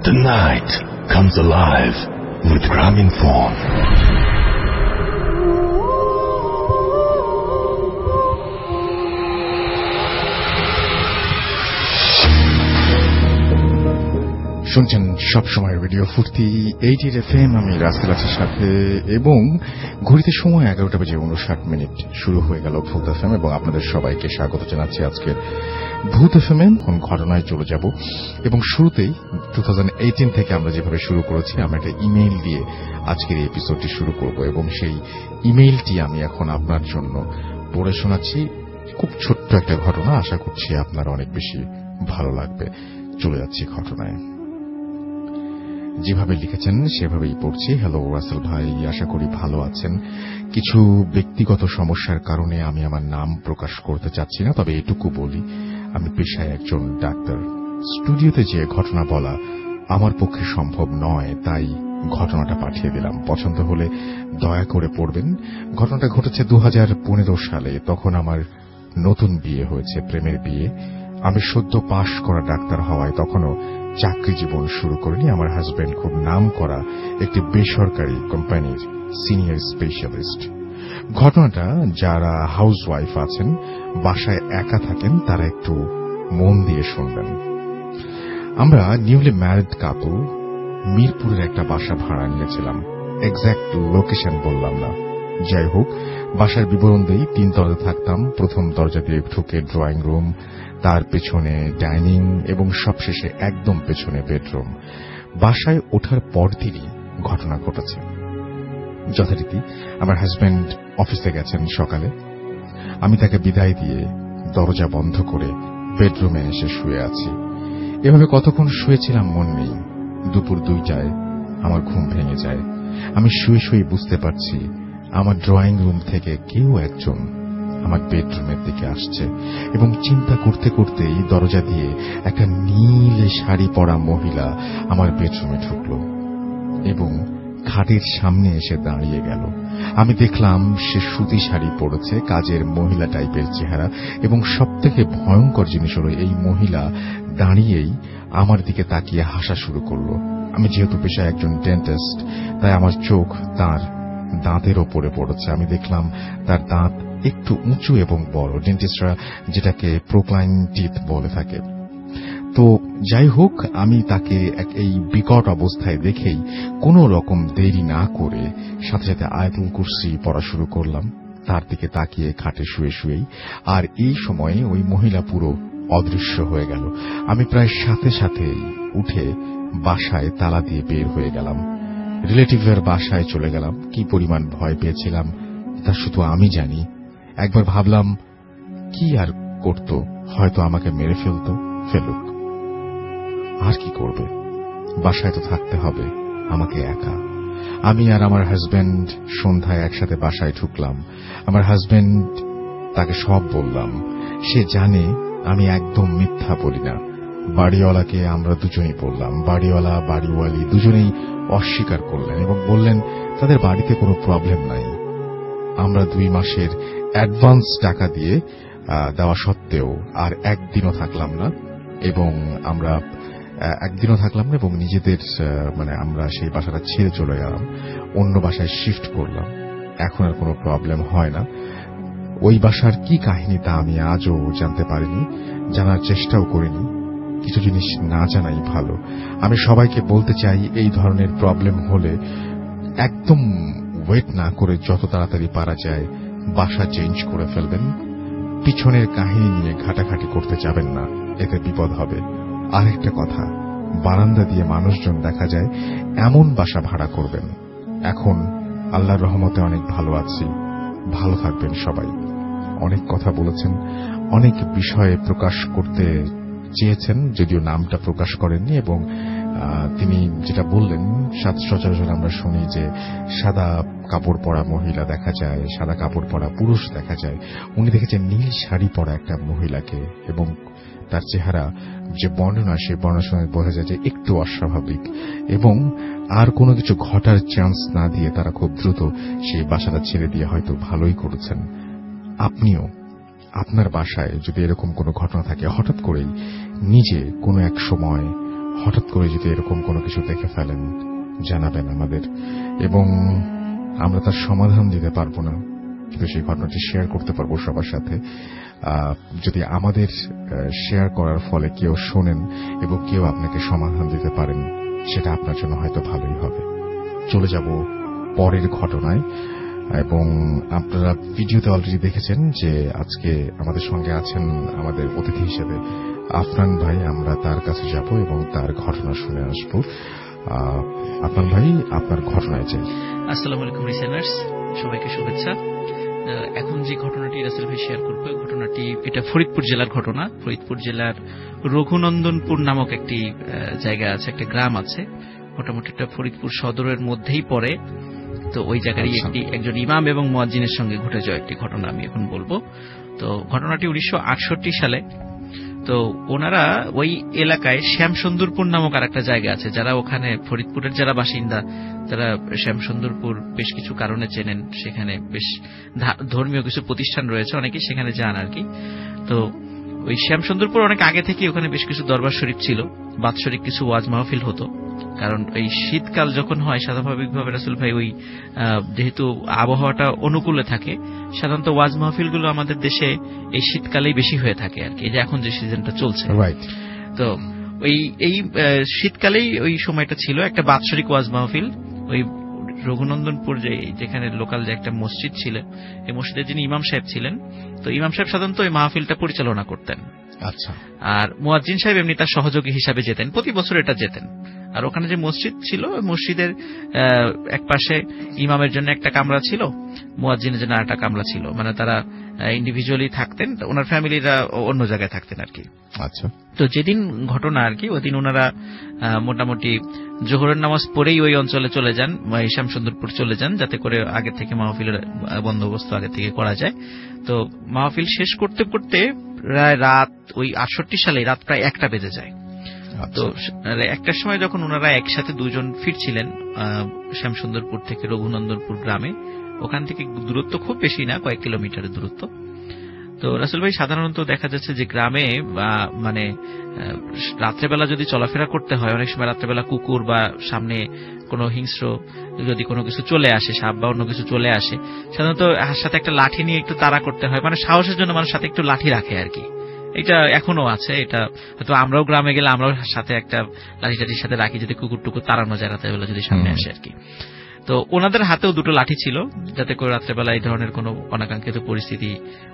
The night comes alive with Grameenphone. শুনছেন সবসময় radio ফুর্তি 80 FM। আমি রাসেল আছির সাথে এবং ঘড়িতে সময় 11:59 শুরু হয়ে গেল ভূত এফএম এবং আপনাদের সবাইকে স্বাগত জানাচ্ছি আজকের ভূত এফএমে। কোন ঘটনায় চলে যাব এবং শুরুতেই 2018 থেকে আমরা যেভাবে শুরু করেছি, আমরা একটা ইমেইল দিয়ে আজকের এই এপিসোডটি শুরু করব এবং সেই ইমেইলটি আমি এখন আপনার জন্য পড়ে শোনাচ্ছি। খুব ছোট্ট একটা ঘটনা, আশা করছি আপনার অনেক বেশি ভালো লাগবে। চলে যাচ্ছি ঘটনায়। যেভাবে লিখেছেন সেভাবেই পড়ছি। হ্যালো রাসেল ভাই, আশা করি ভালো আছেন। কিছু ব্যক্তিগত সমস্যার কারণে আমি আমার নাম প্রকাশ করতে চাচ্ছি না, তবে এটুকু বলি আমি পেশায় একজন ডাক্তার। স্টুডিওতে যে ঘটনা বলা আমার পক্ষে সম্ভব নয়, তাই ঘটনাটা পাঠিয়ে দিলাম। পছন্দ হলে দয়া করে পড়বেন। ঘটনাটা ঘটেছে 2015 সালে। তখন আমার নতুন বিয়ে হয়েছে, প্রেমের বিয়ে। আমি সদ্য পাশ করা ডাক্তার হওয়ায় তখনও চাকরি জীবন শুরু করিনি। আমার হাজবেন্ড খুব নাম করা একটি বেসরকারি কোম্পানির সিনিয়র স্পেশালিস্ট। ঘটনাটা যারা হাউসওয়াইফ আছেন, বাসায় একা থাকেন, তারা একটু মন দিয়ে শুনবেন। আমরা নিউলি ম্যারিড কাপল মিরপুরের একটা বাসা ভাড়া নিয়েছিলাম। এক্স্যাক্ট লোকেশন বললাম না। যাই হোক, বাসার বিবরণ দেই। 3 তলাতে থাকতাম। প্রথম দরজা দিয়ে ঢুকে ড্রয়িং রুম, তার পেছনে ডাইনিং এবং সবশেষে একদম পেছনে বেডরুম। বাসায় ওঠার পরদিনই ঘটনা ঘটেছে। যথারীতি আমার হাজবেন্ড অফিসে গেছেন সকালে। আমি তাকে বিদায় দিয়ে দরজা বন্ধ করে বেডরুমে এসে শুয়ে আছি। এভাবে কতক্ষণ শুয়েছিলাম মন নেই। দুপুর 2টায় আমার ঘুম ভেঙে যায়। আমি শুয়ে শুয়ে বুঝতে পারছি আমার ড্রয়িং রুম থেকে কেউ একজন আমার বেডরুমের দিকে আসছে এবং চিন্তা করতে করতেই দরজা দিয়ে একটা নীল শাড়ি পরা মহিলা আমার বেডরুমে ঢুকল এবং খাটের সামনে এসে দাঁড়িয়ে গেল। আমি দেখলাম সে সুতি শাড়ি পরেছে, কাজের মহিলা টাইপের চেহারা, এবং সবথেকে ভয়ঙ্কর জিনিস হলো এই মহিলা দাঁড়িয়েই আমার দিকে তাকিয়ে হাসা শুরু করলো। আমি যেহেতু পেশায় একজন ডেন্টিস্ট, তাই আমার চোখ তার দাঁতের ওপরে পড়েছে। আমি দেখলাম তার দাঁত একটু উঁচু এবং বড়, ডেন্টিস্টরা যেটাকে প্রোক্লাইন টিথ বলে থাকে। তো যাই হোক, আমি তাকে এই বিকট অবস্থায় দেখেই কোনো রকম দেরি না করে সাথে সাথে আয়াতুল কুরসি পড়া শুরু করলাম তার দিকে তাকিয়ে খাটে শুয়ে শুয়েই। আর এই সময়ে ওই মহিলা পুরো অদৃশ্য হয়ে গেল। আমি প্রায় সাথে সাথেই উঠে বাসায় তালা দিয়ে বের হয়ে গেলাম। রিলেটিভের বাসায় চলে গেলাম। কি পরিমাণ ভয় পেয়েছিলাম তা শুধু আমি জানি। একবার ভাবলাম কি আর করত, হয়তো আমাকে মেরে ফেলুক। আর কি করবে, বাসায় তো থাকতে হবে আমাকে একা। আমি আর আমার হাজবেন্ড সন্ধ্যায় একসাথে বাসায় ঢুকলাম। আমার হাজবেন্ড তাকে সব বললাম। সে জানে আমি একদম মিথ্যা বলি না। বাড়িওয়ালাকে আমরা দুজনেই বললাম। বাড়িওয়ালা বাড়িওয়ালি দুজনেই অস্বীকার করলেন এবং বললেন তাদের বাড়িতে কোনো প্রবলেম নাই। আমরা 2 মাসের অ্যাডভান্স টাকা দিয়ে দেওয়া সত্ত্বেও আর একদিনও থাকলাম না এবং নিজেদের আমরা সেই বাসাটা ছেড়ে চলে গেলাম, অন্য বাসায় শিফট করলাম। এখন আর কোনো প্রবলেম হয় না। ওই বাসার কি কাহিনী তা আমি আজও জানতে পারিনি, জানার চেষ্টাও করিনি। কিছু জিনিস না জানাই ভালো। আমি সবাইকে বলতে চাই, এই ধরনের প্রবলেম হলে একদম ওয়েট না করে যত তাড়াতাড়ি পারা যায় বাসা চেঞ্জ করে ফেলবেন। পিছনের কাহিনী নিয়ে ঘাটাঘাটি করতে যাবেন না, এতে বিপদ হবে। আরেকটা কথা, বারান্দা দিয়ে মানুষজন দেখা যায় এমন বাসা ভাড়া করবেন। এখন আল্লাহর রহমতে অনেক ভালো আছি। ভালো থাকবেন সবাই। অনেক কথা বলেছেন, অনেক বিষয়ে প্রকাশ করতে চেয়েছেন, যদিও নামটা প্রকাশ করেননি। এবং তিনি যেটা বললেন, সচরাচর আমরা শুনি যে সাদা কাপড় পরা মহিলা দেখা যায়, সাদা কাপড় পরা পুরুষ দেখা যায়। উনি দেখেছেন নীল শাড়ি পরা একটা মহিলাকে এবং তার চেহারা যে বর্ণনা, সেই বর্ণনা শুনে বোঝা যায় যে একটু অস্বাভাবিক এবং আর কোনো কিছু ঘটার চান্স না দিয়ে তারা খুব দ্রুত সেই বাসাটা ছেড়ে দিয়ে হয়তো ভালোই করেছেন। আপনিও আপনার বাসায় যদি এরকম কোনো ঘটনা থাকে, হঠাৎ করেই নিজে কোনো এক সময় হঠাৎ করে যদি এরকম কোনো কিছু দেখে ফেলেন জানাবেন আমাদের, এবং আমরা তার সমাধান দিতে পারবো না, কিন্তু সেই ঘটনাটি শেয়ার করতে পারবো সবার সাথে। যদি আমাদের শেয়ার করার ফলে কেউ শোনেন এবং কেউ আপনাকে সমাধান দিতে পারেন, সেটা আপনার জন্য হয়তো ভালোই হবে। চলে যাব পরের ঘটনায়, এবং আপনারা ভিডিওতে অলরেডি দেখেছেন যে আজকে আমাদের সঙ্গে আছেন আমাদের অতিথি হিসেবে আফনান ভাই। আমরা তার কাছে যাব এবং তার ঘটনা শুনে আসব। আফনান ভাই, আপনার ঘটনায় চাই। আসসালামু আলাইকুম লিসেনার্স, সবাইকে শুভেচ্ছা। এখন যে ঘটনাটি রাসেল ভাই শেয়ার করবে, ঘটনাটি এটা ফরিদপুর জেলার ঘটনা। ফরিদপুর জেলার রঘুনন্দনপুর নামক একটি জায়গা আছে, একটা গ্রাম আছে, মোটামুটি এটা ফরিদপুর সদরের মধ্যেই পড়ে। তো ওই জায়গায় একজন ইমাম এবং মুয়াজ্জিনের সঙ্গে ঘটে যাওয়া একটি ঘটনা আমি এখন বলবো। তো ঘটনাটি 1968 সালে। তো ওনারা ওই এলাকায় শ্যামসুন্দরপুর নামক আর একটা জায়গা আছে, যারা ওখানে ফরিদপুরের যারা বাসিন্দা তারা শ্যামসুন্দরপুর বেশ কিছু কারণে চেনেন। সেখানে বেশ ধর্মীয় কিছু প্রতিষ্ঠান রয়েছে, অনেকে সেখানে যান আর কি। তো ওই শ্যামসুন্দরপুর অনেক আগে থেকে ওখানে বেশ কিছু দরবার শরীফ ছিল, বাৎসরিক কিছু ওয়াজ মাহফিল হতো। কারণ এই শীতকাল যখন হয় স্বাভাবিকভাবে রাসূল ভাই ওই যেহেতু আবহাওয়াটা অনুকূলে থাকে, সাধারণত ওয়াজ মাহফিলগুলো আমাদের দেশে এই শীতকালেই বেশি হয়ে থাকে আর কি, এই যে এখন যে সিজনটা চলছে। তো এই শীতকালেই ওই সময়টা ছিল একটা বাৎসরিক ওয়াজ মাহফিল। ওই রঘুনন্দনপুর যেখানে লোকাল যে একটা মসজিদ ছিল, এই মসজিদের যিনি ইমাম সাহেব ছিলেন, তো ইমাম সাহেব সাধারণত ওই মাহফিলটা পরিচালনা করতেন। আচ্ছা। আর মুয়াজ্জিন সাহেব এমনি তার সহযোগী হিসাবে যেতেন, প্রতি বছর এটা যেতেন। আর ওখানে যে মসজিদ ছিল, মসজিদের এক পাশে ইমামের জন্য একটা কামরা ছিল, মুয়াজ্জিনের জন্য আরেকটা কামরা ছিল, মানে তারা ইন্ডিভিজুয়ালি থাকতেন, ওনার ফ্যামিলিরা অন্য জায়গায় থাকতেন আর কি। আচ্ছা। তো যেদিন ঘটনা আর কি, ওই দিন ওনারা মোটামুটি জোহরের নামাজ পড়েই ওই অঞ্চলে চলে যান, শ্যামসুন্দরপুর চলে যান, যাতে করে আগে থেকে মাহফিলের বন্দোবস্ত আগে থেকে করা যায়। তো মাহফিল শেষ করতে করতে প্রায় রাত ওই 68 সালে রাত প্রায় 1টা বেজে যায়। তো একটার সময় যখন ওনারা একসাথে দুজন ফিরছিলেন শ্যামসুন্দরপুর থেকে রঘুনন্দনপুর গ্রামে, ওখান থেকে দূরত্ব খুব বেশি না, কয়েক কিলোমিটারের দূরত্ব। তো রাসূল ভাই সাধারণত দেখা যাচ্ছে যে গ্রামে মানে রাত্রেবেলা যদি চলাফেরা করতে হয়, অনেক সময় রাত্রেবেলা কুকুর বা সামনে কোনো হিংস্র যদি কোনো কিছু চলে আসে, সাপ বা অন্য কিছু চলে আসে, সাধারণত সাথে একটা লাঠি নিয়ে একটু তাড়া করতে হয়, মানে সাহসের জন্য মানুষ সাথে একটু লাঠি রাখে আর কি। এটা এখনো আছে, এটা হয়তো আমরাও গ্রামে গেলে আমরাও সাথে একটা লাঠি টাঠির সাথে রাখি, যদি কুকুর টুকুর তাড়ানো যায় রাত্রেবেলা যদি সামনে আসে আর কি। তো ওনাদের হাতেও দুটো লাঠি ছিল, যাতে করে রাত্রেবেলা এই ধরনের কোনো অনাকাঙ্ক্ষিত পরিস্থিতি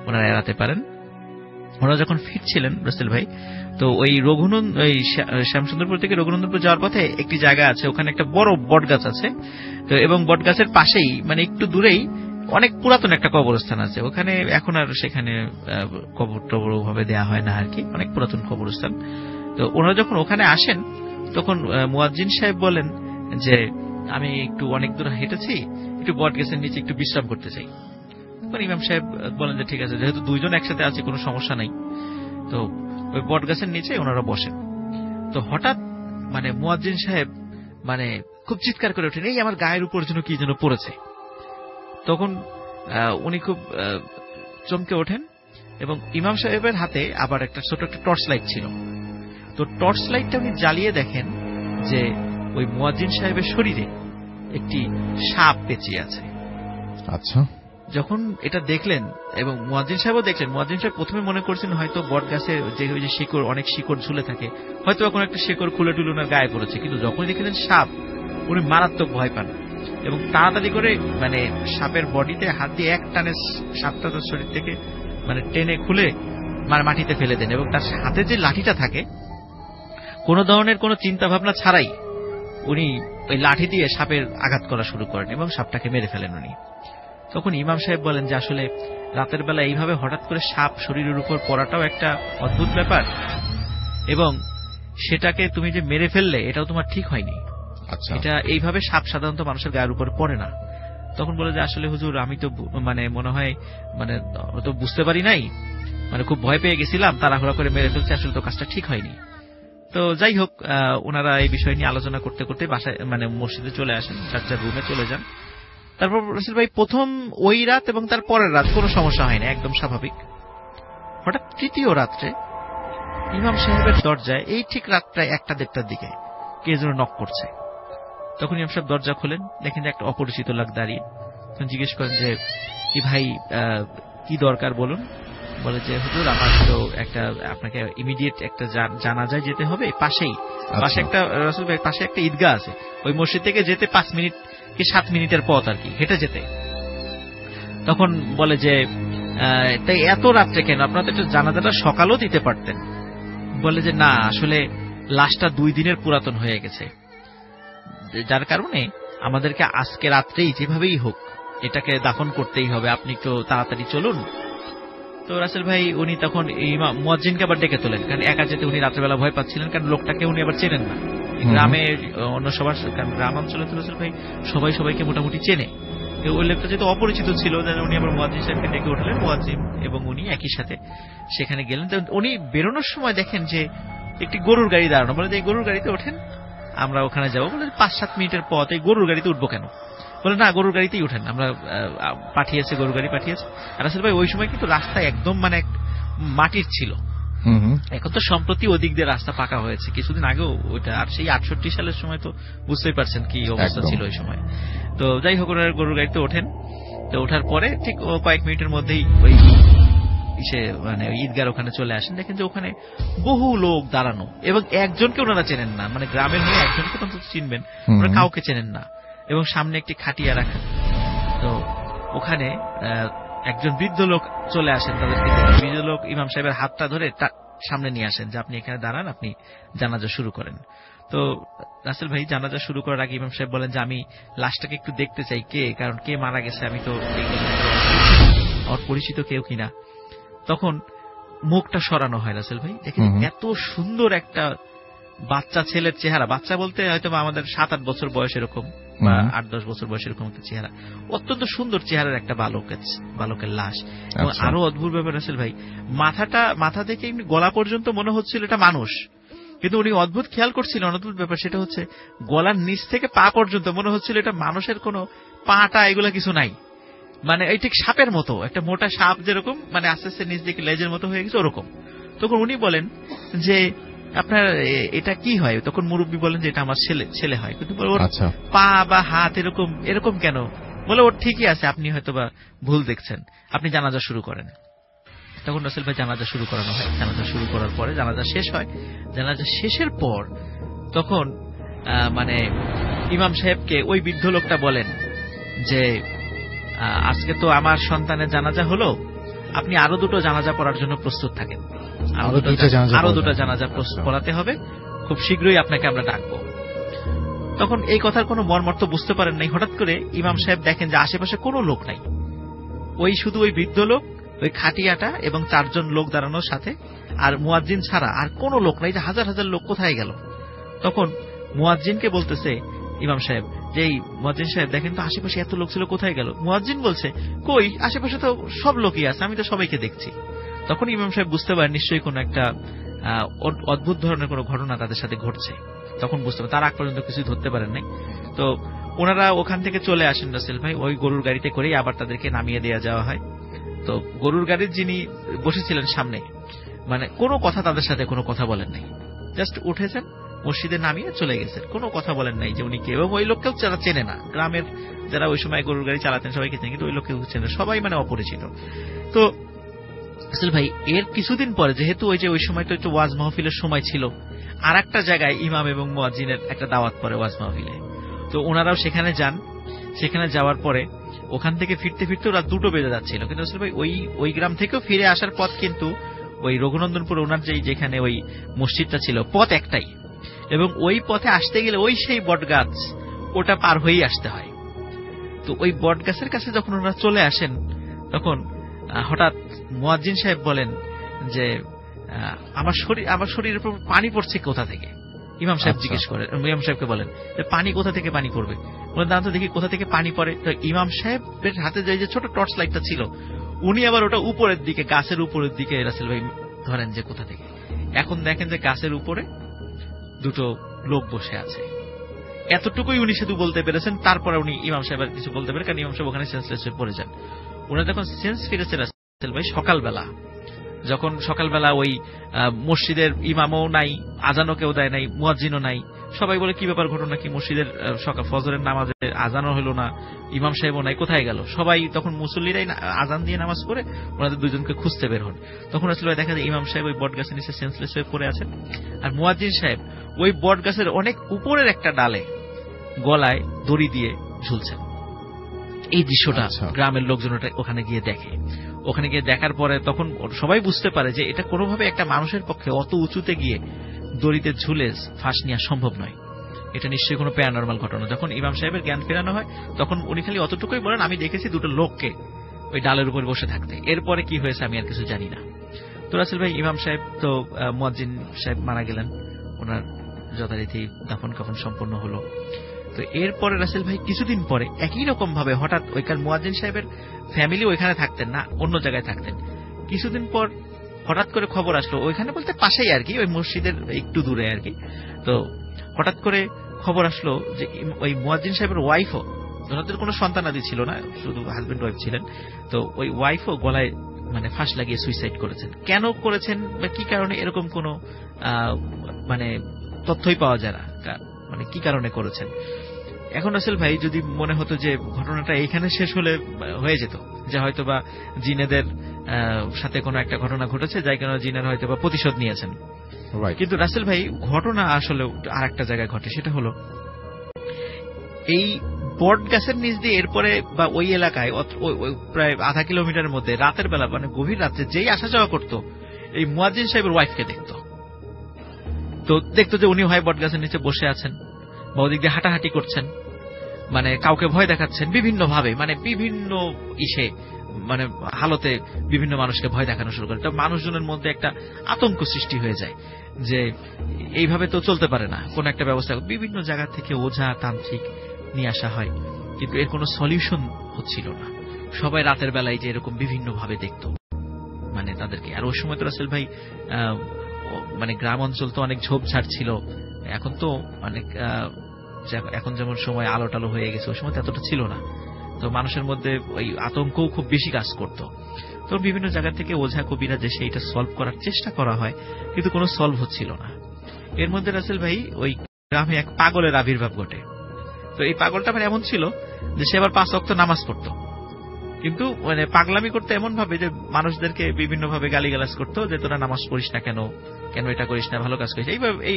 ওনারা এড়াতে পারেন। ওনারা যখন ফিরছিলেন রাসূল ভাই, তো ওই শ্যামসুন্দরপুর থেকে রঘুনন্দনপুর যাওয়ার পথে একটি জায়গা আছে, ওখানে একটা বড় বটগাছ আছে। তো এবং বটগাছের পাশেই মানে একটু দূরেই অনেক পুরাতন একটা কবরস্থান আছে। ওখানে এখন আর সেখানে কবর টবর ভাবে দেওয়া হয় না আর কি, অনেক পুরাতন কবরস্থান। তো ওনারা যখন ওখানে আসেন, তখন মুয়াজ্জিন সাহেব বলেন যে আমি একটু অনেক দূর হেঁটেছি, একটু বটগাছের নিচে একটু বিশ্রাম করতে চাই। তখন ইমাম সাহেব বলেন যে ঠিক আছে, যেহেতু দুইজন একসাথে আছে কোনো সমস্যা নাই। তো ওই বটগাছের নিচে ওনারা বসেন। তো হঠাৎ মানে মুয়াজ্জিন সাহেব মানে খুব চিৎকার করে ওঠেন, এই আমার গায়ের উপর যেন কি যেন পড়েছে। তখন উনি খুব চমকে ওঠেন, এবং ইমাম সাহেবের হাতে আবার একটা ছোট একটা টর্চ লাইট ছিল। তো টর্চ লাইটটা উনি জ্বালিয়ে দেখেন যে ওই মুয়াজ্জিন সাহেবের শরীরে একটি সাপ পেঁচিয়ে আছে। আচ্ছা। যখন এটা দেখলেন এবং মুয়াজ্জিন সাহেবও দেখলেন, মুয়াজ্জিন সাহেব প্রথমে মনে করছেন হয়তো বট গাছে যে শিকড়, অনেক শিকড় ঝুলে থাকে, হয়তো কোনো একটা শিকড় খুলে টুলে ওনার গায়ে পড়েছে। কিন্তু যখন দেখলেন সাপ, উনি মারাত্মক ভয় পান এবং তাড়াতাড়ি করে মানে সাপের বডিতে হাত দিয়ে এক টানে সাপটা তার শরীর থেকে মানে টেনে খুলে মানে মাটিতে ফেলে দেন, এবং তার হাতে যে লাঠিটা থাকে কোনো ধরনের কোনো চিন্তা ভাবনা ছাড়াই উনি ওই লাঠি দিয়ে সাপের আঘাত করা শুরু করেন এবং সাপটাকে মেরে ফেলেন উনি। তখন ইমাম সাহেব বলেন যে আসলে রাতের বেলা এইভাবে হঠাৎ করে সাপ শরীরের উপর পড়াটাও একটা অদ্ভুত ব্যাপার, এবং সেটাকে তুমি যে মেরে ফেললে এটাও তোমার ঠিক হয়নি। এটা এইভাবে সাপ সাধারণত মানুষের গায়ের উপর পড়ে না। তখন বলে যে আসলে হুজুর আমি তো মানে মনে হয় মানে তো বুঝতে পারি নাই, মানে খুব ভয় পেয়ে গেছিলাম, তাড়াহুড়া করে মেরে ফেলছে, আসলে তো কাজটা ঠিক হয়নি। তো যাই হোক, ওনারা এই বিষয় নিয়ে আলোচনা করতে করতে বাসায় মানে মসজিদে চলে আসেন, যার রুমে চলে যান। তারপর রাসূল ভাই প্রথম ওই রাত এবং তার পরের রাত কোনো সমস্যা হয় না, একদম স্বাভাবিক। হঠাৎ তৃতীয় রাত্রে ইমাম সাহেবের দরজায় এই ঠিক রাত প্রায় 1টা-1:30টার দিকে কে যেন নক করছে। তখন ইমাম সাহেব দরজা খোলেন, দেখেন যে একটা অপরিচিত লোক দাঁড়িয়ে। তখন জিজ্ঞেস করেন যে কি ভাই, কি দরকার বলুন। বলে যে হুজুর, আমার তো একটা আপনাকে ইমিডিয়েট একটা জানাজায় যেতে হবে, পাশে একটা রাসূল ভাই পাশে একটা ঈদগাহ আছে, ওই মসজিদ থেকে যেতে 5 মিনিট কি 7 মিনিটের পথ আর কি, হেঁটে যেতে। তখন বলে যে তাই এত রাত্রে কেন, আপনারা তো একটু জানাজাটা সকালেও দিতে পারতেন। বলে যে না, আসলে লাশটা 2 দিনের পুরাতন হয়ে গেছে, যার কারণে আমাদেরকে আজকে রাত্রেই যেভাবেই হোক এটাকে দাফন করতেই হবে, আপনি একটু তাড়াতাড়ি চলুন। তো রাসেল ভাই উনি তখন মুয়াজ্জিনকে আবার ডেকে তোলেন, কারণ একা যেতে উনি রাত্রেবেলা ভয় পাচ্ছিলেন, কারণ লোকটাকে উনি আবার চেনেন না। গ্রামে অন্য সবার, কারণ গ্রাম অঞ্চলে তো রাসেল ভাই সবাই সবাইকে মোটামুটি চেনে। ওই লোকটা যেহেতু অপরিচিত ছিল, উনি আবার মুয়াজ্জিন সাহেবকে ডেকে উঠলেন। মুয়াজ্জিন এবং উনি একই সাথে সেখানে গেলেন। উনি বেরোনোর সময় দেখেন যে একটি গরুর গাড়ি দাঁড়ানো। বলে যে এই গরুর গাড়িতে ওঠেন, আমরা ওখানে যাবো। বলে 5-7 মিনিটের পথ, এই গরুর গাড়িতে উঠবো কেন? বলে না, গরুর গাড়িতেই উঠেন, আমরা পাঠিয়েছে, গরুর গাড়ি পাঠিয়েছে। আর রাসেল ভাই ওই সময় কিন্তু রাস্তা একদম মানে মাটির ছিল, এখন তো সম্প্রতি ওদিক দিয়ে রাস্তা পাকা হয়েছে, কিছুদিন আগেও ওইটা। আর সেই 68 সালের সময় তো বুঝতেই পারছেন কি অবস্থা ছিল ওই সময়। তো যাই হোক, ওনার গরুর গাড়িতে ওঠেন। তো ওঠার পরে ঠিক কয়েক মিনিটের মধ্যেই ওই মানে ঈদগার ওখানে চলে আসেন। দেখেন যে ওখানে বহু লোক দাঁড়ানো, এবং একজনকে ওনারা চেনেন না, মানে গ্রামের হয়ে একজনকে তো চিনবেন, ওনারা কাউকে চেনেন না। এবং সামনে একটি খাটিয়া রাখা। তো ওখানে একজন বৃদ্ধ লোক চলে আসেন তাদেরকে। বৃদ্ধ লোক ইমাম সাহেবের হাতটা ধরে সামনে নিয়ে আসেন যে আপনি এখানে দাঁড়ান, আপনি জানাজা শুরু করেন। তো রাসেল ভাই জানাজা শুরু করার আগে ইমাম সাহেব বলেন যে আমি লাশটাকে একটু দেখতে চাই, কারণ কে মারা গেছে আমি তো আমার পরিচিত কেউ কিনা। তখন মুখটা সরানো হয় রাসেল ভাই, দেখেন এত সুন্দর একটা বাচ্চা ছেলের চেহারা, বাচ্চা বলতে হয়তো আমাদের 7-8 বছর বয়স এরকম, বা 8-10 বছর বয়স এরকম একটা চেহারা, অত্যন্ত সুন্দর চেহারার একটা বালকের লাশ। এবং আরো অদ্ভুত ব্যাপার রাসেল ভাই, মাথা থেকে গলা পর্যন্ত মনে হচ্ছিল এটা মানুষ, কিন্তু উনি অদ্ভুত খেয়াল করছিলেন, অদ্ভুত ব্যাপার সেটা হচ্ছে গলার নিচ থেকে পা পর্যন্ত মনে হচ্ছিল এটা মানুষের কোনো পাটা এগুলা কিছু নাই, মানে এই ঠিক সাপের মতো, একটা মোটা সাপ যেরকম মানে আস্তে আস্তে নিচ দিকে লেজের মতো হয়ে গেছে ওরকম। তখন উনি বলেন যে আপনার এটা কি হয়? তখন মুরব্বী বলেন যে এটা আমার ছেলে হয়, কিন্তু ওর পা বা হাত এরকম কেন? বলে ওর ঠিকই আছে, আপনি হয়তো বা ভুল দেখছেন, আপনি জানাজা শুরু করেন। তখন রাসেল ভাই জানাজা শুরু করানো হয়। জানাজা শুরু করার পরে জানাজা শেষ হয়। জানাজা শেষের পর তখন মানে ইমাম সাহেবকে ওই বৃদ্ধ লোকটা বলেন যে আজকে তো আমার সন্তানের জানাজা হলো, আপনি আরো 2টো জানাজা পড়ার জন্য প্রস্তুত থাকেন, আরো 2টা জানাজা পড়াতে হবে, খুব শীঘ্রই আপনাকে আমরা ডাকবো। তখন এই কথার কোনো মর্মার্থ বুঝতে পারেন নাই। হঠাৎ করে ইমাম সাহেব দেখেন যে আশেপাশে কোনো লোক নাই, শুধু ওই বৃদ্ধ লোক, ওই খাটিয়াটা এবং 4 জন লোক দাঁড়ানোর সাথে, আর মুয়াজ্জিন ছাড়া আর কোনো লোক নাই, যে হাজার হাজার লোক কোথায় গেল। তখন মুয়াজ্জিনকে বলতেছে ইমাম সাহেব যে এই মুয়াজ্জিন সাহেব দেখেন তো আশেপাশে এত লোক ছিল, কোথায় গেল? মুয়াজ্জিন বলছে কই, আশেপাশে তো সব লোকই আছে, আমি তো সবাইকে দেখছি। তখন ইমাম সাহেব বুঝতে পারেন নিশ্চয়ই কোনো একটা অদ্ভুত ধরনের কোনো ঘটনা তাদের সাথে ঘটছে। তখন বুঝতে পারেন, তার আগ পর্যন্ত কিছুই ধরতে পারেন নাই। তো ওনারা ওখান থেকে চলে আসেন রাসেল ভাই, ওই গরুর গাড়িতে করেই আবার তাদেরকে নামিয়ে দেওয়া যাওয়া হয়। তো গরুর গাড়ির যিনি বসেছিলেন সামনে, মানে কোনো কথা তাদের সাথে কোনো কথা বলেন নাই, জাস্ট উঠেছেন, মসজিদে নামিয়ে চলে গেছেন, কোনো কথা বলেন নাই যে উনি কে। এবং ওই লোককেও যারা চেনে না, গ্রামের যারা ওই সময় গরুর গাড়ি চালাতেন সবাইকে চেনে, কিন্তু ওই লোককেও চেনে, সবাই মানে অপরিচিত। তো রাসেল ভাই এর কিছুদিন পরে, যেহেতু ওই সময় তো একটু ওয়াজ মাহফিলের সময় ছিল, আর একটা জায়গায় ইমাম এবং মুয়াজ্জিনের একটা দাওয়াত পড়ে ওয়াজ মাহফিলে। তো ওনারাও সেখানে যান। সেখানে যাওয়ার পরে ওখান থেকে ফিরতে ফিরতে রাত 2টো বেজে যাচ্ছিল, কিন্তু রাসেল ভাই ওই গ্রাম থেকেও ফিরে আসার পথ কিন্তু ওই রঘুনন্দনপুর ওনার যেখানে ওই মসজিদটা ছিল, পথ একটাই, এবং ওই পথে আসতে গেলে ওই সেই বটগাছ ওটা পার হয়েই আসতে হয়। তো ওই বটগাছের কাছে যখন ওনারা চলে আসেন, তখন হঠাৎ মুয়াজ্জিন সাহেব বলেন যে আমার শরীরের উপর পানি পড়ছে কোথা থেকে? ইমাম সাহেব জিজ্ঞেস করেন, ইমাম সাহেবকে বলেন যে পানি কোথা থেকে পানি পড়বে? বলেন দাঁড়ান তো দেখি কোথা থেকে পানি পড়ে। তো ইমাম সাহেবের হাতে যে ছোট টর্চ লাইটটা ছিল, উনি আবার ওটা উপরের দিকে, গাছের উপরের দিকে রাসেল ভাই ধরেন যে কোথা থেকে। এখন দেখেন যে গাছের উপরে 2টো লোক বসে আছে। এতটুকুই উনি শুধু বলতে পেরেছেন। তারপরে উনি ইমাম সাহেব আর কিছু বলতে পারেন, কারণ ইমাম সাহেব ওখানে সেন্সলেস হয়ে পড়ে যান। ওনার যখন সেন্স ফিরেছে রাসেল ভাই সকালবেলা, যখন সকালবেলা ওই মসজিদের ইমামও নাই, আজানও কেউ দেয় নাই, মুয়াজ্জিনও নাই, সবাই বলে কি ব্যাপার, ঘটনা কি, মসজিদের সকাল ফজরের নামাজে আজানও হলো না, ইমাম সাহেবও নাই, কোথায় গেল? সবাই তখন মুসল্লিরাই আজান দিয়ে নামাজ পড়ে ওনাদের দুজনকে খুঁজতে বের হন। তখন আসলে দেখা যায় ইমাম সাহেব ওই বট গাছের নিচে সেন্সলেস হয়ে পড়ে আছেন, আর মুয়াজ্জিন সাহেব ওই বট গাছের অনেক উপরের একটা ডালে গলায় দড়ি দিয়ে ঝুলছেন। এই দৃশ্যটা গ্রামের লোকজন ওখানে গিয়ে দেখে। ওখানে গিয়ে দেখার পরে তখন সবাই বুঝতে পারে যে এটা কোনোভাবে একটা মানুষের পক্ষে অত উঁচুতে গিয়ে দড়িতে ঝুলে ফাঁস নেওয়া সম্ভব নয়, এটা নিশ্চয়ই কোনো প্যারানরমাল ঘটনা। যখন ইমাম সাহেবের জ্ঞান ফেরানো হয় তখন উনি খালি অতটুকুই বলেন, আমি দেখেছি দুটো লোককে ওই ডালের উপর বসে থাকতে, এরপরে কি হয়েছে আমি আর কিছু জানি না। তো রাসেল ভাই, ইমাম সাহেব তো মুয়াজ্জিন সাহেব মারা গেলেন, ওনার যথারীতি দাফন কাফন সম্পন্ন হলো। তো এরপরে রাসেল ভাই কিছুদিন পরে একই রকম ভাবে হঠাৎ ওইখান মুয়াজ্জিন সাহেবের ফ্যামিলি ওইখানে থাকতেন না, অন্য জায়গায় থাকতেন। কিছুদিন পর হঠাৎ করে খবর আসলো, ওইখানে বলতে পাশেই আর কি, ওই মসজিদের একটু দূরে আর কি। তো হঠাৎ করে খবর আসলো যে ওই মুয়াজ্জিন সাহেবের ওয়াইফও, ওনাদের কোনো সন্তানাদি ছিল না, শুধু হাজবেন্ড ওয়াইফ ছিলেন, তো ওই ওয়াইফও গলায় মানে ফাঁস লাগিয়ে সুইসাইড করেছেন। কেন করেছেন বা কি কারণে এরকম কোনো মানে তথ্যই পাওয়া যায় না, মানে কি কারণে করেছেন। এখন রাসেল ভাই যদি মনে হতো যে ঘটনাটা এইখানে শেষ হলে হয়ে যেত, যে হয়তো বা জিনেদের সাথে কোনো একটা ঘটনা ঘটেছে, যাই কারণে জিনের হয়তো বা প্রতিশোধ নিয়েছেন, কিন্তু রাসেল ভাই ঘটনা আসলে আর একটা জায়গায় ঘটে। সেটা হলো এই বট গাছের নিচ দিয়ে এরপরে বা ওই এলাকায় প্রায় আধা কিলোমিটারের মধ্যে রাতের বেলা মানে গভীর রাত্রে যেই আসা যাওয়া করতো এই মুয়াজ্জিন সাহেবের ওয়াইফকে দেখতো। তো দেখতো যে উনি হয় বট গাছের নিচে বসে আছেন বা ওদিক দিয়ে হাঁটাহাঁটি করছেন, মানে কাউকে ভয় দেখাচ্ছেন বিভিন্ন ভাবে, মানে বিভিন্ন মানে হালতে বিভিন্ন মানুষকে ভয় দেখানো শুরু করে। তো মানুষজনের মধ্যে একটা আতঙ্ক সৃষ্টি হয়ে যায় যে এইভাবে তো চলতে পারে না, কোন একটা ব্যবস্থা। বিভিন্ন জায়গা থেকে ওঝা তান্ত্রিক নিয়ে আসা হয়, কিন্তু এর কোনো সলিউশন হচ্ছিল না। সবাই রাতের বেলায় যে এরকম বিভিন্ন ভাবে দেখত মানে তাদেরকে। আর ওই সময় তো রাসেল ভাই মানে গ্রাম অঞ্চল তো অনেক ঝোপঝাড় ছিল, এখন তো অনেক এখন যেমন সময় আলো টালো হয়ে গেছে, ওই সময় তো এতটা ছিল না। তো মানুষের মধ্যে ওই আতঙ্কও খুব বেশি কাজ করত। তো বিভিন্ন জায়গা থেকে ওঝা কবিরা যে সেইটা সলভ করার চেষ্টা করা হয়, কিন্তু কোনো সলভ হচ্ছিল না। এর মধ্যে রাসেল ভাই ওই গ্রামে এক পাগলের আবির্ভাব ঘটে। তো এই পাগলটা মানে এমন ছিল যে সে আবার 5 ওয়াক্ত নামাজ পড়তো, কিন্তু মানে পাগলামি করতে এমন ভাবে যে মানুষদেরকে বিভিন্ন ভাবে গালিগালাজ করতো যে তোরা নামাজ পড়িস না কেন, কেন এটা করিস না, ভালো কাজ করিস,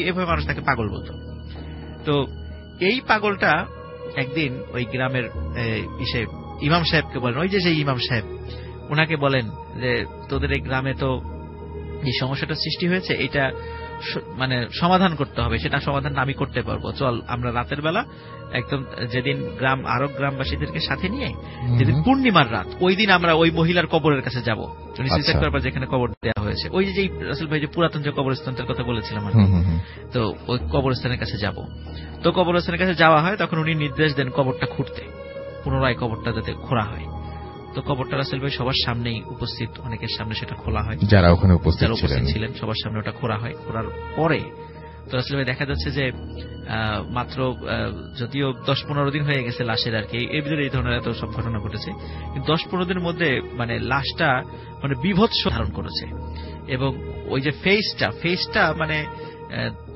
এইভাবে মানুষ তাকে পাগল বলতো। তো এই পাগলটা একদিন ওই গ্রামের ইমাম সাহেবকে বলেন, ওই যে সেই ইমাম সাহেব, ওনাকে বলেন যে তোদের এই গ্রামে তো এই সমস্যাটা সৃষ্টি হয়েছে, এটা মানে সমাধান করতে হবে, সেটা সমাধান আমি করতে পারবো, চল আমরা রাতের বেলা একদম যেদিন আরো গ্রামবাসীদেরকে সাথে নিয়ে যেদিন পূর্ণিমার রাত, ওই দিন আমরা ওই মহিলার কবরের কাছে যাবো, সুইসাইড করার পর যেখানে কবর দেওয়া হয়েছে, ওই যে রাসেল ভাই যে পুরাতন যে কবরস্থানটার কথা বলেছিলাম, তো ওই কবরস্থানের কাছে যাব। তো কবরস্থানের কাছে যাওয়া হয়, তখন উনি নির্দেশ দেন কবরটা খুঁড়তে, পুনরায় কবরটা যাতে খোঁড়া হয়। তো কবরটা রাসেল ভাই সবার সামনেই উপস্থিত, অনেকের সামনে সেটা খোলা হয়, যারা ওখানে উপস্থিত ছিলেন সবার সামনে ওটা খোঁড়া হয়। খোঁড়ার পরে তো রাসেল ভাই দেখা যাচ্ছে যে মাত্র যদিও 10-15 দিন হয়ে গেছে লাশের আর কি, এর ভিতরে এই ধরনের এত সব ঘটনা ঘটেছে, কিন্তু 10-15 দিনের মধ্যে মানে লাশটা মানে বিভৎস ধারণ করেছে। এবং ওই যে ফেসটা মানে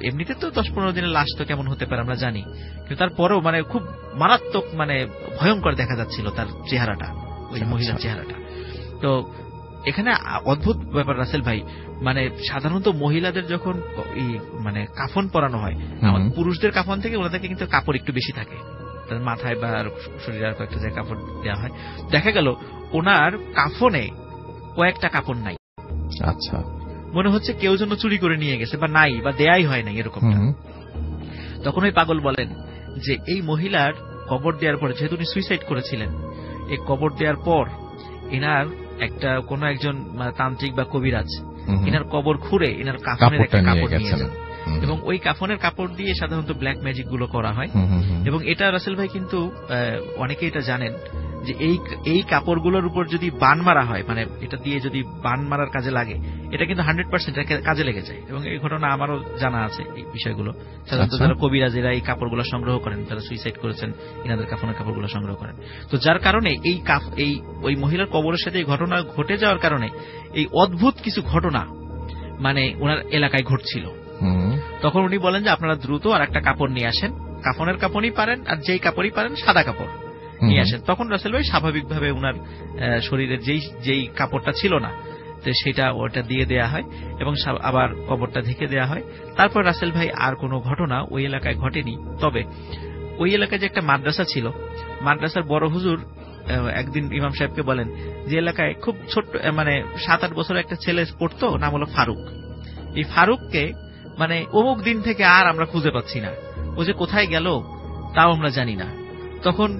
এমনিতে তো 10-15 দিনের লাশ তো কেমন হতে পারে আমরা জানি, কিন্তু তারপরেও মানে খুব মারাত্মক মানে ভয়ঙ্কর দেখা যাচ্ছিল তার চেহারাটা, ওই মহিলার চেহারাটা। তো এখানে অদ্ভুত ব্যাপার রাসেল ভাই, মানে সাধারণত মহিলাদের যখন মানে কাফন পরানো হয়, আমাদের পুরুষদের কাফন থেকে ওনাদেরকে কিন্তু কাপড় একটু বেশি থাকে, তার মাথায় বা শরীরে আর কয়েকটা জায়গায় কাপড় দেওয়া হয়। দেখা গেল ওনার কাফনে কয়েকটা কাপড় নাই। আচ্ছা, মনে হচ্ছে কেউ যেন চুরি করে নিয়ে গেছে বা নাই বা দেয়াই হয় নাই এরকম। তখন ওই পাগল বলেন যে এই মহিলার কবর দেওয়ার পরে, যেহেতু উনি সুইসাইড করেছিলেন, এই কবর দেওয়ার পর এনার একটা কোন একজন তান্ত্রিক বা কবিরাজ এনার কবর খুঁড়ে এনার কাফনের একটা কাপড় নিয়েছেন, এবং ওই কাফনের কাপড় দিয়ে সাধারণত ব্ল্যাক ম্যাজিক গুলো করা হয়। এবং এটা রাসেল ভাই কিন্তু অনেকে এটা জানেন যে এই কাপড়গুলোর উপর যদি বান মারা হয়, মানে এটা দিয়ে যদি বান মারার কাজে লাগে, এটা কিন্তু 100% কাজে লেগে যায়। এবং এই ঘটনা আমারও জানা আছে, এই বিষয়গুলো। সাধারণত যারা কবিরাজেরা এই কাপড়গুলো সংগ্রহ করেন, তারা সুইসাইড করেছেন, এনাদের কাফনের কাপড়গুলো সংগ্রহ করেন। তো যার কারণে ওই মহিলার কবরের সাথে এই ঘটনা ঘটে যাওয়ার কারণে এই অদ্ভুত কিছু ঘটনা মানে ওনার এলাকায় ঘটছিল। তখন উনি বলেন যে আপনারা দ্রুত আর একটা কাপড় নিয়ে আসেন, কাফনের কাপড়ই পারেন, আর যেই কাপড়ই পারেন সাদা কাপড় নিয়ে আসেন। তখন রাসেল ভাই স্বাভাবিকভাবে উনার শরীরের যেই কাপড়টা ছিল না, তো সেটা ওটা দিয়ে দেয়া হয় এবং আবার কবরটা ঢেকে দেয়া হয়। তারপর রাসেল ভাই আর কোনো ঘটনা ওই এলাকায় ঘটেনি। তবে ওই এলাকায় যে একটা মাদ্রাসা ছিল, মাদ্রাসার বড় হুজুর একদিন ইমাম সাহেবকে বলেন যে এলাকায় খুব ছোট্ট মানে 7-8 বছর একটা ছেলে পড়তো, নাম হলো ফারুক। এই ফারুককে মানে অমুক দিন থেকে আর আমরা খুঁজে পাচ্ছি না, ও যে কোথায় গেল তাও আমরা জানি না। তখন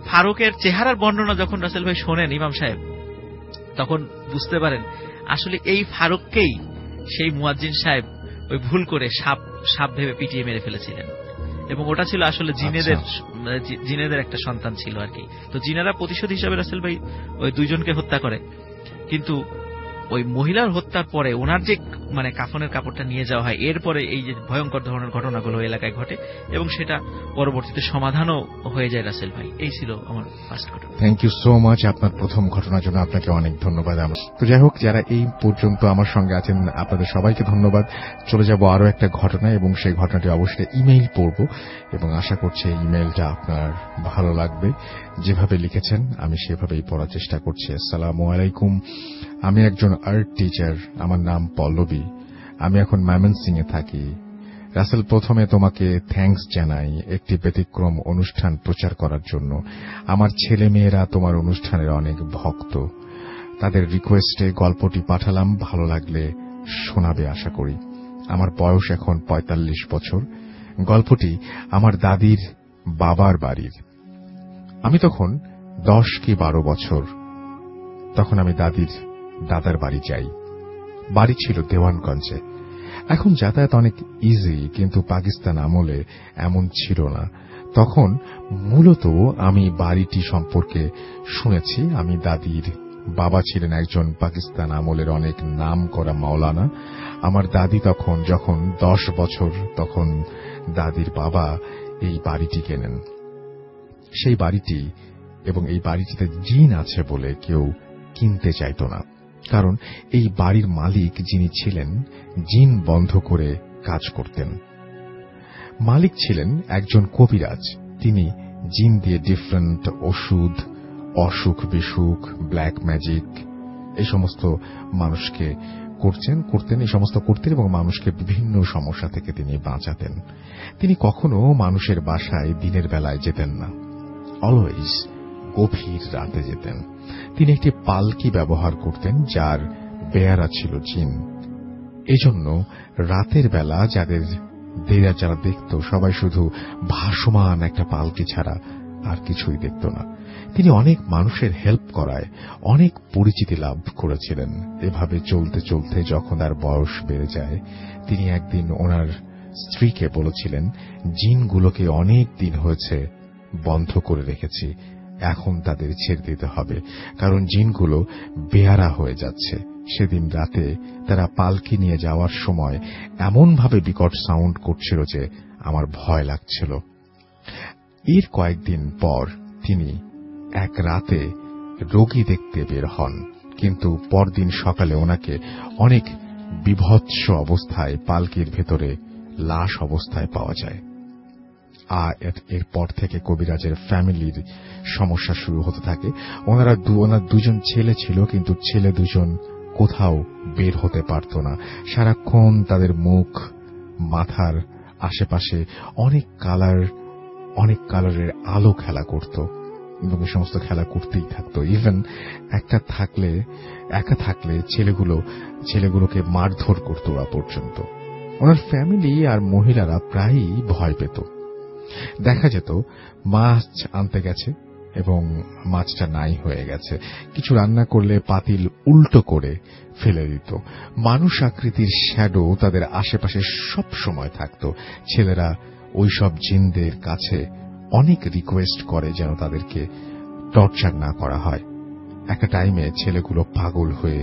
ফারুকের চেহারার বর্ণনা যখন রাসেল ভাই শোনেন ইমাম সাহেব, তখন বুঝতে পারেন আসলে এই ফারুককেই সেই মুয়াজ্জিন সাহেব ওই ভুল করে সাপ ভেবে পিটিয়ে মেরে ফেলেছিলেন। এবং ওটা ছিল আসলে জিনেদের একটা সন্তান ছিল আর কি। তো জিনেরা প্রতিশোধ হিসাবে রাসেল ভাই ওই দুইজনকে হত্যা করে। কিন্তু ওই মহিলার হত্যার পরে ওনার যে মানে কাফনের কাপড়টা নিয়ে যাওয়া হয়, এরপরে এই যে ভয়ঙ্কর ধরনের ঘটনাগুলো এলাকায় ঘটে এবং সেটা পরবর্তীতে সমাধানও হয়ে যায় রাসেল ভাই। এই ছিল আমার ফার্স্ট ঘটনা। থ্যাংক ইউ সো মাচ আপনার প্রথম ঘটনার জন্য, আপনাকে অনেক ধন্যবাদ। তো যাই হোক, যারা এই পর্যন্ত আমার সঙ্গে আছেন আপনাদের সবাইকে ধন্যবাদ। চলে যাব আরো একটা ঘটনা, এবং সেই ঘটনাটি অবশ্যই ইমেইল পড়ব এবং আশা করছি এই ইমেইলটা আপনার ভালো লাগবে। যেভাবে লিখেছেন আমি সেভাবেই পড়ার চেষ্টা করছি। আসসালামু আলাইকুম, আমি একজন আর্ট টিচার, আমার নাম পল্লবী, আমি এখন ময়মনসিংহে থাকি। রাসেল, প্রথমে তোমাকে থ্যাঙ্কস জানাই একটি ব্যতিক্রম অনুষ্ঠান প্রচার করার জন্য। আমার ছেলে মেয়েরা তোমার অনুষ্ঠানের অনেক ভক্ত, তাদের রিকোয়েস্টে গল্পটি পাঠালাম, ভালো লাগলে শোনাবে আশা করি। আমার বয়স এখন 45 বছর। গল্পটি আমার দাদির বাবার বাড়ির। আমি তখন 10 কি 12 বছর। তখন আমি দাদার বাড়ি যাই। বাড়ি ছিল দেওয়ানগঞ্জে। এখন যাতায়াত অনেক ইজি, কিন্তু পাকিস্তান আমলে এমন ছিল না। তখন মূলত আমি বাড়িটি সম্পর্কে শুনেছি। আমি দাদির বাবা ছিলেন একজন পাকিস্তান আমলের অনেক নাম করা মাওলানা। আমার দাদি যখন 10 বছর, তখন দাদির বাবা এই বাড়িটি কেনেন। সেই বাড়িটি এবং এই বাড়িটিতে জিন আছে বলে কেউ কিনতে চাইত না, কারণ এই বাড়ির মালিক যিনি ছিলেন জিন বন্ধ করে কাজ করতেন। মালিক ছিলেন একজন কবিরাজ। তিনি জিন দিয়ে ডিফারেন্ট ওষুধ, অসুখ বিসুখ, ব্ল্যাক ম্যাজিক এই সমস্ত মানুষকে করতেন এবং মানুষকে বিভিন্ন সমস্যা থেকে তিনি বাঁচাতেন। তিনি কখনো মানুষের বাসায় দিনের বেলায় যেতেন না, অলওয়েজ গভীর রাতে যেতেন। তিনি একটি পালকি ব্যবহার করতেন যার বেয়ারা ছিল জিন। এজন্য রাতের বেলা যারা দেখত সবাই শুধু ভাসমান একটা পালকি ছাড়া আর কিছুই দেখত না। তিনি অনেক মানুষের হেল্প করায় অনেক পরিচিতি লাভ করেছিলেন। এভাবে চলতে চলতে যখন তার বয়স বেড়ে যায়, তিনি একদিন ওনার স্ত্রীকে বলেছিলেন, জিনগুলোকে অনেক দিন হয়েছে বন্ধ করে রেখেছি, এখন তাদের ছেড়ে দিতে হবে, কারণ জিনগুলো বেয়ারা হয়ে যাচ্ছে। সেদিন রাতে তারা পালকি নিয়ে যাওয়ার সময় এমনভাবে বিকট সাউন্ড করছিল যে আমার ভয় লাগছিল। এর কয়েকদিন পর তিনি এক রাতে রোগী দেখতে বের হন, কিন্তু পরদিন সকালে ওনাকে অনেক বিভৎস অবস্থায় পালকির ভেতরে লাশ অবস্থায় পাওয়া যায়। আর এরপর থেকে কবিরাজের ফ্যামিলির সমস্যা শুরু হতে থাকে। ওনার দুজন ছেলে ছিল, কিন্তু ছেলে দুজন কোথাও বের হতে পারত না। সারাক্ষণ তাদের মুখ, মাথার আশেপাশে অনেক কালারের আলো খেলা করত এবং এই সমস্ত খেলা করতেই থাকতো। ইভেন একা থাকলে ছেলেগুলোকে মারধর করত ওরা পর্যন্ত। ওনার ফ্যামিলি আর মহিলারা প্রায়ই ভয় পেত। দেখা যেত মাছ আনতে গেছে এবং মাছটা নাই হয়ে গেছে। কিছু রান্না করলে পাতিল উল্টো করে ফেলে দিত। মানুষ আকৃতির শ্যাডো তাদের আশেপাশে সব সময় থাকত। ছেলেরা ওইসব জিনদের কাছে অনেক রিকোয়েস্ট করে যেন তাদেরকে টর্চার না করা হয়। একটা টাইমে ছেলেগুলো পাগল হয়ে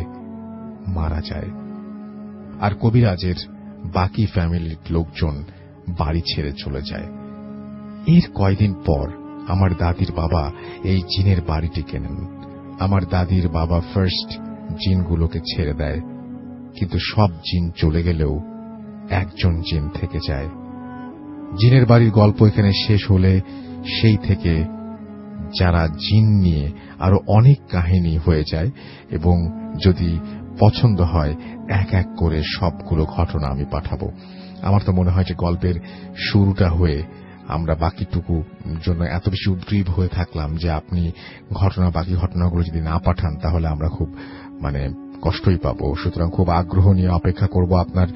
মারা যায়, আর কবিরাজের বাকি ফ্যামিলির লোকজন বাড়ি ছেড়ে চলে যায়। এর কয়দিন পর আমার দাদির বাবা এই জিনের বাড়িটি কেনেন। আমার দাদির বাবা ফার্স্ট জিনগুলোকে ছেড়ে দেয়, কিন্তু সব জিন চলে গেলেও একজন জিন থেকে যায়। জিনের বাড়ির গল্প এখানে শেষ হলে সেই থেকে যারা জিন নিয়ে আরো অনেক কাহিনী হয়ে যায়, এবং যদি পছন্দ হয় এক এক করে সবগুলো ঘটনা আমি পাঠাবো। আমার তো মনে হয় যে গল্পের শুরুটা হয়ে আমরা বাকিটুকু জন্য এত বেশি উদ্গ্রীব হয়ে থাকলাম যে আপনি বাকি ঘটনাগুলো যদি না পাঠান তাহলে আমরা খুব কষ্টই পাবো। সুতরাং খুব আগ্রহ নিয়ে অপেক্ষা করব আপনার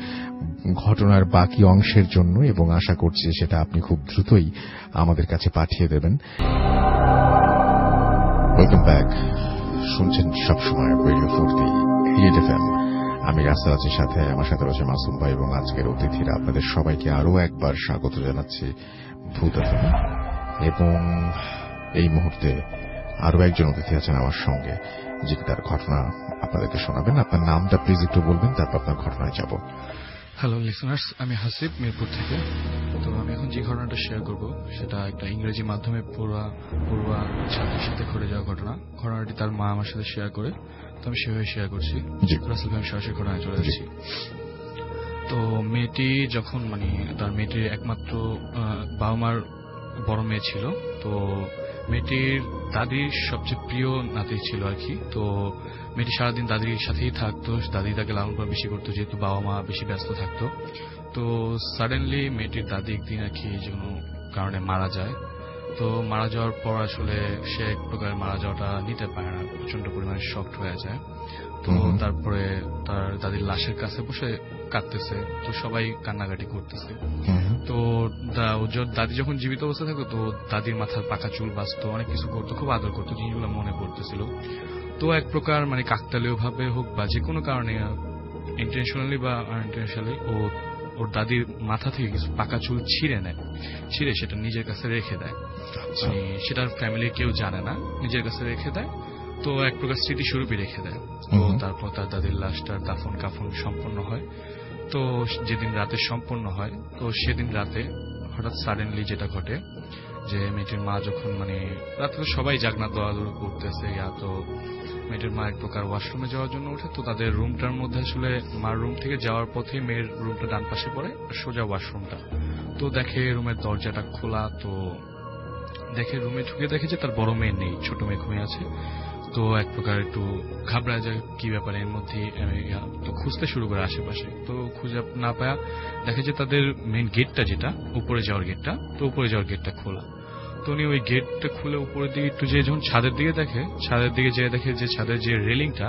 ঘটনার বাকি অংশের জন্য, এবং আশা করছি সেটা আপনি খুব দ্রুতই আমাদের কাছে পাঠিয়ে দেবেন। ওয়েলকাম ব্যাক, শুনছেন সবসময় রেডিও 48 FM। আমি রাসেলের সাথে আমার সাথে রয়েছে মাসুম ভাই, এবং আজকের অতিথিরা আপনাদের সবাইকে আরো একবার স্বাগত জানাচ্ছি ভূত FM। এবং এই মুহূর্তে আরো একজন অতিথি আছেন আমার সঙ্গে, যে তার ঘটনা আপনাদেরকে শোনাবেন। আপনার নামটা প্লিজ একটু বলবেন, তারপর আপনার ঘটনায় যাব। হ্যালো লিসনার্স, আমি হাসিব মিরপুর থেকে। তো আমি এখন যে ঘটনাটা শেয়ার করব সেটা একটা ইংরেজি মাধ্যমে পড়ুয়া ছাত্রীর সাথে ঘটে যাওয়া ঘটনা। ঘটনাটি তার মা আমার সাথে শেয়ার করে, তো আমি সেভাবে শেয়ার করছি। রাসেল ভাই, আমি সরাসরি ঘটনায় চলে যাচ্ছি। তো মেয়েটি যখন তার মেয়েটির একমাত্র বাবা মার বড় মেয়ে ছিল, তো মেয়েটির দাদির সবচেয়ে প্রিয় নাতি ছিল আর কি। তো মেয়েটি সারাদিন দাদির সাথেই থাকতো, দাদি তাকে লালন পালন বেশি করতো, যেহেতু বাবা মা বেশি ব্যস্ত থাকতো। তো সাডেনলি মেয়েটির দাদি একদিন আর কি যে কোনো কারণে মারা যায়। তো মারা যাওয়ার পর আসলে সে এক প্রকার মারা যাওয়াটা নিতে পারে না, প্রচন্ড পরিমাণে শকড হয়ে যায়। তো তারপরে তার দাদির লাশের কাছে বসে কাঁদতেছে, তো সবাই কান্নাকাটি করতেছে। তো দাদি যখন জীবিত অবস্থায় থাকতো, তো দাদির মাথার পাকা চুল বাঁচতো, অনেক কিছু করতো, খুব আদর করতো, জিনিসগুলো মনে পড়তেছিল। তো এক প্রকার কাকতালীয় ভাবে হোক বা যে কোনো কারণে, ইন্টেনশনালি বা আনইন্টেনশনালি, ওর দাদির মাথা থেকে কিছু পাকা চুল ছিঁড়ে সেটা নিজের কাছে রেখে দেয়। সেটার ফ্যামিলির কেউ জানে না, নিজের কাছে রেখে দেয়। তো এক প্রকার স্মৃতিস্বরূপই রেখে দেয়। তো তারপর তার দাদির লাশটার দাফন কাফন সম্পন্ন হয়। তো যেদিন রাতে সম্পন্ন হয়, তো সেদিন রাতে হঠাৎ সাডেনলি যেটা ঘটে যে মেয়েটির মা যখন রাতে তো সবাই জাগনা দোয়াদুর করতেছে, তো মেয়েটির মা এক প্রকার ওয়াশরুমে যাওয়ার জন্য ওঠে। তো তাদের রুমটার মধ্যে আসলে মার রুম থেকে যাওয়ার পথে মেয়ের রুমটা ডান পাশে পড়ে, সোজা ওয়াশরুমটা। তো দেখে রুমের দরজাটা খোলা, তো দেখে রুমে ঢুকে দেখে যে তার বড় মেয়ে নেই, ছোট মেয়ে ঘুমিয়ে আছে। তো এক প্রকার একটু ঘাবড়া যায় কি ব্যাপারে, এর মধ্যে তো খুঁজতে শুরু করে আশেপাশে। তো খুঁজে না পায়া দেখে যে তাদের মেইন গেটটা, যেটা উপরে যাওয়ার গেটটা, তো উপরে যাওয়ার গেটটা খোলা। তো উনি ওই গেটটা খুলে উপরের দিকে একটু যে যখন ছাদের দিকে যেয়ে দেখে যে ছাদের যে রেলিংটা,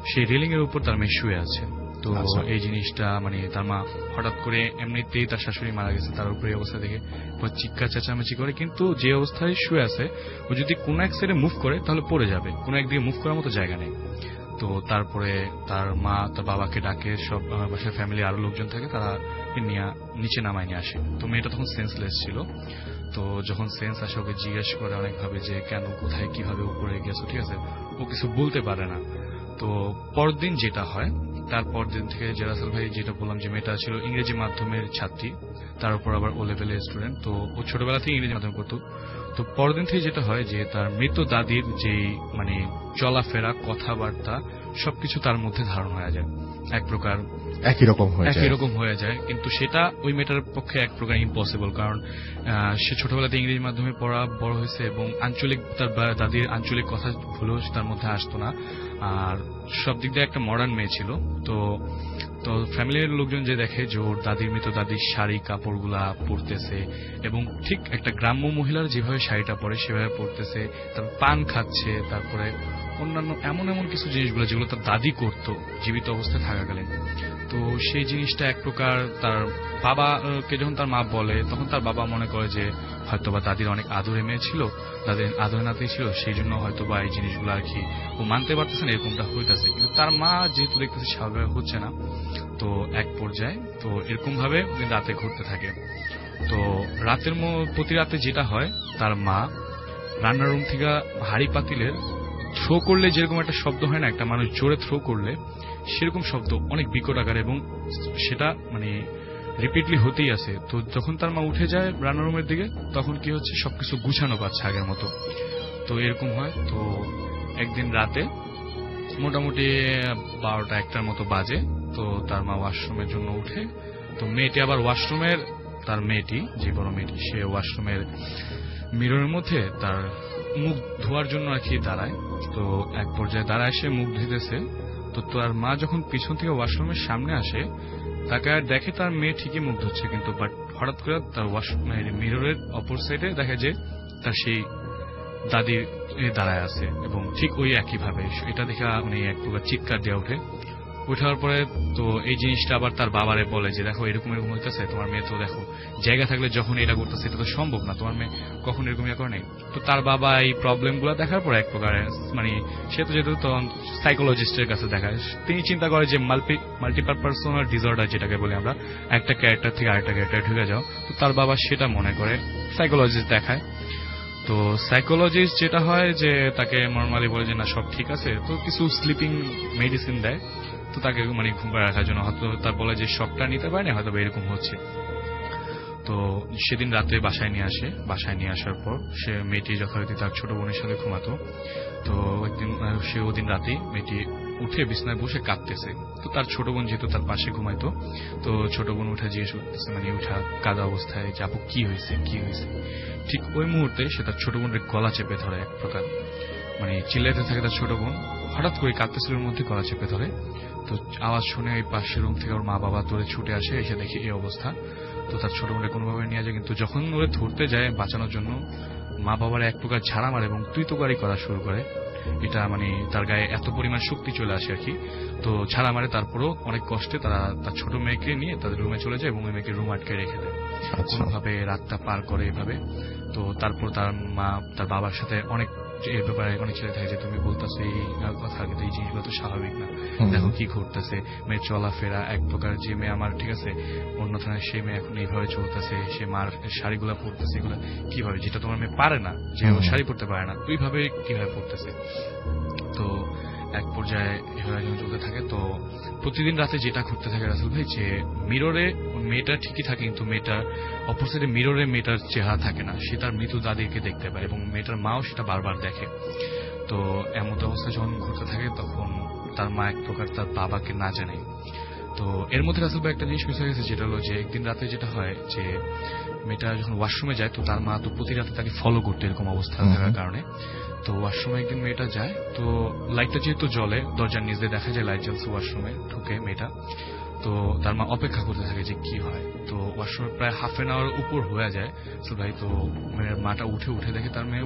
সেই রেলিং এর উপর তার মেয়ে শুয়ে আছে। তো এই জিনিসটা তার মা হঠাৎ করে, এমনিতেই তার শাশুড়ি মারা গেছে, তার উপরে অবস্থা দেখে চিৎকার চেঁচামেচি করে, কিন্তু যে অবস্থায় শুয়ে আছে ও যদি কোনো এক সাইডে মুভ করে তাহলে পড়ে যাবে, কোনো একদিকে মুভ করার মতো জায়গা নেই। তো তারপরে তার মা তার বাবাকে ডাকে, সব বাসার ফ্যামিলি আরো লোকজন থাকে, তারা নিয়ে নিচে নামায় নিয়ে আসে। তো মেয়েটা তখন সেন্সলেস ছিল। তো যখন সেন্স আসে, ওকে জিজ্ঞেস করে অনেকভাবে যে কেন, কোথায়, কিভাবে উপরে গেছো, ঠিক আছে, ও কিছু বলতে পারে না। তো পরদিন যেটা হয়, তারপর দিন থেকে যে রাসেল ভাই যেটা বললাম যে মেয়েটা ছিল ইংরেজি মাধ্যমের ছাত্রী, তার উপর আবার ও লেভেলের স্টুডেন্ট, তো ও ছোটবেলা থেকে ইংরেজি মাধ্যমে পড়তো। তো পরদিন থেকে যেটা হয় যে তার মৃত দাদির যে চলাফেরা, কথাবার্তা সবকিছু তার মধ্যে ধারণ হয়ে যায়, এক প্রকার একই রকম হয়ে যায়। কিন্তু সেটা ওই মেয়েটার পক্ষে এক প্রকার ইম্পসিবল, কারণ সে ছোটবেলাতে ইংরেজি মাধ্যমে পড়া বড় হয়েছে, এবং আঞ্চলিক তার দাদির আঞ্চলিক কথা ভুলেও তার মধ্যে আসতো না, আর সব দিক দিয়ে একটা মডার্ন মেয়ে ছিল। তো ফ্যামিলির লোকজন যে দেখে যে ওর মৃত দাদির শাড়ি কাপড়গুলা পরতেছে, এবং ঠিক একটা গ্রাম্য মহিলার যেভাবে শাড়িটা পরে সেভাবে পরতেছে, তারপর পান খাচ্ছে, তারপরে অন্যান্য এমন কিছু জিনিসগুলো যেগুলো তার দাদি করতো জীবিত অবস্থায় থাকাকালীন। তো সেই জিনিসটা এক প্রকার তার বাবাকে যখন তার মা বলে, তখন তার বাবা মনে করে যে হয়তোবা দাদির অনেক আদরে মেয়ে ছিল, দাদির আদরে নাতি ছিল, সেই জন্য হয়তোবা এই জিনিসগুলো আর কি ও মানতে পারতেছে না, এরকমটা হইতেছে। কিন্তু তার মা যেহেতু দেখতেছে স্বাভাবিক হচ্ছে না, তো এক পর্যায়ে তো এরকম ভাবে রাতে ঘুরতে থাকে। তো প্রতি রাতে যেটা হয়, তার মা রান্নার রুম থেকে হাড়ি পাতিলের থ্রো করলে যেরকম একটা শব্দ হয় না, একটা মানুষ জোরে থ্রো করলে সেরকম শব্দ অনেক বিকট আকারে, এবং সেটা মানে রিপিটলি হতেই আছে। তো যখন তার মা উঠে যায় রান্নার রুমের দিকে, তখন কি হচ্ছে সবকিছু গুছানো পাচ্ছে আগের মতো। তো এরকম হয়। তো একদিন রাতে মোটামুটি 12টা-1টার মতো বাজে, তো তার মা ওয়াশরুমের জন্য উঠে। তো মেয়েটি আবার ওয়াশরুমের, তার মেয়েটি যে বড় মেয়েটি, সে ওয়াশরুমের মিররের মধ্যে তার মুখ ধোয়ার জন্য আর কি দাঁড়ায়। তো এক পর্যায়ে দাঁড়ায় সে মুখ ধুইতেছে। তো তার মা যখন পিছন থেকে ওয়াশরুমের সামনে আসে, তাকে আর দেখে তার মেয়ে ঠিকই মুখ ধুচ্ছে, কিন্তু বাট হঠাৎ করে তার মিররের অপর সাইডে দেখে যে তার সেই দাদি দাঁড়ায় আছে, এবং ঠিক ওই একইভাবে। এটা দেখে উনি এক প্রকার চিৎকার দিয়ে উঠার পরে তো এই জিনিসটা আবার তার বাবারে বলে যে দেখো এরকম এরকম হইতেছে, তোমার মেয়ে তো দেখো জায়গা থাকলে যখন এটা করতেছে এটা তো সম্ভব না, তোমার মেয়ে কখন এরকম ইয়ে করে নাই। তো তার বাবা এই প্রবলেম গুলো দেখার পর এক প্রকার মানে সে তো যেহেতু তখন সাইকোলজিস্টের কাছে দেখায়, তিনি চিন্তা করে যে মাল্টিপাল পার্সোনাল ডিসঅর্ডার যেটাকে বলি আমরা, একটা ক্যারেক্টার থেকে আরেকটা ক্যারেক্টার ঢুকে যাও। তো তার বাবা সেটা মনে করে সাইকোলজিস্ট দেখায়। তো সাইকোলজিস্ট যেটা হয় যে তাকে নর্মালি বলে যে না সব ঠিক আছে, তো কিছু স্লিপিং মেডিসিন দেয়, তো তাকে মানে ঘুম পাড়ে রাখার জন্য। হয়তো তার বলে যে সবটা নিতে পারে না, হয়তো এরকম হচ্ছে। তো সেদিন রাতে বাসায় নিয়ে আসে। বাসায় নিয়ে আসার পর সে মেয়েটি যথারীতি তার ছোট বোনের সাথে ঘুমাতো। তো একদিন সে ওদিন রাতেই মেয়েটি উঠে বিছানায় বসে কাঁদতেছে। তো তার ছোট বোন যেহেতু তার পাশে ঘুমাইতো, তো ছোট বোন উঠে জিজ্ঞেস করতেছে, মানে উঠা কাদা অবস্থায় যে আপু কি হয়েছে কি হয়েছে। ঠিক ওই মুহূর্তে সে তার ছোট বোনের গলা চেপে ধরে, এক প্রকার মানে চিল্লাইতে থাকে তার ছোট বোন। হঠাৎ করে কাঁদতেছিল মধ্যে গলা চেপে ধরে। তো আওয়াজ শুনে ওই পাশের রুম থেকে ওর মা বাবা তোরে ছুটে আসে, এসে দেখে এই অবস্থা। তো তার ছোট বোনকে কোনোভাবে নিয়ে যায়, কিন্তু যখন ওরে ধরতে যায় বাঁচানোর জন্য, মা বাবার এক প্রকার ঝাড়া মারে এবং তুই তোকারি করা শুরু করে। এটা মানে তার গায়ে এত পরিমাণ শক্তি চলে আসে আর কি। তো ছাড়া মারে, তারপরও অনেক কষ্টে তারা তার ছোট মেয়েকে নিয়ে তাদের রুমে চলে যায় এবং ওই মেয়েকে রুম আটকে রেখে দেয়। কোনোভাবে রাতটা পার করে এভাবে। তো তারপর তার মা তার বাবার সাথে অনেক এই ব্যাপারে অনেক ছেলে থাকে যে তুমি বলতেছো এই কথা, কিন্তু এই জিনিসগুলো তো স্বাভাবিক না, দেখো কি ঘটতেছে। মেয়ের চলাফেরা এক প্রকার, যে মেয়ে আমার ঠিক আছে অন্য থানায়, সেই মেয়ে এখন এইভাবে চলতেছে, সে মার শাড়িগুলা পরতেছে, এগুলো কিভাবে, যেটা তোমার মেয়ে পারে না, যে শাড়ি পরতে পারে না, ওইভাবে কিভাবে পরতেছে। তো এক পর্যায়ে এভাবে চলতে থাকে। তো প্রতিদিন রাতে যেটা ঘটতে থাকে রাসেল ভাই, যে মিররে মেয়েটা ঠিকই থাকে, কিন্তু মেয়েটার অপর সাইডে মিররে মেয়েটার চেহারা থাকে না, সে তার মৃত দাদিকে দেখতে পায় এবং মেয়েটার মাও সেটা বারবার দেখে। তো এমন অবস্থা যখন ঘটতে থাকে, তখন তার মা এক প্রকার তার বাবাকে না জানায়। তো এর মধ্যে রাসেল ভাই একটা জিনিস মিস হয়ে গেছে, যেটা হলো যে একদিন রাতে যেটা হয় যে মেয়েটা যখন ওয়াশরুমে যায়, তো তার মা তো প্রতি রাতে তাকে ফলো করতে এরকম অবস্থা থাকার কারণে। তো ওয়াশরুমে একদিন মেয়েটা যায়, তো লাইটটা যেহেতু জ্বলে, দরজার নিচ দিয়ে দেখা যায় লাইট জ্বলছে, ওয়াশরুমে ঢুকে মেয়েটা। তো তার মা অপেক্ষা করতে থাকে যে কি হয়। তো ওয়াশরুমে প্রায় হাফ এন আওয়ার উপর হয়ে যায় তো ভাই। তো মেয়ের মাটা উঠে দেখে তার মেয়ে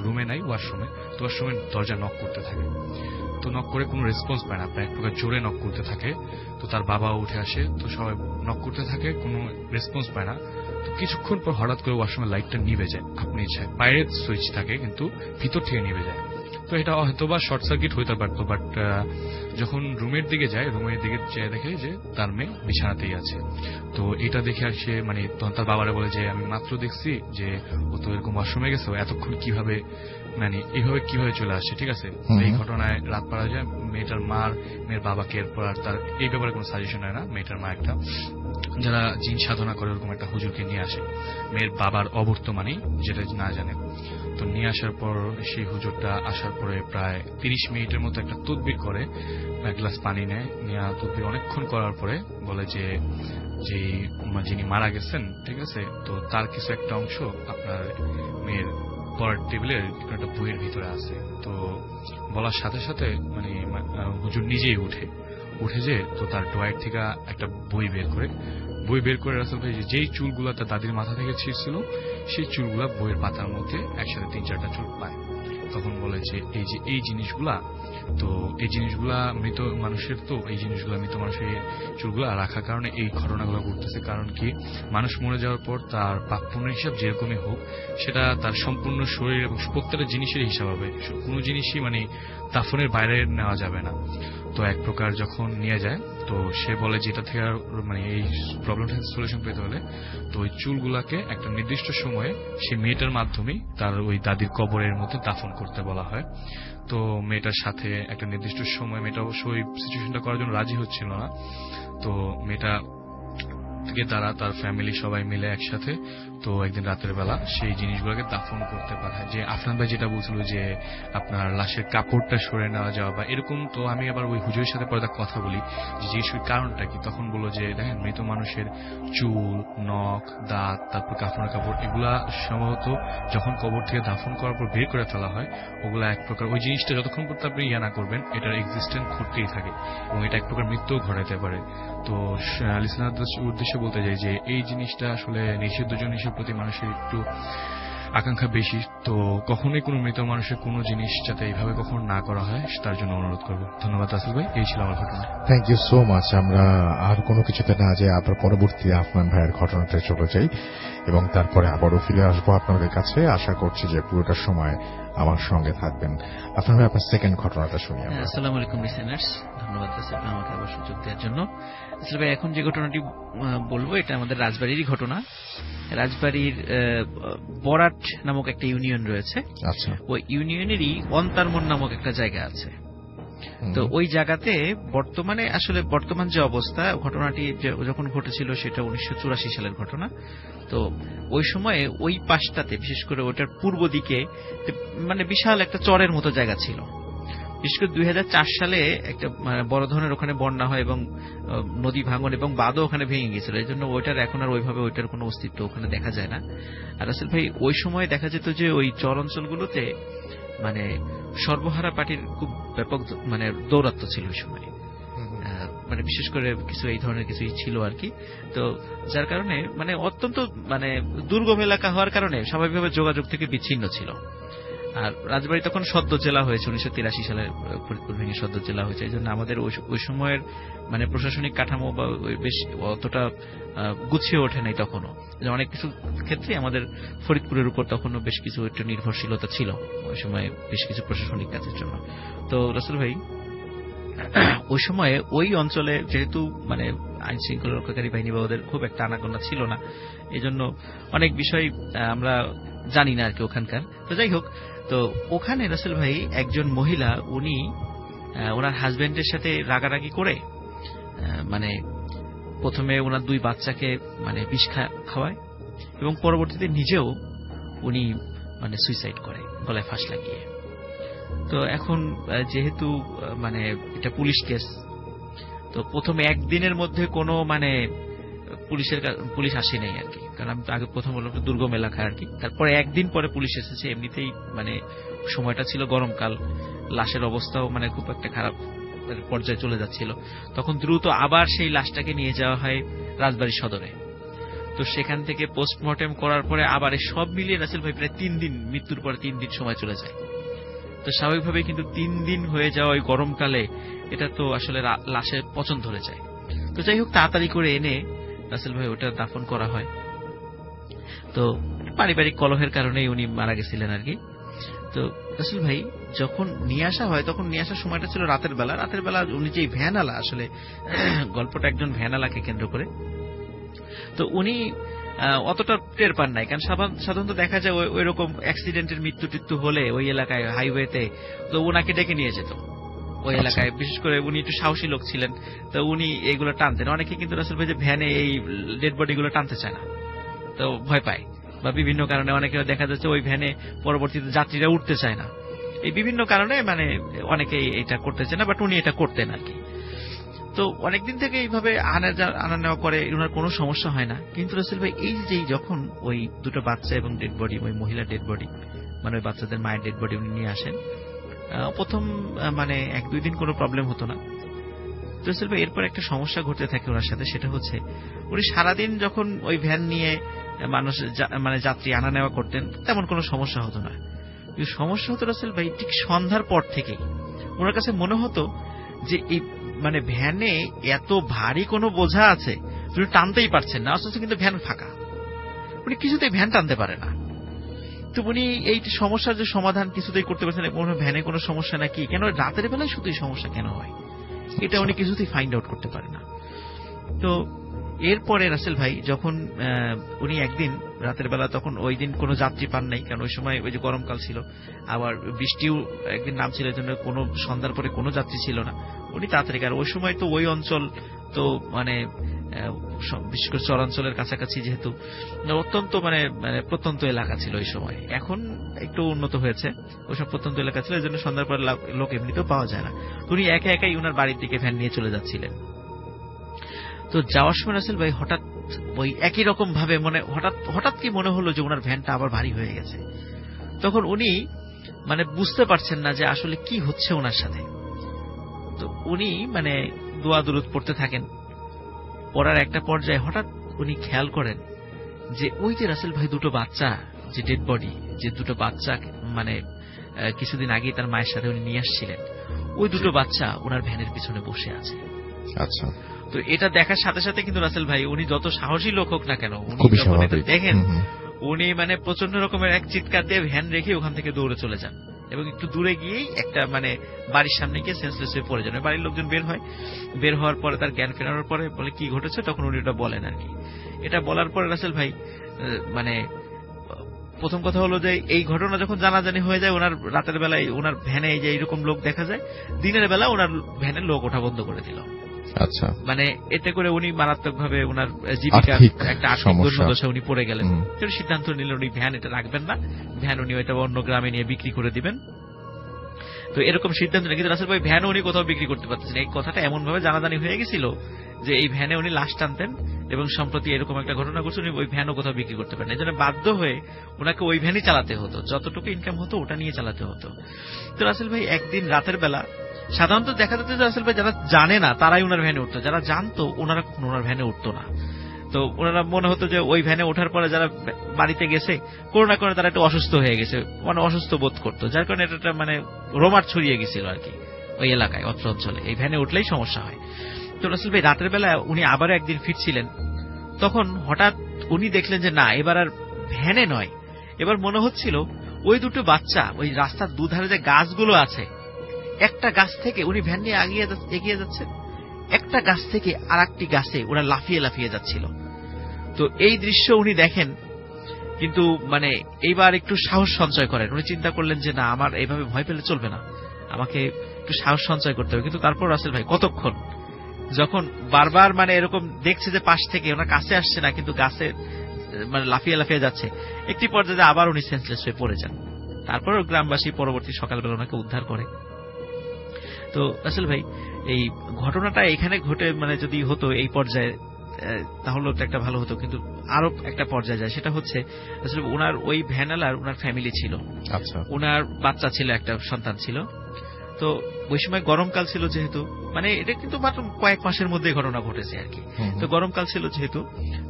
রুমে নাই, ওয়াশরুমে। তো ওয়াশরুমে দরজা নক করতে থাকে। তো নক করে কোনো রেসপন্স পায় না, প্রায় এক প্রকার জোরে নক করতে থাকে। তো তার বাবাও উঠে আসে, তো সবাই নক করতে থাকে, কোনো রেসপন্স পায় না। তো কিছুক্ষণ পর হঠাৎ করে ওয়াশরুমের লাইটটা নিভে যায়, আপনি ইচ্ছায় বাইরের সুইচ থাকে কিন্তু ভিতর থেকে নিভে যায়। তো এটা হয়তো বা শর্ট সার্কিট হইতে পারতো, বাট যখন রুমের দিকে যায়, রুমের দিকে চেয়ে দেখে যে তার মেয়ে বিছানাতেই আছে। তো এটা দেখে আর সে মানে তখন তার বাবারে বলে যে আমি মাত্র দেখছি যে ও তো এরকম ওয়াশরুমে গেছে, এতক্ষণ কিভাবে মানে এইভাবে কিভাবে চলে আসছে, ঠিক আছে। এই ঘটনায় রাত পারা যায়। মেয়েটার মেয়ের বাবাকে এরপর আর তার এই ব্যাপারে কোনো সাজেশন হয় না। মেয়েটার মা একটা যারা জিন সাধনা করে ওরকম একটা হুজুরকে নিয়ে আসে, মেয়ের বাবার অবর্তমানেই, যেটা না জানে। তো নিয়ে আসার পর সেই হুজুরটা আসার পরে প্রায় 30 মিনিটের মতো একটা তদবির করে, এক গ্লাস পানি নেয়, নিয়ে তদবির অনেকক্ষণ করার পরে বলে যে যিনি মারা গেছেন, ঠিক আছে, তো তার কিছু একটা অংশ আপনার মেয়ের পড়ার টেবিলের একটা বইয়ের ভিতরে আছে। তো বলার সাথে সাথে মানে হুজুর নিজেই উঠে যে তো তার ড্রয়ার থেকে একটা বই বের করে রাসেল ভাই যেই চুলগুলা তার দাদির মাথা থেকে ছিঁড়ছিল, সেই চুলগুলা বইয়ের পাতার মধ্যে একসাথে 3-4টা চুল পায়। তখন বলে যে এই জিনিসগুলা মৃত মানুষের, তো এই জিনিসগুলা মৃত মানুষের চুলগুলা রাখার কারণে এই ঘটনাগুলো ঘটতেছে। কারণ কি, মানুষ মরে যাওয়ার পর তার প্রাপ্যের হিসাব যেরকমই হোক, সেটা তার সম্পূর্ণ শরীর এবং প্রত্যেকটা জিনিসের হিসাব হবে। কোনো জিনিসই মানে দাফনের বাইরে নেওয়া যাবে না। তো এক প্রকার যখন নিয়ে যায় তো সে বলে যে এটা থেকে মানে এই প্রবলেমটা সলিউশন পেতে হলে তো ওই চুলগুলাকে একটা নির্দিষ্ট সময়ে সে মেয়েটার মাধ্যমেই তার ওই দাদির কবরের মধ্যে দাফন করতে বলা হয়। তো মেয়েটার সাথে একটা নির্দিষ্ট সময়, মেয়েটা অবশ্যই ওই সিচুয়েশনটা করার জন্য রাজি হচ্ছিল না। তো মেয়েটা থেকে তারা তার ফ্যামিলি সবাই মিলে একসাথে তো একদিন রাতের বেলা সেই জিনিসগুলোকে দাফন করতে পাঠায়। যে আফনান ভাই যেটা বলছিল যে আপনার লাশের কাপড়টা সরে নেওয়া যাওয়া বা এরকম, তো আমি আবার ওই হুজুরের সাথে পরে কথা বলি যে জিনিসের কারণটা কি। তখন বললো যে দেখেন মৃত মানুষের চুল, নখ, দাঁত, তারপর কাফনের কাপড় এগুলা সম্ভবত যখন কবর থেকে দাফন করার পর বের করে ফেলা হয় ওগুলা এক প্রকার ওই জিনিসটা যতক্ষণ পর্যন্ত আপনি ইয়া না করবেন এটার এক্সিস্টেন্স ঘটতেই থাকে এবং এটা এক প্রকার মৃত্যুও ঘটাতে পারে। তো লিসনারদের উদ্দেশ্যে বলতে চাই যে এই জিনিসটা আসলে নিষিদ্ধ জিনিসের প্রতি মানুষের একটু আকাঙ্ক্ষা বেশি। তো কখনোই কোনো মৃত মানুষের কোনো জিনিস যাতে এইভাবে কখনো না করা হয় তার জন্য অনুরোধ করবো। ধন্যবাদ রাসেল ভাই, এই ছিল আমার ঘটনা। Thank you so much. আমরা আর কোনো কিছুতে না যে আবার পরবর্তীতে আফনান ভাইয়ের ঘটনাটা চলে যাই এবং তারপরে আবারও ফিরে আসবো আপনাদের কাছে। আশা করছি যে পুরোটা সময় আমার সঙ্গে থাকবেন। আফনান ভাই, আপনার সেকেন্ড ঘটনাটা শুনি। আসসালামু আলাইকুম লিসেনার্স, ধন্যবাদ রাসেল ভাই আমাকে আবার সুযোগ দেওয়ার জন্য। রাসেল ভাই, এখন যে ঘটনাটি বলবো এটা আমাদের রাজবাড়িরই ঘটনা। রাজবাড়ির বরাট নামক একটা ইউনিয়ন রয়েছে। আচ্ছা। ওই ইউনিয়নেরই অন্তারমন নামক একটা জায়গা আছে। তো ওই জায়গাতে বর্তমান যে অবস্থা, ঘটনাটি যখন ঘটেছিল সেটা 1984 সালের ঘটনা। তো ওই সময়ে ওই পাশটাতে, বিশেষ করে ওটার পূর্ব দিকে মানে বিশাল একটা চরের মতো জায়গা ছিল। বিশেষ করে 2004 সালে একটা বড় ধরনের ওখানে বন্যা হয় এবং নদী ভাঙন এবং বাঁধও ওখানে ভেঙে গেছিল। এই জন্য ওইটার এখন আর ওইভাবে ওইটার কোনো অস্তিত্ব ওখানে দেখা যায় না। আর রাসেল ভাই, ওই সময় দেখা যেত যে ওই চর অঞ্চলগুলোতে মানে সর্বহারা পার্টির খুব ব্যাপক মানে দৌরাত্ম্য ছিল ওই সময়। মানে বিশেষ করে কিছু এই ধরনের কিছুই ছিল আর কি। তো যার কারণে মানে অত্যন্ত মানে দুর্গম এলাকা হওয়ার কারণে স্বাভাবিকভাবে যোগাযোগ থেকে বিচ্ছিন্ন ছিল। আর রাজবাড়ী তখন সদ্য জেলা হয়েছে, 1983 সালে ফরিদপুর ভেঙে সদ্য জেলা হয়েছে। এই জন্য আমাদের ওই সময়ের মানে প্রশাসনিক কাঠামো বা বেশ অতটা গুছিয়ে ওঠে নাই তখনও। অনেক কিছু ক্ষেত্রে আমাদের ফরিদপুরের উপর তখনও বেশ কিছু একটা নির্ভরশীলতা ছিল ওই সময় বেশ কিছু প্রশাসনিক কাজের জন্য। তো রাসেল ভাই, ওই সময়ে ওই অঞ্চলে যেহেতু মানে আইন শৃঙ্খলা রক্ষাকারী বাহিনী বা ওদের খুব একটা আনাগোনা ছিল না, এই জন্য অনেক বিষয় আমরা জানি না আর কি ওখানকার। তো যাই হোক, তো ওখানে রাসেল ভাই একজন মহিলা, উনি ওনার হাজবেন্ডের সাথে রাগারাগি করে মানে প্রথমে ওনার 2 বাচ্চাকে মানে বিষ খাওয়ায় এবং পরবর্তীতে নিজেও উনি মানে সুইসাইড করে গলায় ফাঁস লাগিয়ে। তো এখন যেহেতু মানে এটা পুলিশ কেস, তো প্রথমে একদিনের মধ্যে কোনো মানে পুলিশ আসে নাই আর কি, কারণ আমি তো আগে প্রথম বললাম দুর্গম এলাকা আর কি। তারপরে একদিন পরে পুলিশ এসেছে। এমনিতেই মানে সময়টা ছিল গরমকাল, লাশের অবস্থাও মানে খুব একটা খারাপ পর্যায়ে চলে যাচ্ছিল। তখন দ্রুত আবার সেই লাশটাকে নিয়ে যাওয়া হয় রাজবাড়ী সদরে। তো সেখান থেকে পোস্টমর্টেম করার পরে আবার সব মিলিয়ে রাসেল ভাই প্রায় 3 দিন, মৃত্যুর পরে 3 দিন সময় চলে যায়। তো স্বাভাবিকভাবে কিন্তু 3 দিন হয়ে যাওয়া ওই গরমকালে এটা তো আসলে লাশে পচন ধরে যায়। তো যাই হোক, তাড়াতাড়ি করে এনে রাসেল ভাই ওটা দাফন করা হয়। তো পারিবারিক কলহের কারণেই উনি মারা গেছিলেন আর কি। তো রাসেল ভাই যখন নিয়ে আসা হয়, তখন নিয়ে আসার সময়টা ছিল রাতের বেলা। রাতের বেলা উনি যে ভ্যানওয়ালা, আসলে গল্পটা একজন ভ্যানওয়ালাকে কেন্দ্র করে। তো উনি অতটা টের পান নাই, কারণ সাধারণত দেখা যায় ওই রকম অ্যাক্সিডেন্টের মৃত্যু হলে ওই এলাকায় হাইওয়েতে তো ওনাকে ডেকে নিয়ে যেত ওই এলাকায়। বিশেষ করে উনি একটু সাহসী লোক ছিলেন, তো উনি এগুলো টানতেন। অনেকে কিন্তু রাসেল ভাই যে ভ্যানে এই ডেড বডি গুলো টানতে চায় না, তো ভয় পায় বা বিভিন্ন কারণে অনেকে দেখা যাচ্ছে ওই ভ্যানে পরবর্তীতে যাত্রীরা উঠতে চায় না। এই বিভিন্ন কারণে মানে অনেকেই এটা করতে চায় না, বাট উনি এটা করতেন আর কি। তো অনেকদিন থেকে এইভাবে আনা নেওয়া করে, ওনার কোনো সমস্যা হয় না। কিন্তু রাসেল ভাই এই যে যখন ওই 2টো বাচ্চা এবং ডেড বডি, ওই মহিলা ডেড বডি মানে ওই বাচ্চাদের মায়ের ডেড বডি উনি নিয়ে আসেন, প্রথম মানে 1-2 দিন কোনো প্রবলেম হতো না। রাসেল ভাই এরপর একটা সমস্যা ঘটতে থাকে ওনার সাথে। সেটা হচ্ছে উনি সারাদিন যখন ওই ভ্যান নিয়ে মানুষ মানে যাত্রী আনা নেওয়া করতেন তেমন কোনো সমস্যা হতো না। কিন্তু সমস্যা হতো রাসেল ভাই ঠিক সন্ধ্যার পর থেকেই। ওনার কাছে মনে হতো যে এই মানে ভ্যানে এত ভারী কোনো বোঝা আছে, উনি টানতেই পারছেন না, অথচ কিন্তু ভ্যান ফাঁকা, উনি কিছুতেই ভ্যান টানতে পারে না। তো উনি এই সমস্যার যে সমাধান কিছুতেই করতে পারছেন না। ভ্যানে কোনো সমস্যা নাকি, কেন রাতের বেলায় শুধু এই সমস্যা কেন হয়, এটা উনি কিছুতেই ফাইন্ড আউট করতে পারে না। তো এরপরে রাসেল ভাই যখন উনি একদিন রাতের বেলা, তখন ওই দিন কোনো যাত্রী পান নাই, কারণ ওই সময় ওই যে গরমকাল ছিল, আবার বৃষ্টিও একদিন নামছিল, এর জন্য কোনো সন্ধ্যার পরে কোনো যাত্রী ছিল না। উনি তাড়াতাড়ি, আর ওই সময় তো ওই অঞ্চল তো মানে বিশেষ করে চরাঞ্চলের কাছাকাছি, যেহেতু অত্যন্ত মানে প্রত্যন্ত এলাকা ছিল ওই সময়। এখন একটু উন্নত হয়েছে, ওইসব প্রত্যন্ত এলাকা ছিল, এই জন্য সন্ধ্যার পর লোক এমনিতেও পাওয়া যায় না। উনি একা একাই ওনার বাড়ির দিকে ভ্যান নিয়ে চলে যাচ্ছিলেন। তো যাওয়ার সময় রাসেল ভাই হঠাৎ ওই একই রকম ভাবে মানে হঠাৎ কি মনে হলো যে ওনার ভ্যানটা আবার ভারী হয়ে গেছে। তখন উনি মানে বুঝতে পারছেন না যে আসলে কি হচ্ছে ওনার সাথে। তো উনি মানে দোয়া দুরুদ পড়তে থাকেন। পড়ার একটা পর্যায়ে হঠাৎ উনি খেয়াল করেন যে ওই যে রাসেল ভাই দুটো বাচ্চা, যে ডেড বডি, যে দুটো বাচ্চা মানে কিছুদিন আগেই তার মায়ের সাথে উনি নিয়ে আসছিলেন, ওই দুটো বাচ্চা ওনার ভ্যানের পিছনে বসে আছে। আচ্ছা। তো এটা দেখার সাথে সাথে কিন্তু রাসেল ভাই উনি যত সাহসী লোক হোক না কেন, উনি যখন এটা দেখেন উনি মানে প্রচন্ড রকমের এক চিৎকার দিয়ে ভ্যান রেখে ওখান থেকে দৌড়ে চলে যান, এবং একটু দূরে গিয়েই একটা মানে বাড়ির সামনে গিয়ে সেন্সলেস হয়ে পড়ে যান। বাড়ির লোকজন বের হওয়ার পরে তার জ্ঞান ফেরানোর পরে বলে কি ঘটেছে, তখন উনি ওটা বলেন আর কি। এটা বলার পরে রাসেল ভাই মানে প্রথম কথা হলো যে এই ঘটনা যখন জানাজানি হয়ে যায়, ওনার রাতের বেলায় ওনার ভ্যানে যে এইরকম লোক দেখা যায়, দিনের বেলা ওনার ভ্যানের লোক ওঠা বন্ধ করে দিল। আচ্ছা। মানে এতে করে উনি মারাত্মক ভাবে ওনার জীবিকার একটা আর্থিক দুর্দশা উনি পড়ে গেলেন। সিদ্ধান্ত নিলেন উনি ভ্যান এটা রাখবেন না, ভ্যান উনি ওইটা অন্য গ্রামে নিয়ে বিক্রি করে দিবেন। তো এরকম সিদ্ধান্ত নেই, কিন্তু রাসেল ভাই ভ্যান উনি কোথাও বিক্রি করতে পারতেছেন। এই কথাটা এমন ভাবে জানাজানি হয়ে গেছিল যে এই ভ্যানে উনি লাশ টানতেন, এবং সম্প্রতি এরকম একটা ঘটনা ঘটছে, উনি ওই ভ্যানও কোথাও বিক্রি করতে পারেন। এই জন্য বাধ্য হয়ে ওনাকে ওই ভ্যানই চালাতে হতো, যতটুকু ইনকাম হতো ওটা নিয়ে চালাতে হতো। তো রাসেল ভাই একদিন রাতের বেলা, সাধারণত দেখা যেত যে রাসেল ভাই যারা জানে না তারাই ওনার ভ্যানে উঠতো, যারা জানতো ওনারা কখনো ওনার ভ্যানে উঠতো না। তো ওনারা মনে হতো যে ওই ভ্যানে ওঠার পরে যারা বাড়িতে গেছে কোনো না কোনো তারা একটু অসুস্থ হয়ে গেছে, মানে অসুস্থ বোধ করতো, যার কারণে এটা মানে রোমার ছড়িয়ে গেছিল আর কি ওই এলাকায়, অত্র অঞ্চলে এই ভ্যানে উঠলেই সমস্যা হয়। তো রাসেল ভাই রাতের বেলা উনি আবারও একদিন ফিরছিলেন, তখন হঠাৎ উনি দেখলেন যে না, এবার আর ভ্যানে নয়, এবার মনে হচ্ছিল ওই দুটো বাচ্চা ওই রাস্তার দুধারে যে গাছগুলো আছে, একটা গাছ থেকে উনি ভ্যান নিয়ে এগিয়ে যাচ্ছেন, একটা গাছ থেকে আর একটি গাছে ওরা লাফিয়ে লাফিয়ে যাচ্ছিল। তো এই দৃশ্য উনি দেখেন, কিন্তু মানে এইবার একটু সাহস সঞ্চয় করেন। উনি চিন্তা করলেন যে না, আমার এইভাবে ভয় পেলে চলবে না, আমাকে একটু সাহস সঞ্চয় করতে হবে। কিন্তু তারপর রাসেল ভাই কতক্ষণ, যখন বারবার মানে এরকম দেখছে যে পাশ থেকে ওনার কাছে আসছে না, কিন্তু গাছে মানে লাফিয়ে লাফিয়ে যাচ্ছে, একটি পর্যায়ে আবার উনি সেন্সলেস হয়ে পড়ে যান। তারপর গ্রামবাসী পরবর্তী সকালবেলা ওনাকে উদ্ধার করে। তো রাসেল ভাই এই ঘটনাটা এখানে ঘটে মানে যদি হতো এই পর্যায়ে তাহলে তো একটা ভালো হতো, কিন্তু আরো একটা পর্যায়ে যায়, সেটা হচ্ছে আসলে ওনার ওই ভ্যানালার ওনার ফ্যামিলি ছিল। আচ্ছা। ওনার বাচ্চা ছিল, একটা সন্তান ছিল। তো ওই সময় গরমকাল ছিল যেহেতু, মানে এটা কিন্তু মাত্র কয়েক মাসের মধ্যে ঘটনা ঘটেছে আর কি। তো গরমকাল ছিল যেহেতু,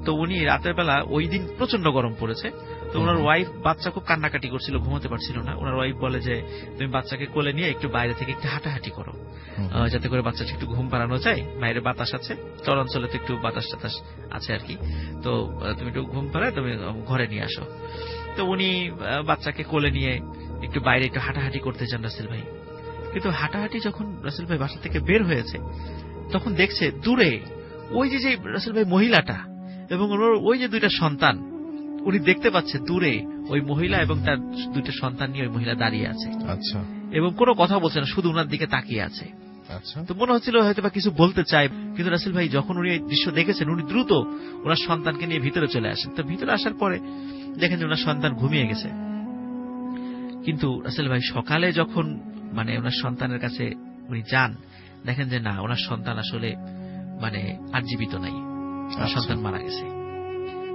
তো উনি রাতের বেলা ওই দিন প্রচন্ড গরম পড়েছে, তো ওনার ওয়াইফ, বাচ্চা খুব কান্নাকাটি করছিল, ঘুমাতে পারছিল না। ওনার ওয়াইফ বলে যে তুমি বাচ্চাকে কোলে নিয়ে একটু বাইরে থেকে একটু হাঁটাহাঁটি করো, যাতে করে বাচ্চাকে একটু ঘুম পাড়ানো যায়, বাইরে বাতাস আছে, চরাঞ্চলে তো একটু বাতাস টাতাস আছে আর কি, তো তুমি একটু ঘুম পাড়ায় তুমি ঘরে নিয়ে আসো। তো উনি বাচ্চাকে কোলে নিয়ে একটু বাইরে একটু হাঁটাহাঁটি করতে চান রাসেল ভাই। কিন্তু হাঁটাহাঁটি যখন রাসেল ভাই বাসা থেকে বের হয়েছে, তখন দেখছে দূরে ওই যে রাসেল ভাই মহিলাটা এবং ওই যে দুইটা সন্তান, উনি দেখতে পাচ্ছে দূরে ওই মহিলা এবং তার দুইটা সন্তান নিয়ে ওই মহিলা দাঁড়িয়ে আছে। আচ্ছা। এবং কোনো কথা বলছে না, শুধু ওনার দিকে তাকিয়ে আছে। আচ্ছা। তো মনে হচ্ছিল হয়তো বা কিছু বলতে চায়, কিন্তু রাসেল ভাই যখন উনি এই দৃশ্য দেখেছেন, উনি দ্রুত ওনার সন্তানকে নিয়ে ভিতরে চলে আসেন। তো ভিতরে আসার পরে দেখেন যে ওনার সন্তান ঘুমিয়ে গেছে। কিন্তু রাসেল ভাই সকালে যখন মানে ওনার সন্তানের কাছে উনি যান, দেখেন যে না, ওনার সন্তান আসলে মানে আর জীবিত নাই, ওনার সন্তান মারা গেছে।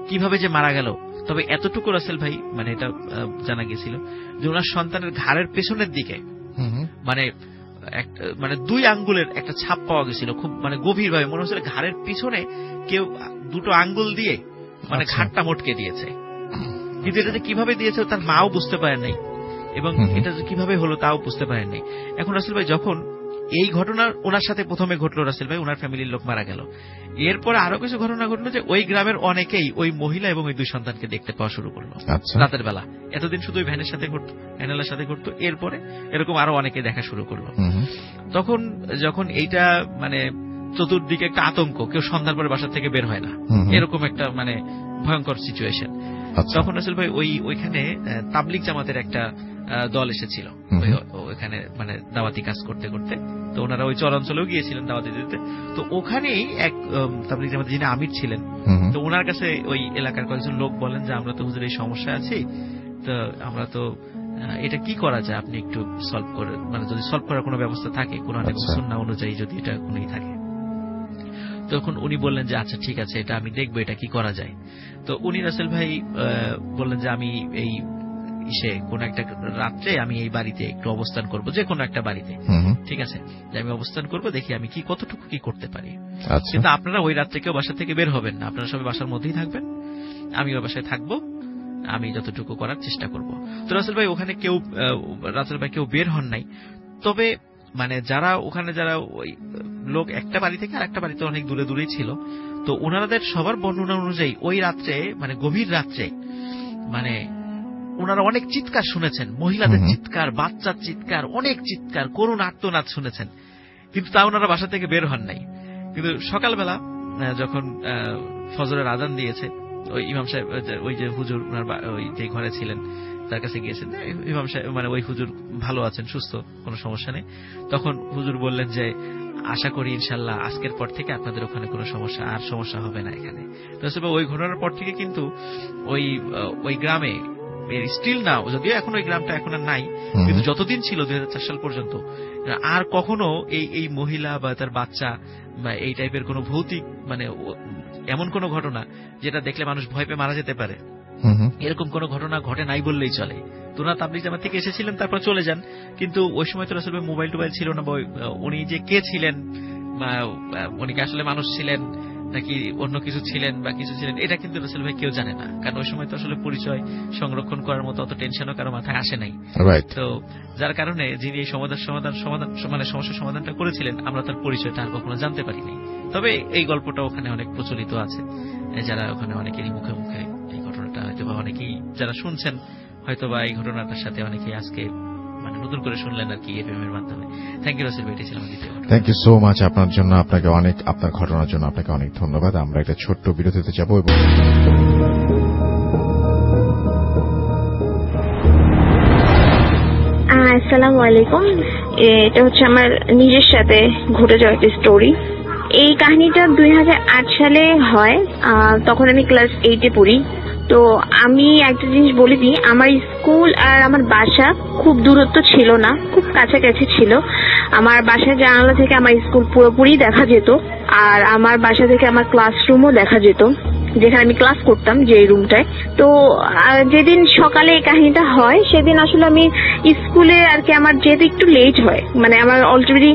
কিভাবে যে মারা গেল, তবে এতটুকু রাসেল ভাই মানে এটা জানা গেছিল যে ওনার সন্তানের ঘাড়ের পেছনের দিকে মানে 2 আঙ্গুলের একটা ছাপ পাওয়া গেছিল, খুব মানে গভীর ভাবে মনে হচ্ছিল ঘাড়ের পিছনে কেউ 2 আঙ্গুল দিয়ে মানে ঘাড়টা মটকে দিয়েছে। কিন্তু এটা যে কিভাবে দিয়েছে তার মাও বুঝতে পারেন নাই, এবং এটা যে কিভাবে হলো তাও বুঝতে পারেন নাই। এখন রাসেল ভাই যখন এই ঘটনা ওনার সাথে প্রথমে ঘটলো রাসেল ভাই, ওনার ফ্যামিলির লোক মারা গেল। এরপরে আরো কিছু ঘটনা ঘটলো যে ওই গ্রামের অনেকেই ওই মহিলা এবং ওই 2 সন্তানকে দেখতে পাওয়া শুরু করলো রাতের বেলা। এতদিন শুধু ওই ভ্যানের সাথে ঘটতো, ভ্যানেলার সাথে ঘটতো, এরপরে এরকম আরো অনেকে দেখা শুরু করলো। তখন যখন এইটা মানে চতুর্দিকে একটা আতঙ্ক, কেউ সন্ধ্যার পরে বাসা থেকে বের হয় না, এরকম একটা মানে ভয়ঙ্কর সিচুয়েশন। তখন রাসেল ভাই ওইখানে তাবলিগ জামাতের একটা দল এসেছিল ওইখানে মানে দাওয়াতি কাজ করতে করতে। তো ওনারা ওই চরাঞ্চলেও গিয়েছিলেন দাওয়াতি দিতে। তো ওখানেই এক তাবলিগ জামাতের যিনি আমির ছিলেন, তো ওনার কাছে ওই এলাকার কয়েকজন লোক বলেন যে আমরা তো হুজুর এই সমস্যা আছি, তো আমরা তো এটা কি করা যায়, আপনি একটু সলভ করে, মানে যদি সলভ করার কোনো ব্যবস্থা থাকে কোরআন এবং সুন্নাহ অনুযায়ী যদি এটা কোনোই থাকে। তখন উনি বললেন যে আচ্ছা ঠিক আছে, এটা আমি দেখবো এটা কি করা যায়। তো উনি রাসেল ভাই বললেন যে আমি এই কোন একটা রাত্রে আমি এই বাড়িতে একটু অবস্থান করব, যে কোনো একটা বাড়িতে, ঠিক আছে, যে আমি অবস্থান করব, দেখি আমি কি কতটুকু কি করতে পারি। কিন্তু আপনারা ওই রাত্রে কেউ বাসা থেকে বের হবেন না, আপনারা সবাই বাসার মধ্যেই থাকবেন, আমি ওই বাসায় থাকবো, আমি যতটুকু করার চেষ্টা করব। তো রাসেল ভাই ওখানে কেউ বের হন নাই। তবে মানে যারা ওখানে যারা ওই লোক একটা বাড়ি থেকে আর একটা বাড়িতে অনেক দূরে দূরেই ছিল, তো ওনাদের সবার বর্ণনা অনুযায়ী ওই রাত্রে মানে গভীর রাত্রে মানে ওনারা অনেক চিৎকার শুনেছেন, মহিলাদের চিৎকার, বাচ্চার চিৎকার, অনেক চিৎকার, করুণ আর্তনাদ শুনেছেন, কিন্তু তা ওনারা বাসা থেকে বের হন নাই। কিন্তু সকালবেলা যখন ফজরের আজান দিয়েছে, ওই ইমাম সাহেব ওই যে হুজুর ওনার ওই যে ঘরে ছিলেন তার কাছে গিয়েছেন, ইমাম সাহেব মানে ওই হুজুর ভালো আছেন, সুস্থ, কোনো সমস্যা নেই। তখন হুজুর বললেন যে আশা করি ইনশাল্লাহ আজকের পর থেকে আপনাদের ওখানে কোনো সমস্যা হবে না এখানে। তো ওই ঘটনার পর থেকে কিন্তু ওই গ্রামে স্টিল নাও, যদিও এখন ওই গ্রামটা এখন আর নাই, কিন্তু যতদিন ছিল 2004 সাল পর্যন্ত আর কখনো এই মহিলা বা তার বাচ্চা বা এই টাইপের কোন ভৌতিক মানে এমন কোন ঘটনা যেটা দেখলে মানুষ ভয় পেয়ে মারা যেতে পারে, এরকম কোন ঘটনা ঘটে নাই বললেই চলে। তো ওনার তাবলিগ জামাত থেকে এসেছিলেন, তারপর চলে যান। কিন্তু ওই সময় তো আসলে মোবাইল টোবাইল ছিল না, উনি যে কে ছিলেন বা উনি কি আসলে মানুষ ছিলেন নাকি অন্য কিছু ছিলেন বা কিছু ছিলেন, এটা কিন্তু রাসেল ভাই কেউ জানে না, কারণ ওই সময় তো আসলে পরিচয় সংরক্ষণ করার মতো অত টেনশনও কারো মাথায় আসে নাই। তো যার কারণে যিনি এই সমস্যার সমাধানটা করেছিলেন, আমরা তার পরিচয়টা আর কখনো জানতে পারিনি। তবে এই গল্পটা ওখানে অনেক প্রচলিত আছে, যারা ওখানে অনেকেরই মুখে মুখে এই ঘটনাটা হয়তো বা অনেকেই যারা শুনছেন হয়তো বা এই ঘটনাটার সাথে অনেকেই আজকে মানে নতুন করে শুনলেন আর কি এফএম এর মাধ্যমে। থ্যাংক ইউ রাসেল ভাই, এটি ছিল দ্বিতীয় ঘটনা। থ্যাংক ইউ সো মাচ আপনার জন্য, আপনাকে অনেক, আপনার ঘটনার জন্য আপনাকে অনেক ধন্যবাদ। আমরা একটা ছোট্ট বিরতিতে যাব এবং আসসালামু আলাইকুম। এটা হচ্ছে আমার নিজের সাথে ঘটে যাওয়া একটা স্টোরি। এই কাহিনীটা 2008 সালে হয়, তখন আমি ক্লাস 8-এ পড়ি। তো আমি একটা জিনিস বলে দিই, আমার স্কুল আর আমার বাসা খুব দূরত্ব ছিল না, খুব কাছাকাছি ছিল। আমার বাসার জানালা থেকে আমার স্কুল পুরোপুরি দেখা যেত, আর আমার বাসা থেকে আমার ক্লাসরুমও দেখা যেত, যেখানে আমি ক্লাস করতাম যে রুমটায়। তো যেদিন সকালে এই কাহিনীটা হয় সেদিন আসলে আমি স্কুলে আর কি আমার যেতে একটু লেট হয়, মানে আমার অলরেডি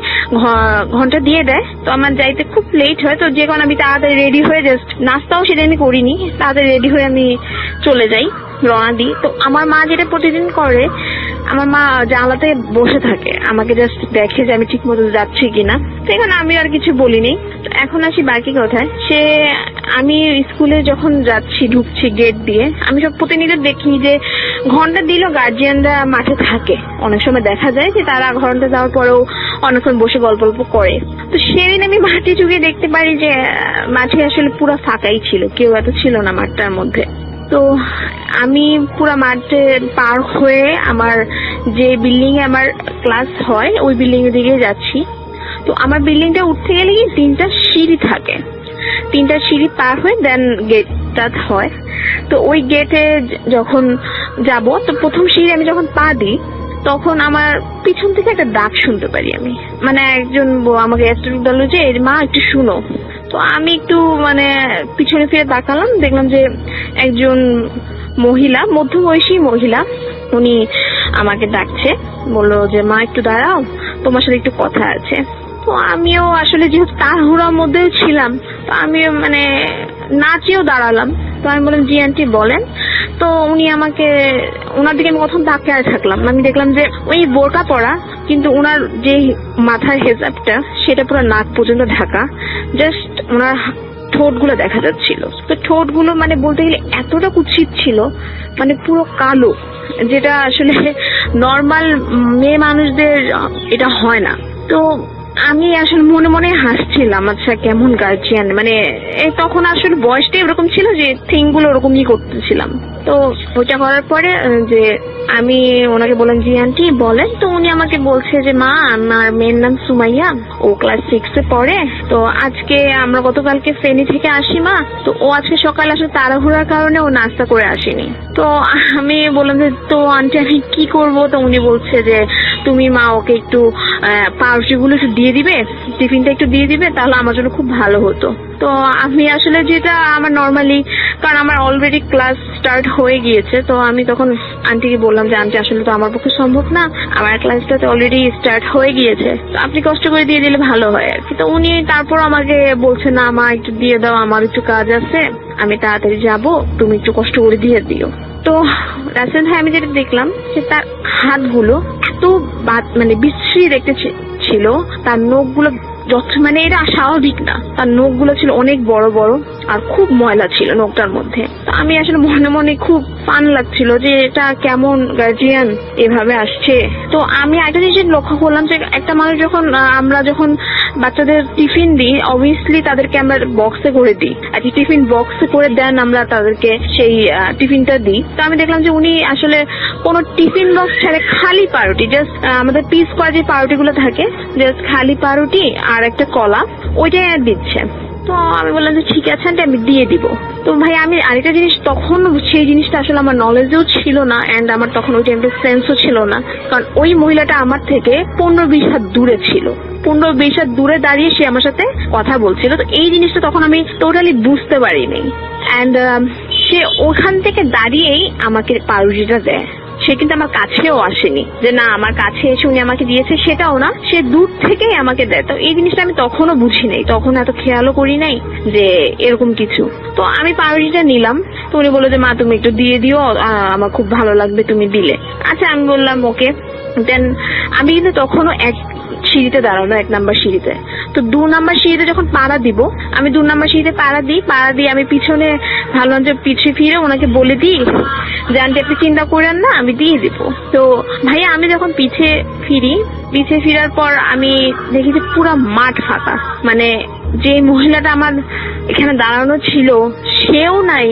ঘন্টা দিয়ে দেয়, তো আমার যাইতে খুব লেট হয়। তো যে কারণে আমি তাড়াতাড়ি রেডি হয়ে জাস্ট নাস্তাও সেদিন আমি করিনি, তাড়াতাড়ি রেডি হয়ে আমি চলে যাই, রওনা দিই। তো আমার মা যেটা প্রতিদিন করে, আমার মা জানলাতে বসে থাকে, আমাকে জাস্ট দেখে যে আমি ঠিক মতো যাচ্ছি কিনা, সেখানে আমি আর কিছু বলিনি। এখন আসি বাকি কথায়। আমি স্কুলে যখন যাচ্ছি, ঢুকছি গেট দিয়ে, আমি সব প্রতিনিয়ত দেখি যে ঘন্টা দিল গার্জিয়ানরা মাঠে থাকে, অনেক সময় দেখা যায় যে তারা ঘন্টা যাওয়ার পরেও অনেকক্ষণ বসে গল্প করে। তো সেদিন আমি মাঠে ঢুকে দেখতে পারি যে মাঠে আসলে পুরো ফাঁকাই ছিল, কেউ এত ছিল না মাঠটার মধ্যে। তো আমি পুরো মাঠে পার হয়ে আমার যে বিল্ডিং এ আমার ক্লাস হয় ওই বিল্ডিং এর দিকে যাচ্ছি। তো আমার বিল্ডিংটা উঠতে গেলে 3টা সিঁড়ি থাকে, 3টা সিঁড়ি পার হয়ে দেন গেটটা হয়। তো ওই গেটে যখন যাব, তো প্রথম সিঁড়ি আমি যখন পা দিই তখন আমার পিছন থেকে একটা ডাক শুনতে পারি আমি, মানে একজন আমাকে বলল যে মা একটু শুনো। তো আমি একটু মানে পিছনে ফিরে তাকালাম, দেখলাম যে একজন মহিলা, মধ্যবয়সী মহিলা, উনি আমাকে ডাকছে, বললো যে মা একটু দাঁড়াও, তোমার সাথে একটু কথা আছে। তো আমিও আসলে যেহেতু তাড়াহুড়োর মধ্যেও ছিলাম, তো আমি মানে নাচেও দাঁড়ালাম। তো আমি বললাম জি আন্টি বলেন। তো উনি আমাকে, ওনার দিকে আমি প্রথম তাকিয়ে থাকলাম, আমি দেখলাম যে ওই বোরকা পরা কিন্তু ওনার যে মাথার হেজাবটা সেটা পুরো নাক পর্যন্ত ঢাকা, জাস্ট ওনার ঠোঁটগুলো দেখা যাচ্ছিল। তো ঠোঁটগুলো মানে বলতে গেলে এতটা কুৎসিত ছিল, মানে পুরো কালো, যেটা আসলে নর্মাল মেয়ে মানুষদের এটা হয় না। তো আমি আসলে মনে মনে হাসছিলাম, আচ্ছা কেমন গার্জিয়ান, মানে তখন আসলে বয়সটা এরকম ছিল যে থিংগুলো ওরকমই করতেছিলাম। তো ওইটা করার পরে যে আমি ওনাকে বললাম জি আন্টি বলেন। তো উনি আমাকে বলছে যে মা আমার মেয়ের নাম সুমাইয়া, ও ক্লাস 6 পড়ে। তো আজকে আমরা গতকালকে ফেনী থেকে আসি মা, তো ও আজকে সকালে আসলে তাড়াহুড়ার কারণে ও নাস্তা করে আসেনি। তো আমি বললাম যে তো আন্টি আমি কি করব? তো উনি বলছে যে তুমি মা ওকে একটু পাউরুটিগুলো একটু দিয়ে দিবে, টিফিনটা একটু দিয়ে দিবে, তাহলে আমার জন্য খুব ভালো হতো। তো আমি আসলে যেটা আমার নর্মালি, কারণ আমার অলরেডি ক্লাস স্টার্ট হয়ে গিয়েছে, তো আমি তখন আন্টিকে বললাম যে আন্টি আসলে তো আমার পক্ষে সম্ভব না, আমার ক্লাসটা তো অলরেডি স্টার্ট হয়ে গিয়েছে, তো আপনি কষ্ট করে দিয়ে দিলে ভালো হয় আর কি। তো উনি তারপর আমাকে বলছে না মা একটু দিয়ে দাও, আমার একটু কাজ আছে, আমি তাড়াতাড়ি যাব, তুমি একটু কষ্ট করে দিয়ে দিও। তো রাসেল ভাই আমি যেটা দেখলাম যে তার হাতগুলো এত মানে বিশ্রী দেখতে ছিল, তার নখগুলো মানে এটা স্বাভাবিক না, তার নখগুলো ছিল অনেক বড় বড় আর খুব ময়লা ছিল নখটার মধ্যে। তো আমি আসলে মনে মনে খুব ফান লাগছিল যে এটা কেমন গার্জিয়ান এভাবে আসছে। তো আমি একটা জিনিস লক্ষ্য করলাম যে একটা মানুষ যখন আমরা যখন বাচ্চাদের টিফিন দিই, অবভিয়াসলি তাদেরকে আমরা বক্সে করে দিই, আর টিফিন বক্সে করে দেন আমরা তাদেরকে সেই টিফিনটা দিই। তো আমি দেখলাম যে উনি আসলে কোনো টিফিন বক্স ছাড়া খালি পাউরুটি, জাস্ট আমাদের পিস করা যে পাউরুটি গুলো থাকে, জাস্ট খালি পাউরুটি আর একটা কলা, ওইটাই দিচ্ছে। তো আমি বললাম যে ঠিক আছে আন্টি আমি দিয়ে দিব। তো ভাই আমি আরেকটা জিনিস, তখন সেই জিনিসটা আসলে আমার নলেজেও ছিল না, এন্ড আমার তখন ওই টাইমটা সেন্সও ছিল না, কারণ ওই মহিলাটা আমার থেকে 15-20 হাত দূরে ছিল, 15-20 হাত দূরে দাঁড়িয়ে সে আমার সাথে কথা বলছিল। তো এই জিনিসটা তখন আমি টোটালি বুঝতে পারিনি, এন্ড সে ওখান থেকে দাঁড়িয়েই আমাকে পাউরুটিটা দেয়। সে কিন্তু আমার কাছেও আসেনি যে না আমার কাছে এসে উনি আমাকে দিয়েছে, সেটাও না, সে দূর থেকেই আমাকে দেয়। তো এই জিনিসটা আমি তখনও বুঝি নাই, তখন এত খেয়ালও করি নাই যে এরকম কিছু। তো আমি পাউরুটিটা নিলাম, তো উনি বললো যে মা তুমি একটু দিয়ে দিও, আমার খুব ভালো লাগবে তুমি দিলে। আচ্ছা আমি বললাম ওকে। দেন আমি কিন্তু তখনও এক সিঁড়িতে দাঁড়ানো, 1 নাম্বার সিঁড়িতে। তো 2 নাম্বার সিঁড়িতে যখন পাড়া দিব, আমি 2 নাম্বার সিঁড়িতে পাড়া দিয়ে আমি পিছনে ভাবলাম যে পিছিয়ে ফিরে ওনাকে বলে দিই যে আন্টি আপনি চিন্তা করেন না আমি দিয়ে দিব। তো ভাইয়া আমি যখন পিছিয়ে ফিরার পর আমি দেখি যে পুরো মাঠ ফাঁকা, মানে যে মহিলাটা আমার এখানে দাঁড়ানো ছিল সেও নাই,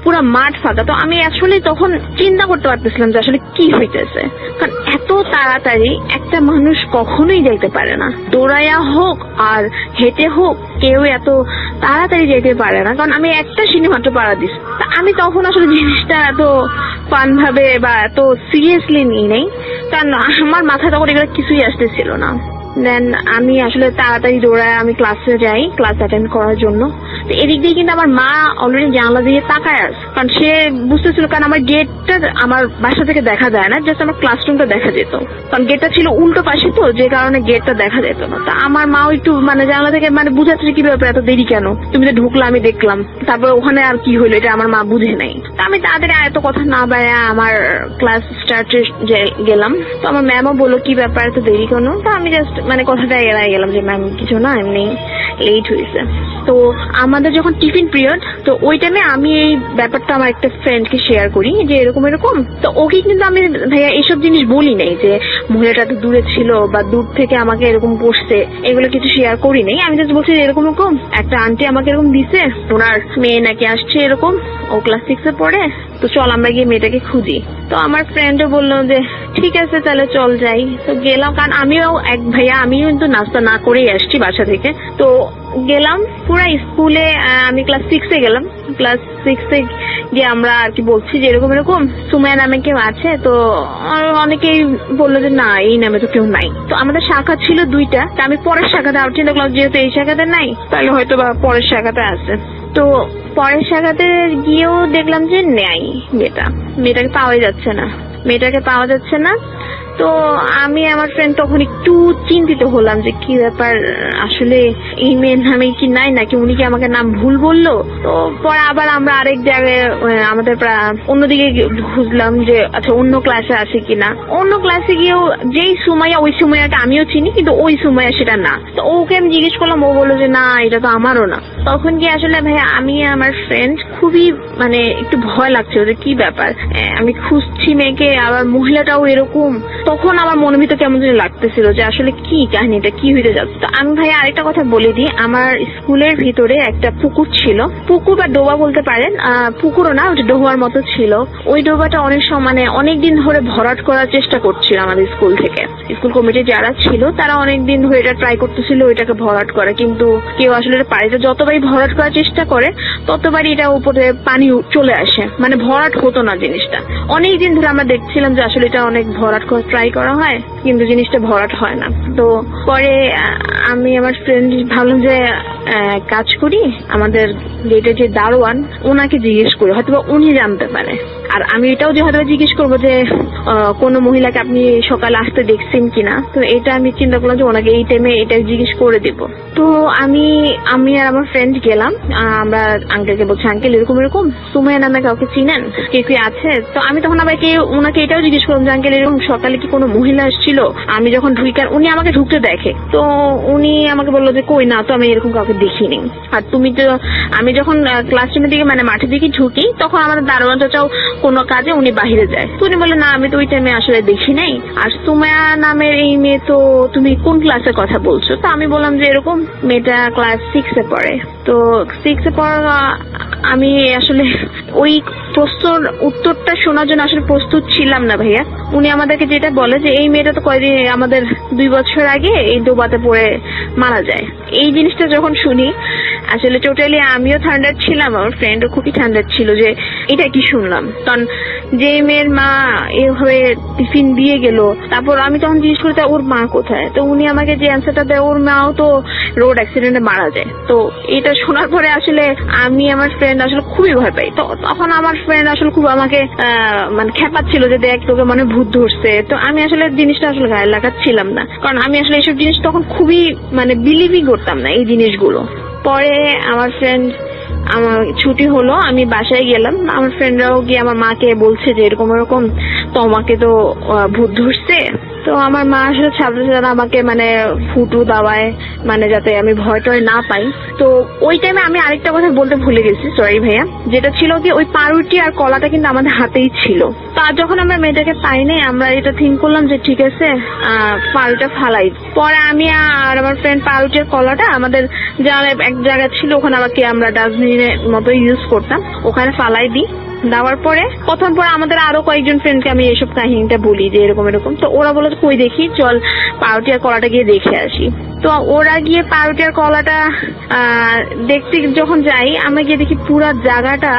পুরো মাঠ ফাঁকা। তো আমি আসলে তখন চিন্তা করতে পারতেছিলাম যে আসলে কি হইতেছে, কারণ এত তাড়াতাড়ি একটা মানুষ কখনোই যাইতে পারে না, দৌড়াইয়া হোক আর হেঁটে হোক, কেউ এত তাড়াতাড়ি যেতে পারে না, কারণ আমি একটা সিঁড়ি মাত্র পাড়া দিস। আমি তখন আসলে জিনিসটা এত ফান ভাবে বা এত সিরিয়াসলি নিই নাই, কারণ আমার মাথায় তখন এগুলো কিছুই আসতেছিল না। দেন আমি আসলে তাড়াতাড়ি দৌড়ায় আমি ক্লাসে যাই, ক্লাস অ্যাটেন্ড করার জন্য। তো এদিক দিয়ে কিন্তু আমার মা অলরেডি জানলা দিয়ে তাকায় আছে, কারণ সে বুঝতেছিল, কারণ আমার গেটটা আমার বাসা থেকে দেখা যায় না, জাস্ট আমার ক্লাসরুমটা দেখা যেত, কারণ গেটটা ছিল উল্টো পাশে, তো যে কারণে গেটটা দেখা যেত না। তা আমার মাও একটু মানে জানলা থেকে মানে বুঝাচ্ছে কি ব্যাপার এত দেরি কেন, তুমি তো ঢুকলা আমি দেখলাম, তারপর ওখানে আর কি হইলো এটা আমার মা বুঝে নাই। তো আমি তাড়াতাড়ি এত কথা না বাড়া আমার ক্লাস স্টার্টে গেলাম। তো আমার ম্যামও বললো কি ব্যাপার এত দেরি কেন। তো আমি জাস্ট মানে কথাটা এড়াই গেলাম যে ম্যাম কিছু না, এমনি লেট হয়েছে। তো আমাদের যখন টিফিন পিরিয়ড, তো ওই টাইমে আমি এই ব্যাপারটা আমার একটা ফ্রেন্ডকে শেয়ার করি যে এরকম এরকম। তো ওকে কিন্তু আমি ভাইয়া এইসব জিনিস বলি নাই যে মহিলাটা তো দূরে ছিল বা দূর থেকে আমাকে এরকম বসছে, এগুলো কিছু শেয়ার করি নাই। আমি জাস্ট বলছি এরকম এরকম একটা আন্টি আমাকে এরকম দিছে, ওনার মেয়ে নাকি আসছে এরকম, ও ক্লাস 6 পড়ে, তো চল আমরা গিয়ে মেয়েটাকে খুঁজি। তো আমার ফ্রেন্ডও বললো যে ঠিক আছে তাহলে চল যাই। তো গেলাম, কারণ আমিও আমিও কিন্তু নাস্তা না করেই আসছি বাসা থেকে। তো গেলাম পুরা স্কুলে, আমি ক্লাস 6 গেলাম। ক্লাস 6 গিয়ে আমরা আর কি বলছি যে এরকম এরকম সুমাইয়া নামে কেউ আছে। তো অনেকেই বললো যে না এই নামে তো কেউ নাই। তো আমাদের শাখা ছিল 2টা, তা আমি পরের শাখাতে আউট চিন্তা করলাম যেহেতু এই শাখাতে নাই তাহলে হয়তো বা পরের শাখাতে আছে। তো পরের শাখাতে গিয়েও দেখলাম যে নেই, মেয়েটাকে পাওয়া যাচ্ছে না। তো আমি আমার ফ্রেন্ড তখন একটু চিন্তিত হলাম যে কি ব্যাপার, আসলে এই মেয়ের নামে কি নাই নাকি উনি কি আমাকে নাম ভুল বললো। তো পরে আবার আমরা আরেক জায়গায় আমাদের অন্যদিকে খুঁজলাম যে আচ্ছা অন্য ক্লাসে আছে কিনা। অন্য ক্লাসে গিয়েও যেই সুমাইয়া ওই সুমাইয়াটা আমিও চিনি, কিন্তু ওই সুমাইয়া সেটা না। তো ওকে আমি জিজ্ঞেস করলাম, ও বললো যে না এটা তো আমারও না। তখন কি আসলে ভাই আমি আমার ফ্রেন্ড খুবই মানে একটু ভয় লাগছে যে কি ব্যাপার, আমি খুঁজছি মেয়েকে আবার মহিলাটাও এরকম। তখন আমার মনের ভিতর কেমন যেন লাগতেছিল যে আসলে কি কাহিনীটা কি হইতে যাচ্ছে। তো আমি ভাই আরেকটা কথা বলে দিই, আমার স্কুলের ভিতরে একটা পুকুর ছিল, পুকুর বা ডোবা বলতে পারেন, পুকুরও না ওটা ডোবার মতো ছিল। ওই ডোবাটা অনেক সময় মানে অনেকদিন ধরে ভরাট করার চেষ্টা করছিল আমাদের স্কুল থেকে। স্কুল কমিটি যারা ছিল তারা অনেকদিন ধরে এটা ট্রাই করতেছিল ওইটাকে ভরাট করে, কিন্তু কেউ আসলে পারে। যতবারই ভরাট করার চেষ্টা করে ততবারই এটা উপরে পানি চলে আসে, মানে ভরাট হতো না জিনিসটা। অনেকদিন ধরে আমরা দেখছিলাম যে আসলে এটা অনেক ভরাট করে ট্রাই করা হয়, কিন্তু জিনিসটা ভরাট হয় না। তো পরে আমি আমার ফ্রেন্ড ভাবলাম যে কাজ করি, আমাদের গেটের যে দারোয়ান ওনাকে জিজ্ঞেস করি, হয়তো উনি জানতে পারে। আর আমি এটাও যে হয়তো জিজ্ঞেস করবো যে কোনো মহিলাকে আপনি সকালে আসতে দেখছেন কিনা। তো এটা আমি চিন্তা করলাম যে ওনাকে এই টাইমে এটা জিজ্ঞেস করে দিব। তো আমি আর আমার ফ্রেন্ড গেলাম, আমরা আঙ্কেলকে বলছি আঙ্কেল এরকম এরকম সুমাইয়া নামে কাউকে চিনেন, কে কে আছে। তো আমি তখন আবার ওনাকে এটাও জিজ্ঞেস করলাম যে আঙ্কেল এরকম সকালে কি কোনো মহিলা আসছিল। আমি যখন ঢুকার উনি আমাকে ঢুকতে দেখে, তো উনি আমাকে বললো যে কই না তো আমি এরকম কাউকে দেখিনি। আর তুমি তো আমি যখন ক্লাসরুমের দিকে মানে মাঠের দিকে ঢুকি তখন আমাদের দারোয়ান চাচাও কোনো কাজে উনি বাহিরে যায়। তো উনি বলে না আমি তো ওই টাইমে আসলে দেখি নাই। আর সুমাইয়া নামের এই মেয়ে তো তুমি কোন ক্লাসের কথা বলছো। তো আমি বললাম যে এরকম মেয়েটা ক্লাস 6-এ পড়ে। তো 6-এ পড়া আমি আসলে ওই প্রশ্নের উত্তরটা শোনার জন্য আসলে প্রস্তুত ছিলাম না ভাইয়া। উনি আমাদেরকে যেটা বলে যে এই মেয়েটা তো কয়েকদিন আমাদের 2 বছর আগে এই ডোবাতে পড়ে মারা যায়। এই জিনিসটা যখন শুনি আসলে টোটালি আমিও ঠান্ডার ছিলাম, আমার ফ্রেন্ডও খুবই ঠান্ডার ছিল যে এটা কি শুনলাম। কারণ যে মেয়ের মা এভাবে টিফিন দিয়ে গেল, তারপর আমি তখন জিজ্ঞেস করি ওর মা কোথায়। তো উনি আমাকে যে অ্যান্সারটা দেয় ওর মাও তো রোড অ্যাক্সিডেন্টে মারা যায়। তো এটা শোনার পরে আসলে আমি আমার ফ্রেন্ড আসলে খুবই ভয় পাই। তো তখন আমার ফ্রেন্ড আসলে খুব আমাকে মানে খেপাচ্ছিল যে দেখ তোকে মনে ভূত ধরছে। তো আমি আসলে জিনিসটা আসলে গায়ে লাগাচ্ছিলাম না, কারণ আমি আসলে এইসব জিনিস তখন খুবই মানে বিলিভই করতাম না এই জিনিসগুলো। পরে আমার ফ্রেন্ড আমার ছুটি হলো, আমি বাসায় গেলাম, আমার ফ্রেন্ডরাও গিয়ে আমার মাকে বলছে যে এরকম এরকম তোমাকে তো ভূত ধরছে। তো আমার মা আসলে ছাত্র ছাত্রা আমাকে মানে ফুটু দাওয়ায় মানে যাতে আমি ভয় টয় না পাই। তো ওই টাইমে আমি আরেকটা কথা বলতে ভুলে গেছি, সরি ভাইয়া, যেটা ছিল কি ওই পাউরুটি আর কলাটা কিন্তু আমাদের হাতেই ছিল। তো আর যখন আমরা মেয়েটাকে পাই নাই আমরা এটা থিঙ্ক করলাম যে ঠিক আছে পাউরুটা ফালাই। পরে আমি আর আমার ফ্রেন্ড পাউরুটি আর কলাটা আমাদের যার এক জায়গা ছিল ওখানে আমাকে আমরা ডাস্টবিনের মতো ইউজ করতাম, ওখানে ফালাই দিই। দেওয়ার পরে প্রথম পরে আমাদের আরো কয়েকজন ফ্রেন্ডকে আমি এইসব কাহিনীটা বলি যে এরকম এরকম। তো ওরা বলে কই দেখি চল পাউরুটি আর কলাটা গিয়ে দেখে আসি। তো ওরা গিয়ে পাউরুটি আর কলাটা দেখতে যখন যাই আমরা গিয়ে দেখি পুরা জায়গাটা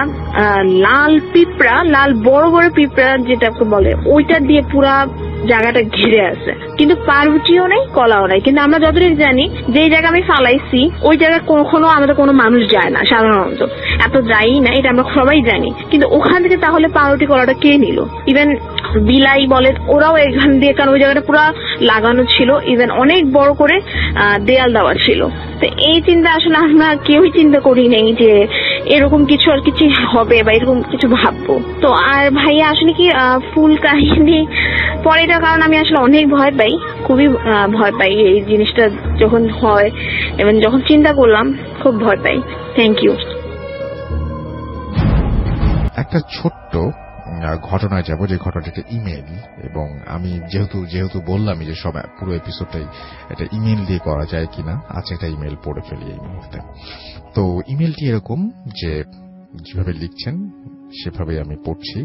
লাল পিঁপড়া, লাল বড় বড় পিঁপড়া যেটাকে বলে ওইটা দিয়ে পুরা জায়গাটা ঘিরে আছে, কিন্তু পাউরুটিও নেই কলাও নেই। কিন্তু আমরা যতটুকু জানি যে জায়গা আমি ফালাইছি ওই জায়গায় কখনো আমাদের কোনো মানুষ যায় না, সাধারণত এত যাই না, এটা আমরা সবাই জানি। কিন্তু ওখান থেকে তাহলে পাউরুটি কলাটা কে নিল? ইভেন বিলাই বলেন ওরাও এখান দিয়ে, কারণ ওই জায়গাটা পুরো লাগানো ছিল, ইভেন অনেক বড় করে দেয়াল দেওয়া ছিল। তো এই চিন্তা আসলে আমরা কেউই চিন্তা করি নেই যে এরকম কিছু আর কিছু হবে বা এরকম কিছু ভাববো। তো আর ভাইয়া আসলে কি ফুল কাহিনী পরে, এটার কারণ আমি আসলে অনেক ভয় পাই, খুবই ভয় পাই এই জিনিসটা যখন হয় এবং যখন চিন্তা করলাম খুব ভয় পাই। Thank you. একটা ছোট্ট ঘটনায় যাব, যে ঘটনাটা ইমেল, এবং আমি যেহেতু বললাম যে সব পুরো এপিসোডটাই একটা ইমেল দিয়ে করা যায় কিনা, আচ্ছা একটা ইমেল পড়ে ফেলি এই মুহূর্তে। তো ইমেলটি এরকম যে যেভাবে লিখছেন সেভাবে আমি পড়ছি।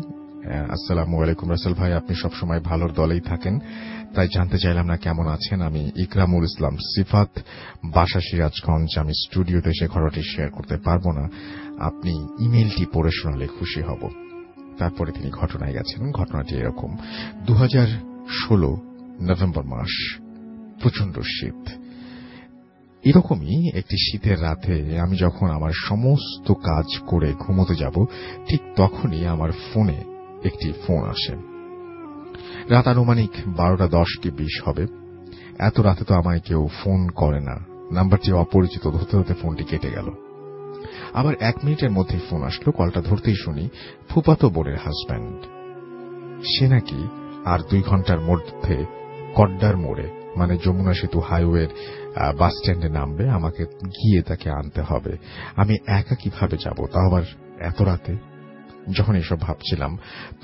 আসসালামু আলাইকুম রাসেল ভাই, আপনি সবসময় ভালোর দলেই থাকেন, তাই জানতে চাইলাম না কেমন আছেন। আমি ইকরামুল ইসলাম সিফাত, বাসা সিরাজগঞ্জ। আমি স্টুডিওতে সে ঘটনাটি শেয়ার করতে পারবো না, আপনি ইমেলটি পড়ে শোনালে খুশি হব। তারপরে তিনি ঘটনায় গেছেন। ঘটনাটি এরকম, 2016 নভেম্বর মাস, প্রচন্ড শীত। এরকমই একটি শীতের রাতে আমি যখন আমার সমস্ত কাজ করে ঘুমোতে যাব ঠিক তখনই আমার ফোনে একটি ফোন আসে। রাত আনুমানিক 12:10 কি 20 হবে। এত রাতে তো আমায় কেউ ফোন করে না। নাম্বারটি অপরিচিত ধরতে ধরতে ফোনটি কেটে গেল। আবার 1 মিনিটের মধ্যেই ফোন আসলো। কলটা ধরতেই শুনি ফুফাতো বোনের হাজব্যান্ড। সে নাকি আর 2 ঘন্টার মধ্যে কড্ডার মোড়ে মানে যমুনা সেতু হাইওয়ের বাস স্ট্যান্ডে নামবে, আমাকে গিয়ে তাকে আনতে হবে। আমি একা কিভাবে যাব, তাও আবার এত রাতে? যখন এসব ভাবছিলাম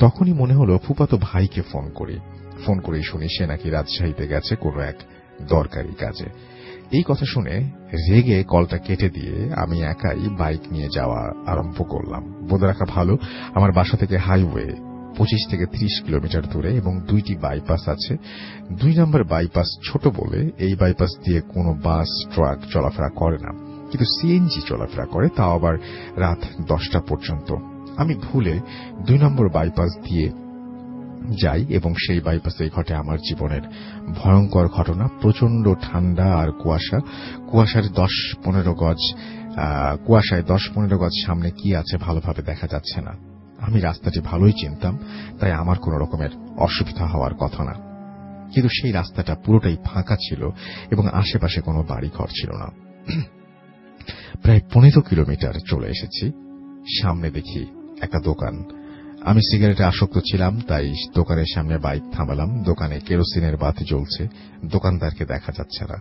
তখনই মনে হলো ফুফাতো ভাইকে ফোন করেই শুনি সে নাকি রাজশাহীতে গেছে কোনো এক দরকারি কাজে। এই কথা শুনে রেগে কলটা কেটে দিয়ে আমি একাই বাইক নিয়ে যাওয়া আরম্ভ করলাম। বলে রাখা ভালো, আমার বাসা থেকে হাইওয়ে 25 থেকে 30 কিলোমিটার দূরে এবং 2টি বাইপাস আছে। 2 নম্বর বাইপাস ছোট বলে এই বাইপাস দিয়ে কোনো বাস ট্রাক চলাফেরা করে না, কিন্তু সিএনজি চলাফেরা করে, তাও আবার রাত 10টা পর্যন্ত। আমি ভুলে 2 নম্বর বাইপাস দিয়ে যাই এবং সেই বাইপাসে ঘটে আমার জীবনের ভয়ঙ্কর ঘটনা। প্রচন্ড ঠান্ডা আর কুয়াশায় 10-15 গজ সামনে কি আছে ভালোভাবে দেখা যাচ্ছে না। আমি রাস্তাটি ভালোই চিনতাম, তাই আমার কোন রকমের অসুবিধা হওয়ার কথা না, কিন্তু সেই রাস্তাটা পুরোটাই ফাঁকা ছিল এবং আশেপাশে কোনো বাড়ি ঘর ছিল না। প্রায় 15 কিলোমিটার চলে এসেছি। সামনে দেখি একটা দোকান। আমি সিগারেটে আসক্ত ছিলাম, তাই দোকানের সামনে বাইক থামালাম। দোকানে কেরোসিনের বাতি জ্বলছে, দোকানদারকে দেখা যাচ্ছে না।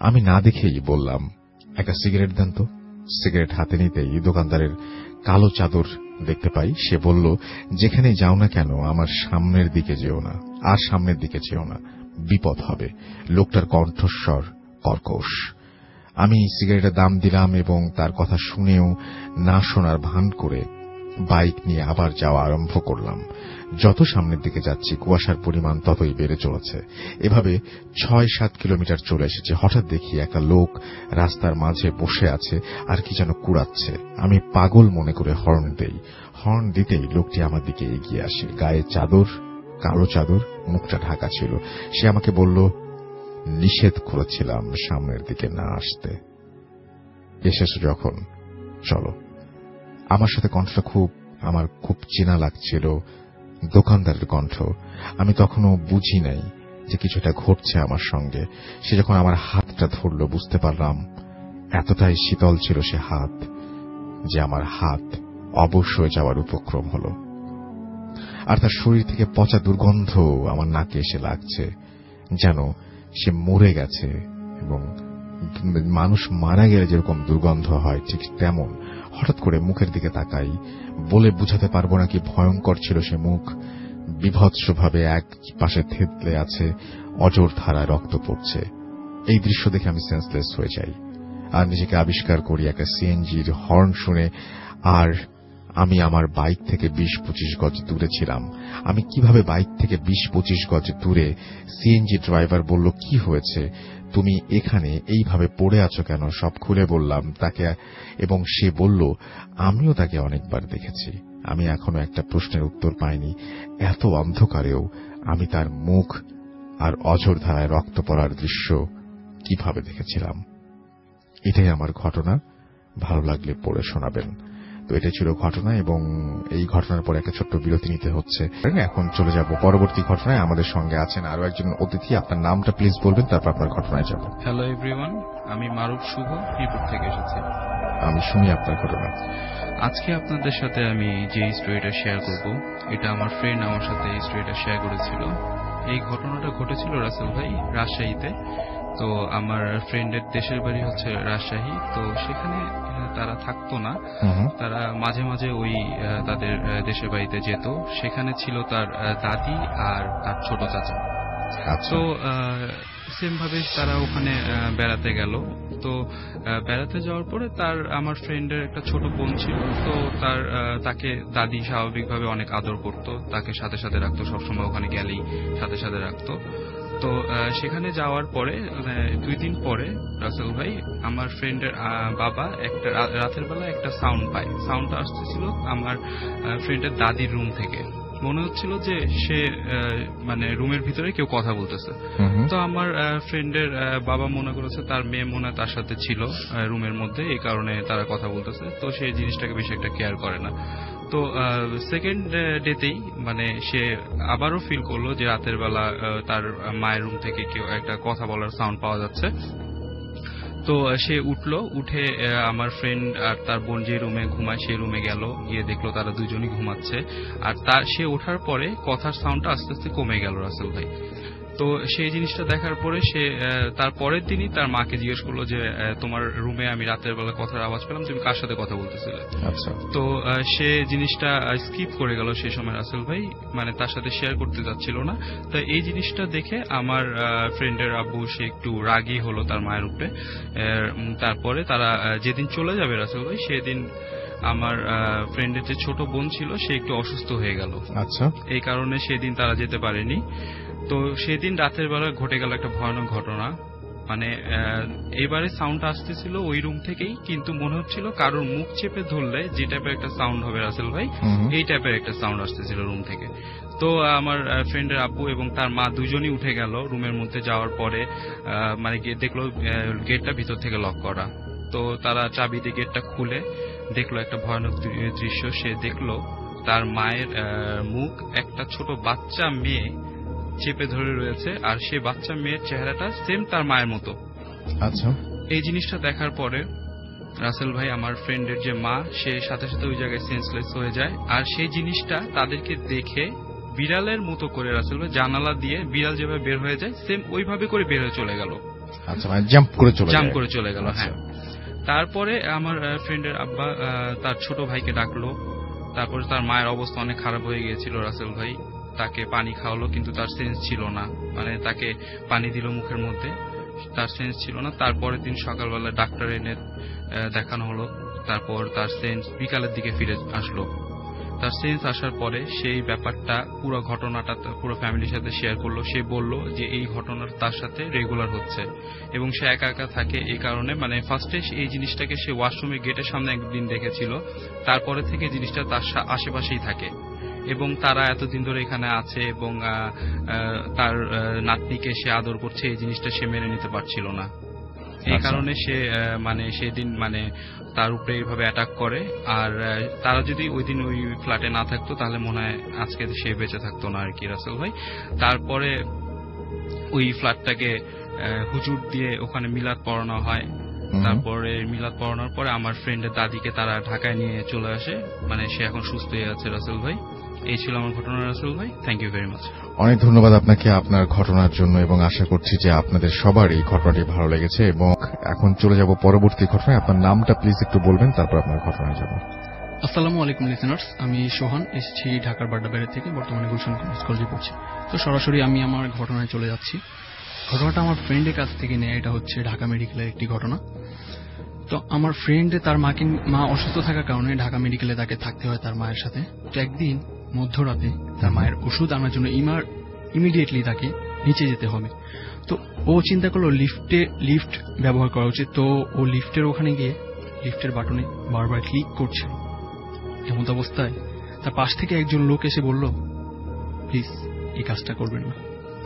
আমি না দেখেই বললাম, একটা সিগারেট দেন তো। সিগারেট হাতে নিতেই দোকানদারের কালো চাদর দেখতে পাই। সে বলল, যেখানে যাও না কেন আমার সামনের দিকে যেও না, আর সামনের দিকে যেও না, বিপদ হবে। লোকটার কণ্ঠস্বর কর্কশ। আমি সিগারেটের দাম দিলাম এবং তার কথা শুনেও না শোনার ভান করে বাইক নিয়ে আবার যাওয়া আরম্ভ করলাম। যত সামনের দিকে যাচ্ছি কুয়াশার পরিমাণ ততই বেড়ে চলেছে। এভাবে 6-7 কিলোমিটার চলে এসেছে। হঠাৎ দেখি একটা লোক রাস্তার মাঝে বসে আছে আর কি যেন কুড়াচ্ছে। আমি পাগল মনে করে হর্ন দেই। হর্ন দিতেই লোকটি আমার দিকে এগিয়ে আসে। গায়ে চাদর, কালো চাদর, মুখটা ঢাকা ছিল। সে আমাকে বলল, নিষেধ করেছিলাম সামনের দিকে না আসতে, এসেছো যখন চলো। আমার সাথে কণ্ঠটা আমার খুব চেনা লাগছিল, দোকানদারের কণ্ঠ। আমি তখনও বুঝি নাই যে কিছুটা ঘটছে আমার সঙ্গে। সে যখন আমার হাতটা ধরল বুঝতে পারলাম এতটাই শীতল ছিল সে হাত যে আমার হাত অবশ হয়ে যাওয়ার উপক্রম হল। আর তার শরীর থেকে পচা দুর্গন্ধ আমার নাকে এসে লাগছে, যেন সে মরে গেছে। এবং মানুষ মারা গেলে যেরকম দুর্গন্ধ হয় ঠিক তেমন। হঠাৎ করে মুখের দিকে তাকাই, বলে বুঝাতে পারবো না কি ভয়ঙ্কর ছিল সে মুখ। বিভৎসভাবে এক পাশে থেতলে আছে, অজর ধারায় রক্ত পড়ছে। এই দৃশ্য দেখে আমি সেন্সলেস হয়ে যাই আর নিজেকে আবিষ্কার করি একটা সিএনজির হর্ন শুনে। আর আমি আমার বাইক থেকে 20-25 গজ দূরে ছিলাম। আমি কিভাবে বাইক থেকে 20-25 গজ দূরে? সিএনজি ড্রাইভার বলল, কি হয়েছে, তুমি এখানে এইভাবে পড়ে আছো কেন? সব খুলে বললাম তাকে এবং সে বলল, আমিও তাকে অনেকবার দেখেছি। আমি এখনো একটা প্রশ্নের উত্তর পাইনি, এত অন্ধকারেও আমি তার মুখ আর অঝোর ধারায় রক্ত পড়ার দৃশ্য কিভাবে দেখেছিলাম। এটাই আমার ঘটনা। ভালো লাগলে পড়ে শোনাবেন। তো এটা ছিল ঘটনা এবং এই ঘটনার পর একটা ছোট্ট বিরতি নিতে হচ্ছে। এখন চলে যাব পরবর্তী ঘটনায়। আমাদের সঙ্গে আছেন আরো একজন অতিথি। আপনার নামটা প্লিজ বলবেন, তারপর আপনার ঘটনায় যাব। হ্যালো এভরিওয়ান, আমি মারুফ শুভ, মিরপুর থেকে এসেছি। আমি শুনি আপনার ঘটনা। আজকে আপনাদের সাথে আমি যে স্টোরিটা শেয়ার করব, এটা আমার ফ্রেন্ড আমার সাথে এই স্টোরিটা শেয়ার করেছিল। এই ঘটনাটা ঘটেছিল রাসেল ভাই রাজশাহীতে। তো আমার ফ্রেন্ডের দেশের বাড়ি হচ্ছে রাজশাহী। তো সেখানে তারা থাকতো না, তারা মাঝে মাঝে ওই তাদের দেশের বাড়িতে যেত। সেখানে ছিল তার দাদি আর তার ছোট চাচা। তো সেম ভাবে তারা ওখানে বেড়াতে গেল। তো বেড়াতে যাওয়ার পরে আমার ফ্রেন্ডের একটা ছোট বোন ছিল। তো তাকে দাদি স্বাভাবিকভাবে অনেক আদর করতো, তাকে সাথে সাথে রাখতো, সবসময় ওখানে গেলেই সাথে সাথে রাখতো। তো সেখানে যাওয়ার পরে 2 দিন পরে রাসেল ভাই আমার ফ্রেন্ডের বাবা একটা রাতের বেলা একটা সাউন্ড পায়। সাউন্ডটা আসতেছিল আমার ফ্রেন্ডের দাদির রুম থেকে। মনে হচ্ছিল যে সে মানে রুমের ভিতরে কেউ কথা বলতেছে। তো আমার ফ্রেন্ডের বাবা মনে করেছে তার মেয়ে মনে হয় তার সাথে ছিল রুমের মধ্যে, এই কারণে তারা কথা বলতেছে। তো সেই জিনিসটাকে বেশি একটা কেয়ার করে না। তো সেকেন্ড ডেতেই মানে সে আবারও ফিল করলো যে রাতের বেলা তার মায়ের রুম থেকে কেউ একটা কথা বলার সাউন্ড পাওয়া যাচ্ছে। তো সে উঠে আমার ফ্রেন্ড আর তার বোন যে রুমে ঘুমায় সেই রুমে গেল, গিয়ে দেখলো তারা দুজনই ঘুমাচ্ছে। আর সে ওঠার পরে কথার সাউন্ডটা আস্তে আস্তে কমে গেল রাসেল ভাই। তো সেই জিনিসটা দেখার পরে সে তার পরের দিনই তার মাকে জিজ্ঞেস করলো যে তোমার রুমে আমি রাতের বেলা কথার আওয়াজ পেলাম, তুমি কার সাথে কথা বলতেছিলে? তো সে জিনিসটা স্কিপ করে গেল সেই সময় রাসেল ভাই, মানে তার সাথে শেয়ার করতে যাচ্ছিল না। তো এই জিনিসটা দেখে আমার ফ্রেন্ডের আব্বু সে একটু রাগী হলো তার মায়ের উপরে। তারপরে তারা যেদিন চলে যাবে রাসেল ভাই, সেদিন আমার ফ্রেন্ডের যে ছোট বোন ছিল সে একটু অসুস্থ হয়ে গেল। আচ্ছা, এই কারণে সেদিন তারা যেতে পারেনি। তো সেদিন রাতের বেলা ঘটে গেল একটা ভয়ানক ঘটনা। মানে এবারে সাউন্ড আসতেছিল ওই রুম থেকেই, কিন্তু মনে হচ্ছিল কারোর মুখ চেপে ধরলে যে টাইপের একটা সাউন্ড হবে রাসেল ভাই, এই টাইপের একটা সাউন্ড আসতেছিল রুম থেকে। তো আমার ফ্রেন্ডের আব্বু এবং তার মা দুজনই উঠে গেল রুমের মধ্যে যাওয়ার পরে, মানে দেখলো গেটটা ভিতর থেকে লক করা। তো তারা চাবি দিয়ে গেটটা খুলে দেখলো একটা ভয়ানক দৃশ্য। সে দেখলো তার মায়ের মুখ একটা ছোট বাচ্চা মেয়ে চেপে ধরে রয়েছে, আর সেই বাচ্চা মেয়ের চেহারাটা সেম তার মায়ের মতো। আচ্ছা, এই জিনিসটা দেখার পরে রাসেল ভাই আমার ফ্রেন্ডের যে মা, সে সাথে সাথে ওই জায়গায় সেন্সলেস হয়ে যায়। আর সেই জিনিসটা তাদেরকে দেখে বিড়ালের মতো করে রাসেল ভাই জানালা দিয়ে বিড়াল যেভাবে বের হয়ে যায় সেম ওইভাবে করে বের হয়ে চলে গেল। আচ্ছা, মানে জাম্প করে চলে গেল। হ্যাঁ, তারপরে আমার ফ্রেন্ডের আব্বা তার ছোট ভাইকে ডাকলো। তারপরে তার মায়ের অবস্থা অনেক খারাপ হয়ে গিয়েছিল রাসেল ভাই। তাকে পানি খাওয়ালো, কিন্তু তার সেন্স ছিল না। মানে তাকে পানি দিল মুখের মধ্যে, তার সেন্স ছিল না। তারপরের দিন সকালবেলা ডাক্তার এনে দেখানো হলো। তারপর তার সেন্স বিকালের দিকে ফিরে আসলো। তার সেন্স আসার পরে সেই ব্যাপারটা পুরো ঘটনাটা পুরো ফ্যামিলির সাথে শেয়ার করলো। সে বলল যে এই ঘটনাটা তার সাথে রেগুলার হচ্ছে এবং সে একা একা থাকে। এই কারণে মানে ফার্স্টে এই জিনিসটাকে সে ওয়াশরুমের গেটের সামনে একদিন দেখেছিল, তারপরে থেকে জিনিসটা তার আশেপাশেই থাকে এবং তারা এতদিন ধরে এখানে আছে এবং তার নাতনিকে সে আদর করছে। এই জিনিসটা সে মেনে নিতে পারছিল না। এই কারণে সে মানে সেদিন মানে তার উপরে এইভাবে অ্যাটাক করে। আর তারা যদি ওই দিন ওই ফ্ল্যাটে না থাকতো তাহলে মনে হয় আজকে সে বেঁচে থাকতো না আর কি রাসেল ভাই। তারপরে ওই ফ্ল্যাটটাকে হুজুর দিয়ে ওখানে মিলাদ পড়ানো হয়। তারপরে মিলাদ পড়ানোর পরে আমার ফ্রেন্ডের দাদিকে তারা ঢাকায় নিয়ে চলে আসে। মানে সে এখন সুস্থ হয়ে আছে রাসেল ভাই। এই ছিল আমার ঘটনা রাসেল ভাই। Thank you very much. অনেক ধন্যবাদ আপনাকে আপনার ঘটনার জন্য এবং আশা করছি যে আপনাদের সবার এই ঘটনাটি ভালো লেগেছে। এবং এখন চলে যাব পরবর্তী ঘটনায়। আপনার নামটা প্লিজ একটু বলবেন, তারপর আপনার ঘটনায় যাব। আসসালামু আলাইকুম লিসেনার্স, আমি সোহান, এসেছি ঢাকার বাড্ডাবাড়ি থেকে, বর্তমানে গুলশান কলেজে পড়ছি। তো সরাসরি আমি আমার ঘটনায় চলে যাচ্ছি। ঘটনাটা আমার ফ্রেন্ডের কাছ থেকে নেয়। এটা হচ্ছে ঢাকা মেডিকেলের একটি ঘটনা। তো আমার ফ্রেন্ড তার মা অসুস্থ থাকার কারণে ঢাকা মেডিকেলে তাকে থাকতে হয় তার মায়ের সাথে। তো একদিন মধ্যরাতে তার মায়ের ওষুধ আনার জন্য ইমিডিয়েটলি তাকে নিচে যেতে হবে। তো ও চিন্তা করলো লিফট ব্যবহার করা উচিত। তো ও লিফটের ওখানে গিয়ে লিফটের বাটনে বারবার ক্লিক করছে। এমন অবস্থায় তার পাশ থেকে একজন লোক এসে বলল, প্লিজ এই কাজটা করবেন না,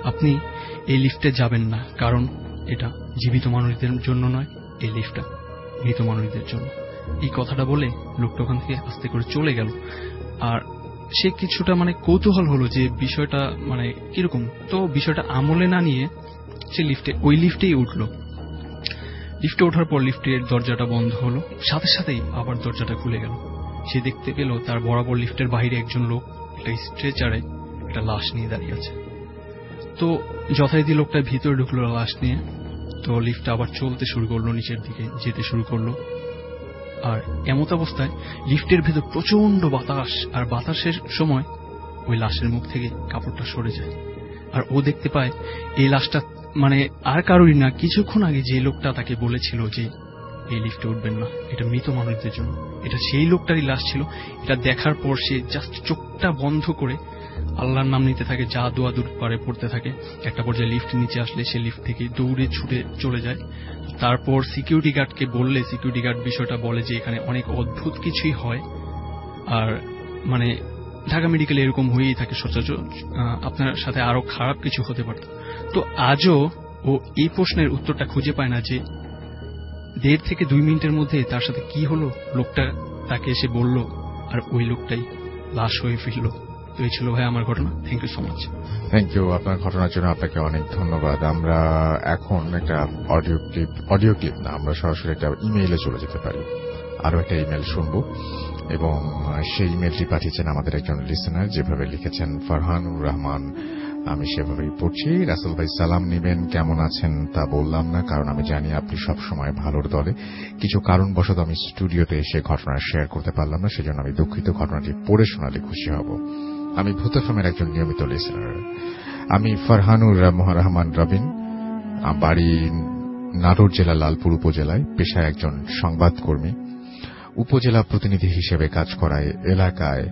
আপনি এই লিফটে যাবেন না, কারণ এটা জীবিত মানুষদের জন্য নয়, এই লিফটটা মৃত মানুষদের জন্য। এই কথাটা বলে লোকটা ওখান থেকে আস্তে করে চলে গেল। আর সে কিছুটা মানে কৌতূহল হলো যে বিষয়টা মানে কিরকম। তো বিষয়টা আমলে না নিয়ে সে ওই লিফটেই উঠলো। লিফটে ওঠার পর লিফটের দরজাটা বন্ধ হলো, সাথে সাথেই আবার দরজাটা খুলে গেল। সে দেখতে পেল তার বরাবর লিফটের বাইরে একজন লোক একটা স্ট্রেচারে একটা লাশ নিয়ে দাঁড়িয়ে আছে। তো যথারীতি লোকটা ভিতরে ঢুকলো লাশ নিয়ে। তো লিফটটা আবার চলতে শুরু করলো, নিচের দিকে যেতে শুরু করলো। আর এমত অবস্থায় লিফটের ভেতর প্রচন্ড বাতাস, আর বাতাসের সময় ওই লাশের মুখ থেকে কাপড়টা সরে যায়। আর ও দেখতে পায় এই লাশটা মানে আর কারোরই না, কিছুক্ষণ আগে যে লোকটা তাকে বলেছিল যে এই লিফটে উঠবেন না, এটা মৃত মানুষদের জন্য, এটা সেই লোকটারই লাশ ছিল। এটা দেখার পর সে জাস্ট চোখটা বন্ধ করে আল্লাহর নাম নিতে থাকে, যা দোয়া দূর পারে পড়তে থাকে। একটা পর্যায়ে লিফট নিচে আসলে সে লিফট থেকে দৌড়ে ছুটে চলে যায়। তারপর সিকিউরিটি গার্ডকে বললে সিকিউরিটি গার্ড বিষয়টা বলে যে এখানে অনেক অদ্ভুত কিছুই হয়। আর মানে ঢাকা মেডিকেলে এরকম হয়েই থাকে সচরাচর, আপনার সাথে আরো খারাপ কিছু হতে পারত। তো আজও ও এই প্রশ্নের উত্তরটা খুঁজে পায় না যে 1.5 থেকে 2 মিনিটের মধ্যে তার সাথে কি হলো, লোকটা তাকে এসে বলল আর ওই লোকটাই লাশ হয়ে ফিরল। তো এই ছিল ভাই আমার ঘটনা। Thank you so much. Thank you আপনার ঘটনার জন্য, আপনাকে অনেক ধন্যবাদ। আমরা এখন একটা অডিও ক্লিপ না, আমরা সরাসরি একটা ইমেইলে চলে যেতে পারি। আরো একটা ইমেল শুনবো, এবং সেই ইমেলটি পাঠিয়েছেন আমাদের একজন লিসেনার, যেভাবে লিখেছেন ফারহানুর রহমান। আমি সেভাবেই পড়ছি। রাসেল ভাই সালাম নেবেন, কেমন আছেন তা বললাম না, কারণ আমি জানি আপনি সব সময় ভালোর দলে। কিছু কারণবশত আমি স্টুডিওতে এসে ঘটনা শেয়ার করতে পারলাম না, সেজন্য আমি দুঃখিত। ঘটনাটি পড়ে শোনালে খুশি হব। আমি ভূত এফএমের একজন নিয়মিত লিসেনার। আমি ফারহানুর রহমান রবিন, বাড়ি নাটোর জেলা লালপুর উপজেলায়, পেশায় একজন সংবাদকর্মী। উপজেলা প্রতিনিধি হিসেবে কাজ করায় এলাকায়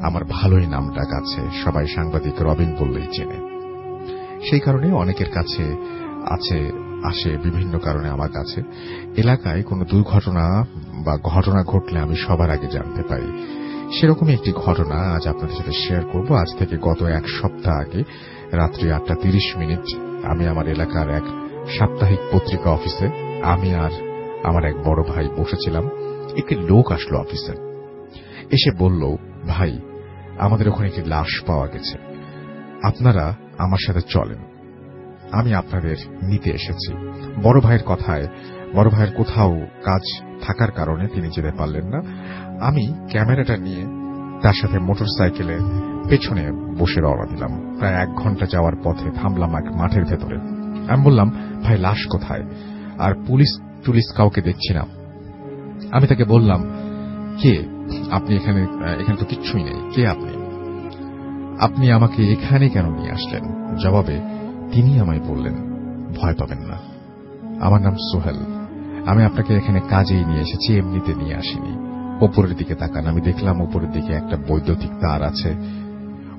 আমার ভালোই নাম ডাক আছে, সবাই সাংবাদিক রবিন বললেই চেনে। সেই কারণে অনেকের কাছে আসে বিভিন্ন কারণে আমার কাছে। এলাকায় কোনো দুর্ঘটনা বা ঘটনা ঘটলে আমি সবার আগে জানতে পারি। সেরকমই একটি ঘটনা আজ আপনাদের সাথে শেয়ার করব। আজ থেকে গত 1 সপ্তাহ আগে রাত্রি 8:30 আমি আমার এলাকার এক সাপ্তাহিক পত্রিকা অফিসে, আমি আর আমার এক বড় ভাই বসেছিলাম। একটি লোক আসলো অফিসে, এসে বলল, ভাই আমাদের ওখানে একটি লাশ পাওয়া গেছে, আপনারা আমার সাথে চলেন, আমি আপনাদের নিতে এসেছি। বড় ভাইয়ের কথায়, বড় ভাইয়ের কোথাও কাজ থাকার কারণে তিনি যেতে পারলেন না। আমি ক্যামেরাটা নিয়ে তার সাথে মোটরসাইকেলের পেছনে বসে রওনা দিলাম। প্রায় 1 ঘন্টা যাওয়ার পথে থামলাম এক মাঠের ভেতরে। আমি বললাম, ভাই লাশ কোথায়? আর পুলিশ কাউকে দেখছি না। আমি তাকে বললাম, কে আপনি? এখানে তো কিচ্ছুই নেই, কে আপনি আমাকে এখানে কেন নিয়ে আসলেন? জবাবে তিনি আমায় বললেন, ভয় পাবেন না, আমার নাম সোহেল, আমি আপনাকে এখানে কাজেই নিয়ে এসেছি, এমনিতে নিয়ে আসিনি। ওপরের দিকে তাকান। আমি দেখলাম উপরের দিকে একটা বৈদ্যুতিক তার আছে,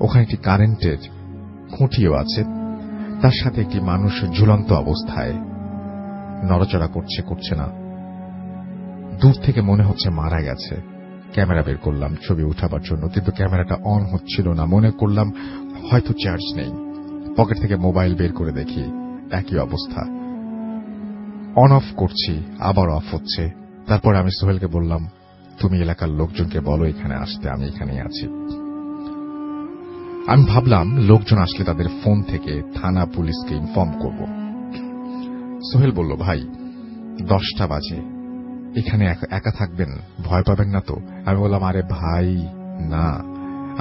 ওখানে একটি কারেন্টের খুঁটিও আছে, তার সাথে একটি মানুষ ঝুলন্ত অবস্থায় নড়াচড়া করছে না, দূর থেকে মনে হচ্ছে মারা গেছে। ক্যামেরা বের করলাম ছবি উঠাবার জন্য, কিন্তু ক্যামেরাটা অন হচ্ছিল না। মনে করলাম হয়তো চার্জ নেই। পকেট থেকে মোবাইল বের করে দেখি একই অবস্থা, অন অফ করছি, আবার অফ হচ্ছে। তারপর আমি সোহেলকে বললাম, তুমি এলাকার লোকজনকে বলো এখানে আসতে, আমি এখানেই আছি। আমি ভাবলাম লোকজন আসলে তাদের ফোন থেকে থানা পুলিশকে ইনফর্ম করব। সোহেল বলল, ভাই 10টা বাজে, এখানে একা থাকবেন, ভয় পাবেন না তো? আমি বললাম, আরে ভাই না,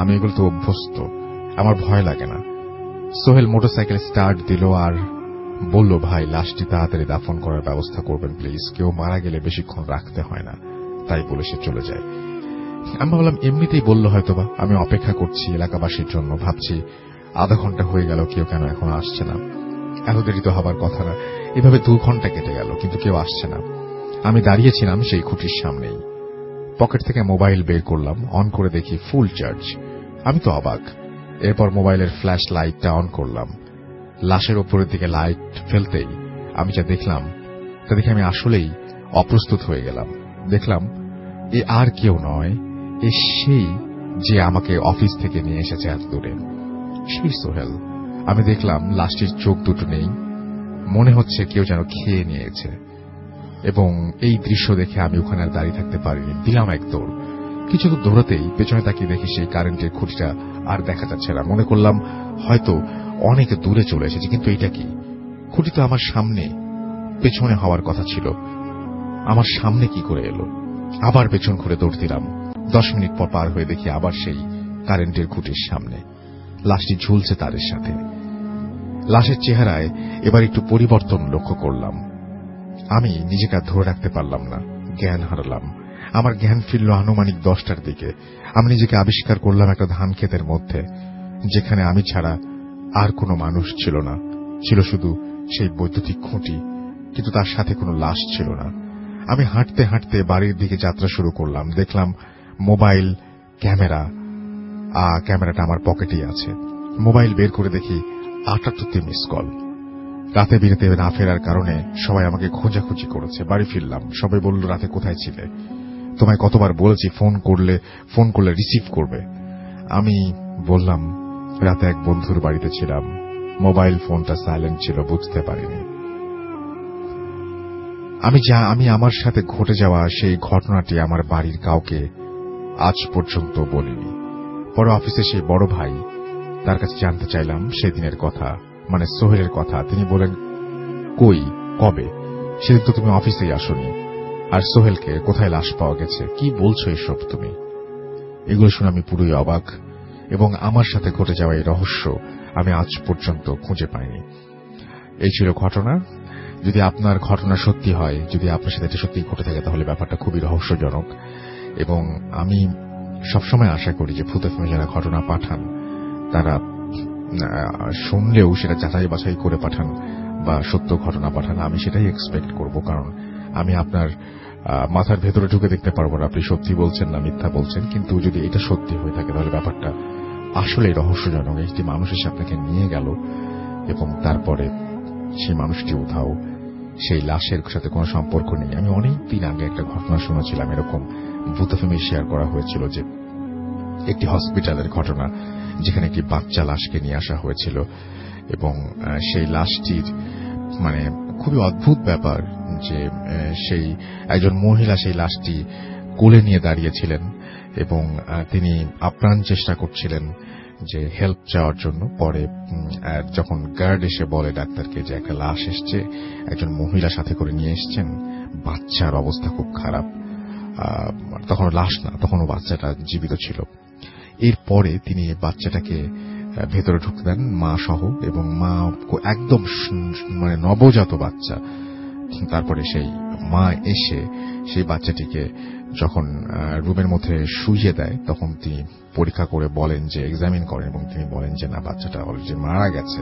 আমি এগুলো তো অভ্যস্ত, আমার ভয় লাগে না। সোহেল মোটরসাইকেল স্টার্ট দিল আর বলল, ভাই লাশটি তাড়াতাড়ি দাফন করার ব্যবস্থা করবেন প্লিজ, কেউ মারা গেলে বেশিক্ষণ রাখতে হয় না। তাই বলে সে চলে যায়। আমি ভাবলাম এমনিতেই বললো হয়তোবা, আমি অপেক্ষা করছি এলাকাবাসীর জন্য। ভাবছি আধা ঘন্টা হয়ে গেল, কেউ কেন এখনো আসছে না, এত দেরি তো হবার কথা না। এভাবে 2 ঘন্টা কেটে গেল, কিন্তু কেউ আসছে না। আমি দাঁড়িয়েছিলাম সেই খুঁটির সামনেই। পকেট থেকে মোবাইল বের করলাম, অন করে দেখি ফুল চার্জ। আমি তো অবাক। এরপর মোবাইলের ফ্ল্যাশ লাইটটা অন করলাম। লাশের ওপরের দিকে লাইট ফেলতেই আমি যা দেখলাম তা দেখে আমি আসলেই অপ্রস্তুত হয়ে গেলাম। দেখলাম এ আর কেউ নয়, এ সেই যে আমাকে অফিস থেকে নিয়ে এসেছে এত দূরে, সেই সোহেল। আমি দেখলাম লাশটির চোখ দুটো নেই, মনে হচ্ছে কেউ যেন খেয়ে নিয়েছে। এবং এই দৃশ্য দেখে আমি ওখানে আর দাঁড়িয়ে থাকতে পারিনি, দিলাম এক দৌড়। কিছু তো দৌড়াতেই পেছনে তাকিয়ে দেখি সেই কারেন্টের খুঁটিটা আর দেখা যাচ্ছে না। মনে করলাম হয়তো অনেক দূরে চলে এসেছে, কিন্তু এটা কি? খুঁটি তো আমার সামনে, পেছনে হওয়ার কথা ছিল, আমার সামনে কি করে এলো? আবার পেছন ঘুরে দৌড় দিলাম। 10 মিনিট পর পার হয়ে দেখি আবার সেই কারেন্টের খুঁটির সামনে লাশটি ঝুলছে তারের সাথে। লাশের চেহারায় এবার একটু পরিবর্তন লক্ষ্য করলাম। আমি নিজেকে আর ধরে রাখতে পারলাম না, জ্ঞান হারালাম। আমার জ্ঞান ফিরল আনুমানিক 10টার দিকে। আমি নিজেকে আবিষ্কার করলাম একটা ধান ক্ষেতের মধ্যে, যেখানে আমি ছাড়া আর কোনো মানুষ ছিল না, ছিল শুধু সেই বৈদ্যুতিক খুঁটি, কিন্তু তার সাথে কোনো লাশ ছিল না। আমি হাঁটতে হাঁটতে বাড়ির দিকে যাত্রা শুরু করলাম। দেখলাম মোবাইল ক্যামেরাটা আমার পকেটেই আছে। মোবাইল বের করে দেখি 78টি মিস কল। রাতে বিরেতে না ফেরার কারণে সবাই আমাকে খোঁজাখুঁজি করেছে। বাড়ি ফিরলাম, সবাই বলল, রাতে কোথায় ছিলে? তোমায় কতবার বলেছি ফোন করলে রিসিভ করবে। আমি বললাম, রাতে এক বন্ধুর বাড়িতে ছিলাম, মোবাইল ফোনটা সাইলেন্ট ছিল, বুঝতে পারিনি। আমি আমার সাথে ঘটে যাওয়া সেই ঘটনাটি আমার বাড়ির কাউকে আজ পর্যন্ত বলিনি। পরে অফিসে সেই বড় ভাই, তার কাছে জানতে চাইলাম সেদিনের কথা, মানে সোহেলের কথা। তিনি বলেন, কই, কবে? সেদিন তো তুমি অফিসেই আসোনি। আর সোহেলকে কোথায় লাশ পাওয়া গেছে? কি বলছো এসব তুমি? এগুলো শুনে আমি পুরোই অবাক, এবং আমার সাথে ঘটে যাওয়া এই রহস্য আমি আজ পর্যন্ত খুঁজে পাইনি। এই ছিল ঘটনা। যদি আপনার ঘটনা সত্যি হয়, যদি আপনার সাথে এটা সত্যি ঘটে থাকে, তাহলে ব্যাপারটা খুবই রহস্যজনক। এবং আমি সবসময় আশা করি যে ভূত এফএম যারা ঘটনা পাঠান, তারা শুনলেও সেটা যাচাই বাছাই করে পাঠান বা সত্য ঘটনা পাঠান। আমি সেটাই এক্সপেক্ট করব, কারণ আমি আপনার মাথার ভেতরে ঢুকে দেখতে পারবো না আপনি সত্যি বলছেন না মিথ্যা বলছেন। কিন্তু যদি এটা সত্যি হয়ে থাকে, তাহলে ব্যাপারটা আসলে রহস্যজনক। একটি মানুষ এসে আপনাকে নিয়ে গেল এবং তারপরে সেই মানুষটি উধাও, সেই লাশের সাথে কোনো সম্পর্ক নেই। আমি অনেক দিন আগে একটা ঘটনা শুনেছিলাম, এরকম ভূত এফএমে শেয়ার করা হয়েছিল, যে একটি হসপিটালের ঘটনা, যেখানে একটি বাচ্চা লাশকে নিয়ে আসা হয়েছিল এবং সেই লাশটির মানে খুবই অদ্ভুত ব্যাপার যে সেই একজন মহিলা সেই লাশটি কোলে নিয়ে দাঁড়িয়েছিলেন এবং তিনি আপ্রাণ চেষ্টা করছিলেন যে হেল্প চাওয়ার জন্য। পরে যখন গার্ড এসে বলে ডাক্তারকে যে একটা লাশ এসছে, একজন মহিলা সাথে করে নিয়ে এসছেন, বাচ্চার অবস্থা খুব খারাপ, তখনও লাশ না, তখনও বাচ্চাটা জীবিত ছিল। এরপরে তিনি বাচ্চাটাকে ভেতরে ঢুকতে দেন মা সহ, এবং মা একদম মানে নবজাত বাচ্চা। তারপরে সেই মা এসে সেই বাচ্চাটিকে যখন রুমের মধ্যে শুইয়ে দেয়, তখন তিনি পরীক্ষা করে বলেন যে এক্সামিন করেন, এবং তিনি বলেন যে না, বাচ্চাটা অলরেডি মারা গেছে।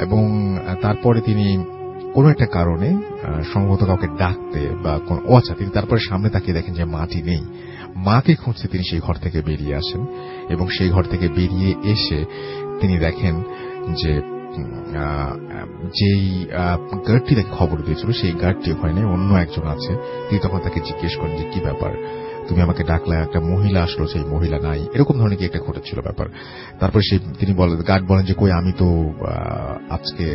এবং তারপরে তিনি কোন একটা কারণে সম্ভবত কাউকে ডাকতে বা আচ্ছা, তিনি তারপরে সামনে তাকিয়ে দেখেন যে মাটি নেই। মাকে খুঁজতে তিনি সেই ঘর থেকে বেরিয়ে আসেন, এবং সেই ঘর থেকে বেরিয়ে এসে তিনি দেখেন যে যেই গার্ডটি তাকে খবর দিয়েছিল, সেই গার্ডটি ওখানে অন্য একজন আছে। তিনি তখন তাকে জিজ্ঞেস করেন যে কি ব্যাপার, তুমি আমাকে ডাকলে, একটা মহিলা আসলো, সেই মহিলা নাই, এরকম ধরনের কি একটা ঘটেছিল ব্যাপার। তারপরে তিনি গার্ড বলেন যে কই, আমি তো আজকে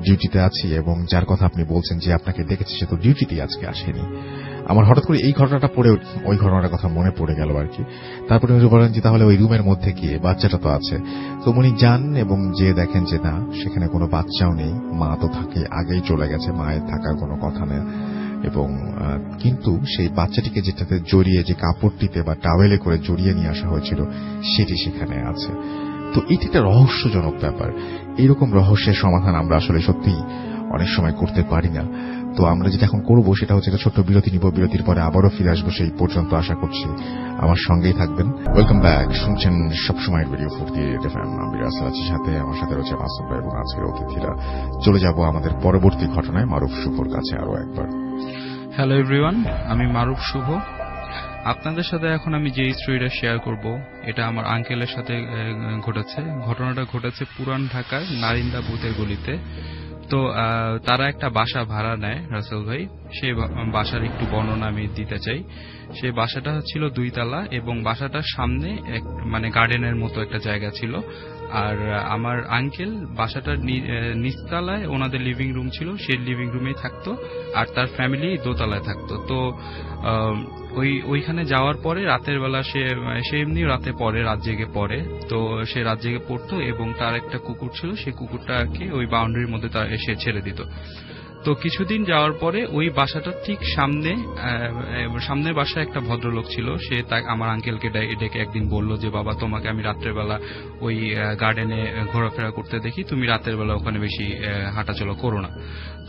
ডিউটিতে আছি, এবং যার কথা আপনি বলছেন যে আপনাকে ডেকেছে, সে তো ডিউটিতেই আজকে আসেনি। আমার হঠাৎ করে এই ঘটনাটা পড়ে ওই ঘটনাটার কথা মনে পড়ে গেল আর কি। তারপরে উনি বলেন যে তাহলে ওই রুমের মধ্যে গিয়ে, বাচ্চাটা তো আছে, তো উনি যান এবং যে দেখেন যে না, সেখানে কোনো বাচ্চাও নেই, মা তো থাকে, আগেই চলে গেছে, মায়ের থাকার কোনো কথা নেই। এবং কিন্তু সেই বাচ্চাটিকে যেটাতে জড়িয়ে, যে কাপড়টিতে বা টাওয়েলে করে জড়িয়ে নিয়ে আসা হয়েছিল, সেটি সেখানে আছে। তো এটি একটা রহস্যজনক ব্যাপার। এরকম রহস্যের সমাধান আমরা আসলে সত্যি অনেক সময় করতে পারি না। তো আমরা যেটা এখন করবো সেটা হচ্ছে একটা ছোট্ট বিরতি নিব, বিরতির পরে আবারও ফিরে আসবো। সেই পর্যন্ত আশা করছি আমার সঙ্গেই থাকবেন। ওয়েলকাম ব্যাক, শুনছেন সবসময় রেডিও 48 FM। আমি রাসেল আছি, সাথে আমার সাথে রয়েছে মাসুম ভাই এবং আজকের অতিথিরা। চলে যাব আমাদের পরবর্তী ঘটনায়, মারুফ শুভর কাছে আরো একবার। হ্যালো এভরিওয়ান, আমি মারুফ শুভ। আপনাদের সাথে এখন আমি যে স্টোরিটা শেয়ার করব, এটা আমার আঙ্কেলের সাথে ঘটেছে। ঘটনাটা ঘটেছে পুরান ঢাকার নারিন্দা ভূতের গলিতে। তো তারা একটা বাসা ভাড়া নেয় রাসেল ভাই। সেই বাসার একটু বর্ণনা আমি দিতে চাই। সেই বাসাটা ছিল 2 তলা, এবং বাসাটার সামনে মানে গার্ডেনের মতো একটা জায়গা ছিল। আর আমার আঙ্কেল বাসাটার নিচতলায় ওনাদের লিভিং রুম ছিল, সেই লিভিং রুমেই থাকতো, আর তার ফ্যামিলি দোতলায় থাকতো। তো ওইখানে যাওয়ার পরে রাতের বেলা সে এমনি রাতে পড়ে, রাত জেগে পড়ে। তো সে রাত জেগে পড়তো, এবং তার একটা কুকুর ছিল, সেই কুকুরটাকে ওই বাউন্ডারির মধ্যে সে ছেড়ে দিত। তো কিছুদিন যাওয়ার পরে ওই বাসাটার ঠিক সামনের বাসায় একটা ভদ্রলোক ছিল। সে আমার আঙ্কেলকে ডেকে একদিন বলল যে বাবা, তোমাকে আমি রাত্রের বেলা ওই গার্ডেনে ঘোরাফেরা করতে দেখি, তুমি রাতের বেলা ওখানে বেশি হাঁটাচলা করো না।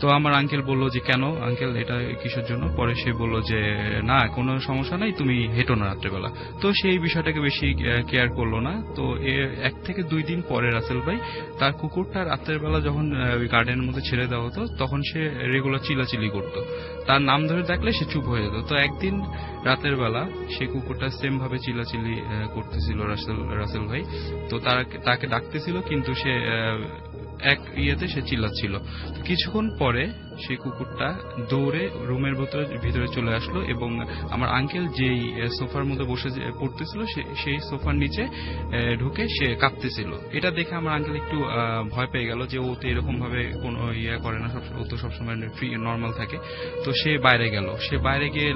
তো আমার আঙ্কেল বলল যে কেন আঙ্কেল, এটা কিসের জন্য? পরে সে বলল যে না, কোনো সমস্যা নাই, তুমি হেঁটো না রাত্রেবেলা। তো সেই বিষয়টাকে বেশি কেয়ার করলো না। তো 1 থেকে 2 দিন পরে রাসেল ভাই তার কুকুরটা রাত্রের বেলা যখন ওই গার্ডেনের মধ্যে ছেড়ে দেওয়া হতো, তখন সে রেগুলার চিলাচিলি করতো। তার নাম ধরে ডাকলে সে চুপ হয়ে যেত। তো একদিন রাতের বেলা সেই কুকুরটা সেম ভাবে চিলাচিলি করতেছিল রাসেল ভাই। তো তাকে ডাকতেছিল, কিন্তু সে এক ইয়েতে সে চিল্লাচ্ছিল। কিছুক্ষণ পরে সেই কুকুরটা দৌড়ে রুমের ভিতরে চলে আসলো এবং আমার আঙ্কেল যেই সোফার মধ্যে বসে পড়তেছিল সেই সোফার নিচে ঢুকে সে কাঁপতেছিল। এটা দেখে আমার আঙ্কেল একটু ভয় পেয়ে গেল যে ও তো এরকম ভাবে কোনো ইয়ে করে না, ও তো সবসময় নর্মাল থাকে। তো সে বাইরে গেল, সে বাইরে গিয়ে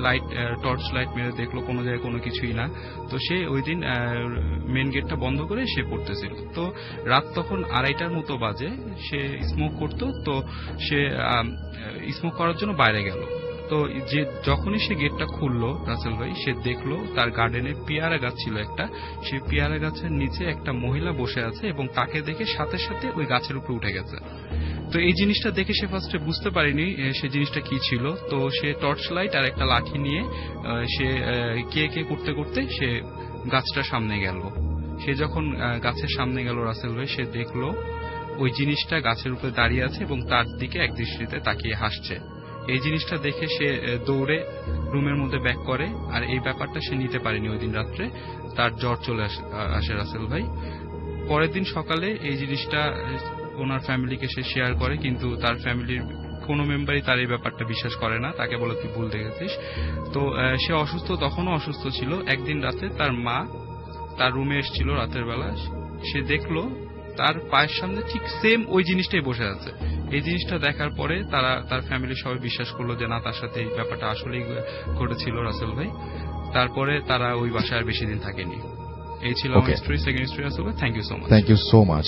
টর্চ লাইট মেরে দেখলো কোনো জায়গায় কোনো কিছুই না। তো সে ওই দিন মেন গেটটা বন্ধ করে সে পড়তেছিল। তো রাত তখন 2:30টার মতো বাজে, সে স্মোক করতো। তো সে স্মোক করার জন্য বাইরে গেল। তো যে যখনই সে গেটটা খুললো রাসেল ভাই, সে দেখলো তার গার্ডেনে পেয়ারা গাছ ছিল একটা, সেই পেয়ারা গাছের নিচে একটা মহিলা বসে আছে এবং তাকে দেখে সাথে সাথে ওই গাছের উপরে উঠে গেছে। তো এই জিনিসটা দেখে সে ফার্স্টে বুঝতে পারেনি সে জিনিসটা কি ছিল। তো সে টর্চ লাইট আর একটা লাঠি নিয়ে সে কে করতে করতে সে গাছটার সামনে গেল। সে যখন গাছের সামনে গেল রাসেল ভাই, সে দেখলো ওই জিনিসটা গাছের উপরে দাঁড়িয়ে আছে এবং তার দিকে এক দৃষ্টিতে তাকিয়ে হাসছে। এই জিনিসটা দেখে সে দৌড়ে রুমের মধ্যে ব্যাক করে। আর এই ব্যাপারটা সে নিতে পারেনি ওই দিন রাত্রে, তার জ্বর চলে আসে রাসেল ভাই। পরের দিন সকালে এই জিনিসটা ওনার ফ্যামিলিকে সে শেয়ার করে, কিন্তু তার ফ্যামিলির কোনো মেম্বারই তার এই ব্যাপারটা বিশ্বাস করে না, তাকে বলে তুই ভুল দেখেছিস। তো সে অসুস্থ, তখনও অসুস্থ ছিল। একদিন রাতে তার মা তার রুমে এসেছিল রাতের বেলা, সে দেখলো তার পায়ের সামনে ঠিক সেম ওই জিনিসটাই বসে আছে। এই জিনিসটা দেখার পরে তার ফ্যামিলি সবাই বিশ্বাস করলো যে না, তার সাথে এই ব্যাপারটা আসলেই ঘটেছিল রাসেল ভাই। তারপরে তারা ওই বাসায় আর বেশি দিন থাকেনি। এই ছিল আমার স্টোরি, সেকেন্ড স্টোরি রাসেল ভাই। Thank you so much.